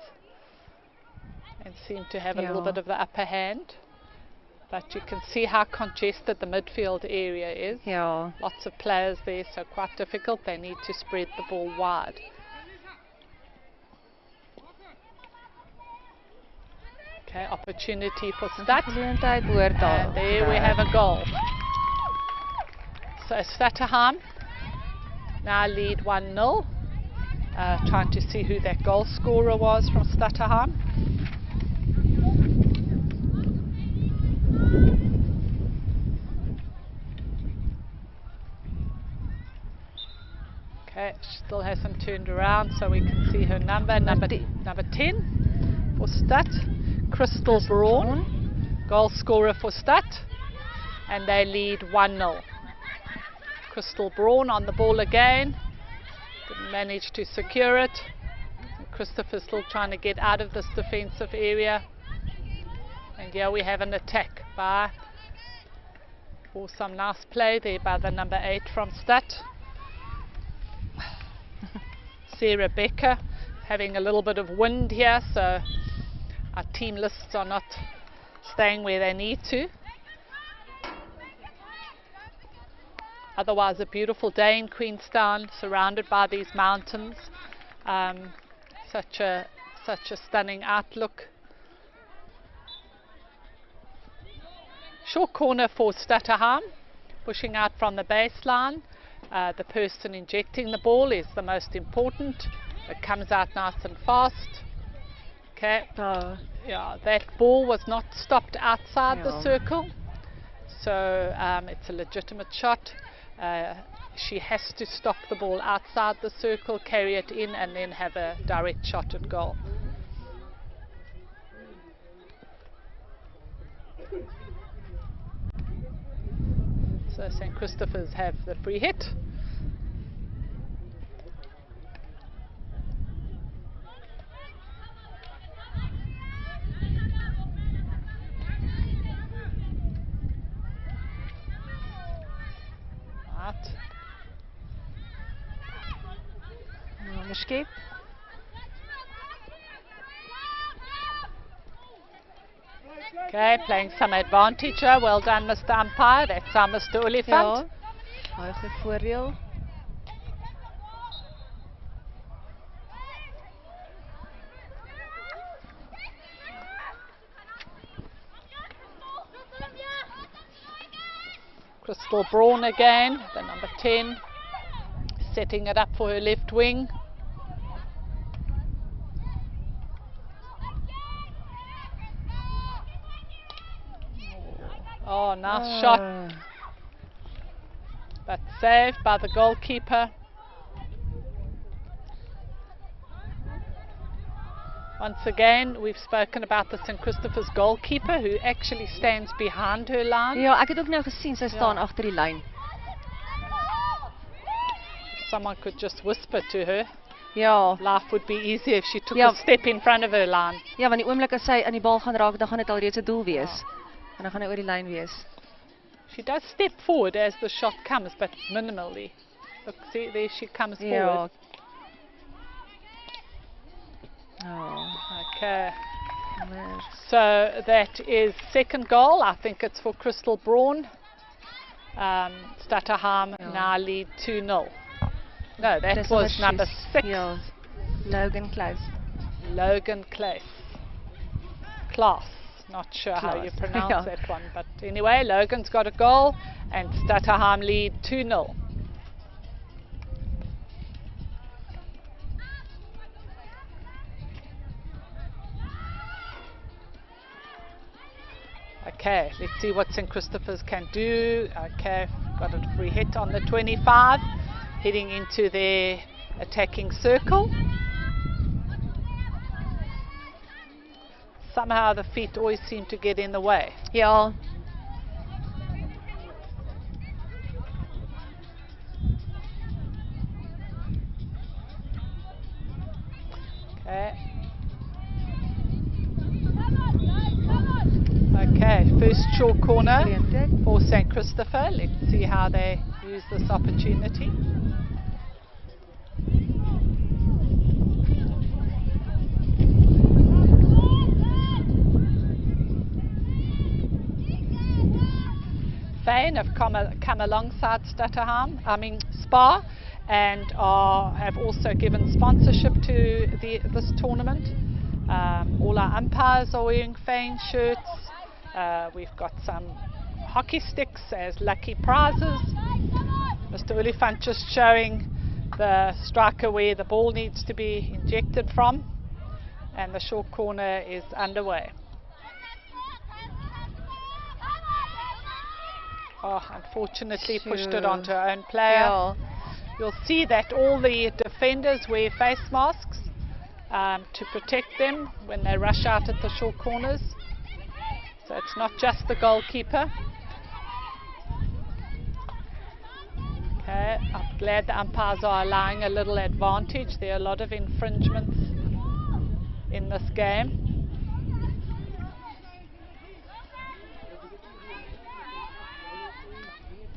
and seem to have a little bit of the upper hand. But you can see how congested the midfield area is. Ja. Lots of players there, so quite difficult. They need to spread the ball wide. Okay, opportunity for Stat. Geleentheid behoort daar. And there we have a goal. So Stutterheim now lead 1-0. Trying to see who that goal scorer was from Stutterheim. Okay, she still hasn't turned around, so we can see her number 10 for Stat. Crystal Braun, goal scorer for Stat, and they lead 1-0. Crystal Braun on the ball again, didn't manage to secure it. And Christopher's still trying to get out of this defensive area. And here we have an attack by, or some nice play there by the number 8 from Stat. Sarah Becker having a little bit of wind here, so our team lists are not staying where they need to. Otherwise a beautiful day in Queenstown, surrounded by these mountains. Such a stunning outlook. Short corner for Stutterheim, pushing out from the baseline. The person injecting the ball is the most important. It comes out nice and fast. Okay. Yeah, that ball was not stopped outside the circle, so it's a legitimate shot. She has to stop the ball outside the circle, carry it in, and then have a direct shot at goal. So St. Christopher's have the free hit. Onderskep. Okay, playing some advantage. Well done, Mr. Umpire. That's our Mr. Olifant. Ja, baie goeie voordeel. Crystal Braun again, the number 10, setting it up for her left wing. Oh, nice shot, but saved by the goalkeeper. Once again, we've spoken about the St. Christopher's goalkeeper, who actually stands behind her line. Ja, ek het ook nou gesien sy staan agter die lyn. Someone could just whisper to her. Ja. Life would be easier if she took a step in front of her line. Ja, want die oomblik as sy aan die bal gaan raak, dan gaan dit alreeds 'n doel wees. En dan gaan hy oor die lyn wees. She does step forward as the shot comes, but minimally. Look, see, there she comes forward. Oh. Okay. So that is second goal. I think it's for Crystal Braun. Stutterheim now lead 2-0. No, that was number 6. Ja. Logan Klaus. Logan Klaus. Klaus. Not sure how you pronounce that one, but anyway, Logan's got a goal and Stutterheim lead 2-0. Okay, let's see what St. Christopher's can do. Okay, got a free hit on the 25, heading into their attacking circle. Somehow the feet always seem to get in the way. Ja. Okay. first short corner Geleentheid. for St. Christopher. Let's see how they use this opportunity. Fane have come alongside Spar, and have also given sponsorship to this tournament. All our umpires are wearing Fane shirts. We've got some hockey sticks as lucky prizes. Mr. Olifant just showing the striker where the ball needs to be injected from, and the short corner is underway. Oh, unfortunately pushed it onto her own player. Ja. You'll see that all the defenders wear face masks to protect them when they rush out at the short corners. So it's not just the goalkeeper. Okay, I'm glad the umpires are allowing a little advantage. There are a lot of infringements in this game.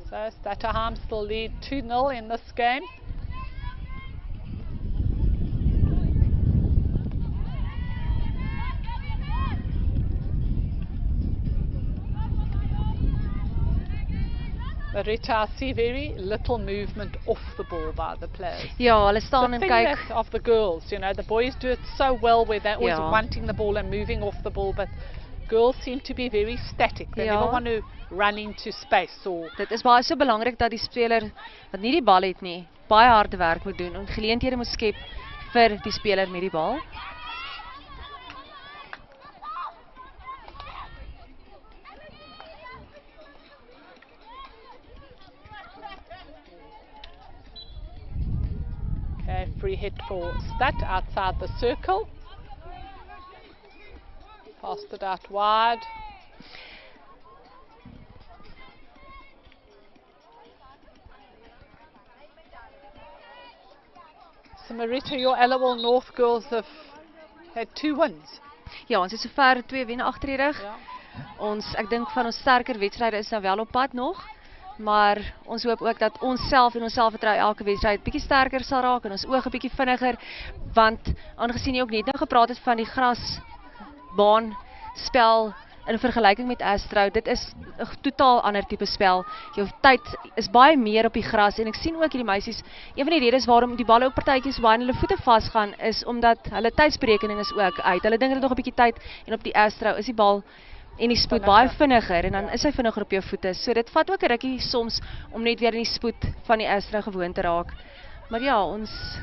So Stutterheim still lead 2-0 in this game. Marita, I see very little movement off the ball by the players. Ja, hulle staan The en thing kyk. that of the girls, you know, the boys do it so well where they're always Ja. wanting the ball and moving off the ball, but girls seem to be very static. They Ja. never want to run into space or Dit is baie so belangrik dat die speler wat nie die bal het nie, baie harde werk moet doen en geleenthede moet skep vir die speler met die bal. okay, free hit for Stat outside the circle. Passed it out wide. So Marita, your Allowal North girls have had 2 wins. Ja, ons het sover 2 wenne agter die rug. Ja. Ek dink van ons sterker wedstryde is nou wel op pad nog, maar ons hoop ook dat ons self en ons selfvertroue elke wedstryd bietjie sterker sal raak en ons oë bietjie vinniger, want aangesien jy ook net nou gepraat het van die grasbaan spel in vergelyking met Astro, dit is 'n totaal ander tipe spel. Jou tyd is baie meer op die gras en ek sien ook hierdie meisies, een van die redes waarom die balle ook partytjies baie in hulle voete vasgaan is omdat hulle tydsberekening is ook uit. Hulle dink hulle het nog 'n bietjie tyd en op die Astro is die bal en die spoed baie vinniger en dan is hy vinniger op jou voete. So dit vat ook 'n rukkie soms om net weer in die spoed van die Astro gewoon te raak. Maar ja, ons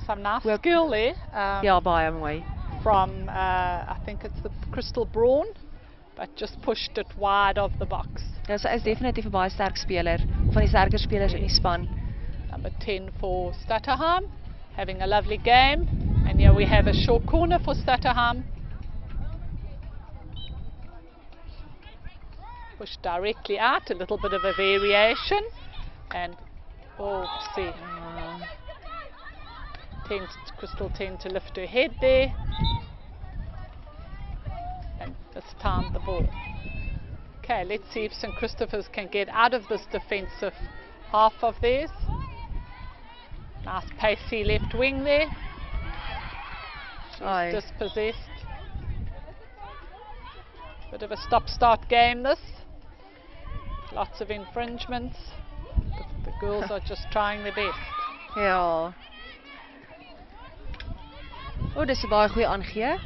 Some nice skill there. ja, baie mooi. From, I think it's the Crystal Brawn, but just pushed it wide of the box. Ja, sy is definitief 'n baie sterk speler, van die sterker spelers in die span. Number 10 for Stutterheim, having a lovely game. And here we have a short corner for Stutterheim. Pushed directly out, a little bit of a variation. And, oh, see. Crystal tend to lift her head there. And this time the ball. Okay, let's see if St. Christopher's can get out of this defensive half of theirs. Nice pacey left wing there. She's dispossessed. Bit of a stop-start game this. Lots of infringements. The girls are just trying their best. Ja. Oh, dis 'n baie goeie aangee.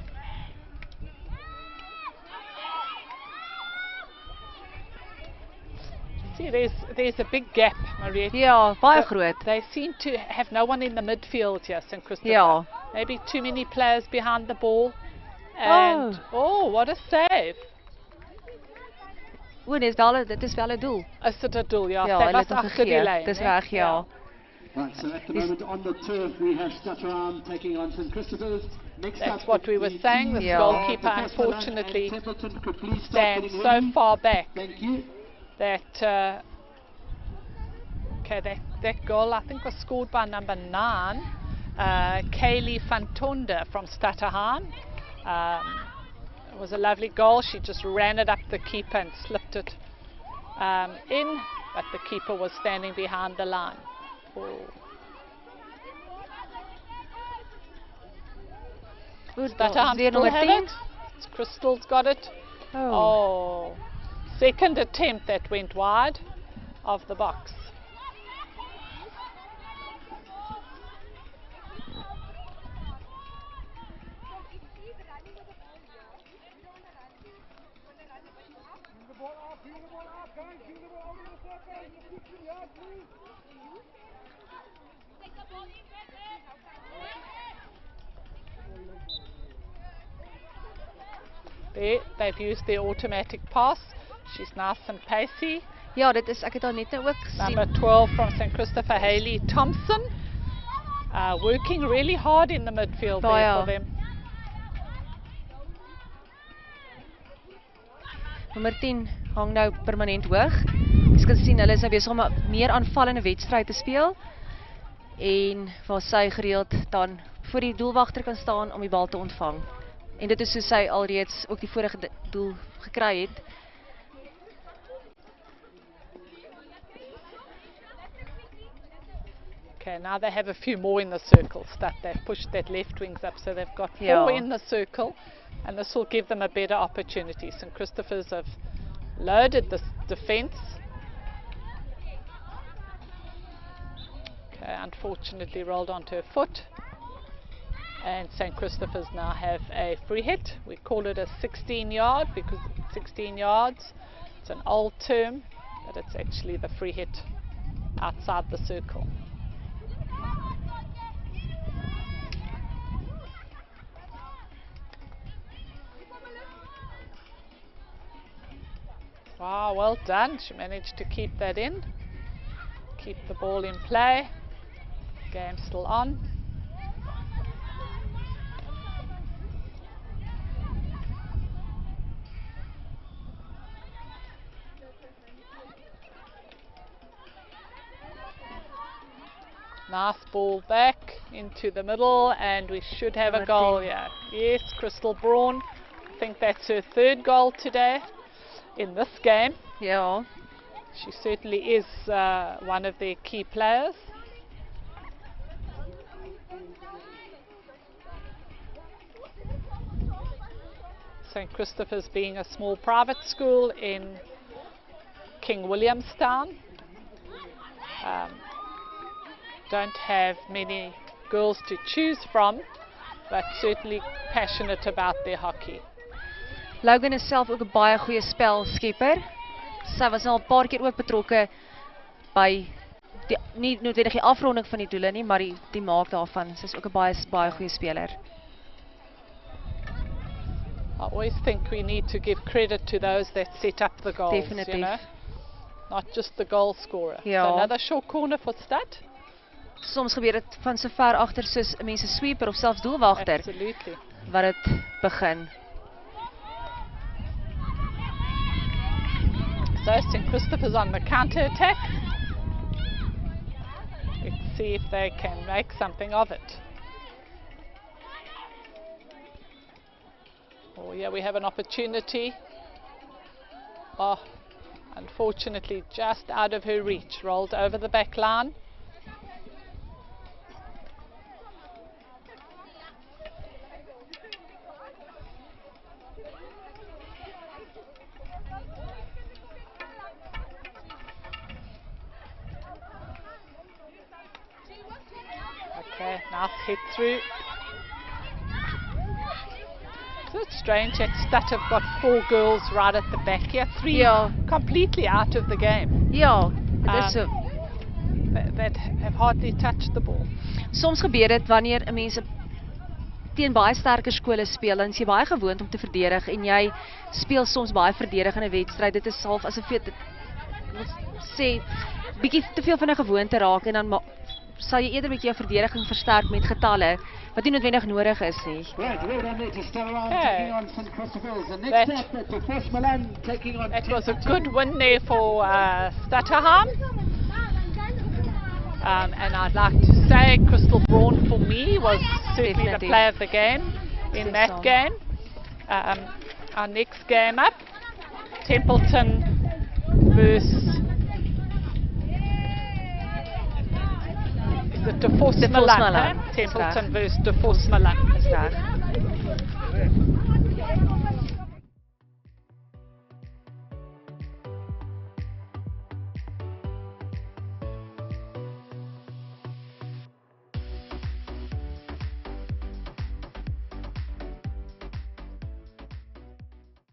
See, there's a big gap, Mariette. Ja, baie groot. They seem to have no one in the midfield here, St. Christopher. Ja. Maybe too many players behind the ball. And, oh what a save. O, dit is wel 'n doel. Is dit 'n doel? Ja, Ja, sy hulle was het hom agter die gegee. lyn. Dis hè? reg, ja. Right, so at the moment on the turf we have Stutterheim taking on St. Christopher's. Next That's up, what we were the saying. The team Yeah. goalkeeper, of the Castellan unfortunately, and Templeton could please stop stands getting so ready. far back Thank you. that okay, that goal I think was scored by number 9, Kaylee Fantonda from Stutterheim. It was a lovely goal. She just ran it up the keeper and slipped it in, but the keeper was standing behind the line. Stutterheim still have it. Crystal's got it. Oh, second attempt that went wide of the box. There, they've used their automatic pass. She's nice and pacey. Ja, dit is, ek het haar net nou ook gesien. Number 12 from St. Christopher, Hayley Thompson. Working really hard in the midfield there for them. Nommer 10 hang nou permanent hoog. Jy kan sien hulle is nou besig om 'n meer aanvallende wedstryd te speel. En waar sy gereeld dan voor die doelwagter kan staan om die bal te ontvang. En dit is soos sy alreeds ook die vorige doel gekry het. Okay, now they have a few more in the circle. They've pushed that left wings up, so they've got 4 in the circle, and this will give them a better opportunity. St. Christopher's have loaded the defence. Okay, unfortunately rolled onto her foot. And St. Christopher's now have a free hit. We call it a 16 yard because 16 yards. It's an old term, but it's actually the free hit outside the circle. Wow, well done. She managed to keep that in. Keep the ball in play. Game still on. Nice ball back into the middle, and we should have a goal here. Yes, Crystal Braun. I think that's her 3rd goal today in this game. Ja. She certainly is one of their key players. St. Christopher's being a small private school in King Williamstown. Don't have many girls to choose from, but certainly passionate about their hockey. Logan is self ook 'n baie goeie spelskepper. Sy was al 'n paar keer ook betrokke by die, nie noodwendig die afronding van die doele nie, maar die maak daarvan. Sy is ook 'n baie goeie speler. I always think we need to give credit to those that set up the goals. Definitief. You know? Not just the goal scorer. Ja. So another short corner for Stad. Soms gebeur dit van so ver agter soos 'n mens se sweeper of selfs doelwagter. Absolutely. Wat dit begin. So St. Christopher's on the counter-attack. Let's see if they can make something of it. Oh yeah, we have an opportunity. Oh, unfortunately just out of her reach. Rolled over the back line. Okay, nice hit through. So it's strange that Stat have got 4 girls right at the back here. 3 completely out of the game. Ja, dit is so. That have hardly touched the ball. Soms gebeur dit wanneer 'n mens teen baie sterker skole speel, dan is jy baie gewoond om te verdedig en jy speel soms baie verdedigende wedstryd. Dit is half asof jy sê bietjie te veel van 'n gewoonte raak en dan sal jy eerder met jou verdediging versterk met getalle wat nie noodwendig nodig is nie. That was a good win there for Stutterheim. And I'd like to say Crystal Braun for me was certainly the player of the game in that game. Our next game up, Templeton versus De Vos De Vos Milan, Milan, hè? dis Templeton reg. versus De Vos Milan. Dis reg.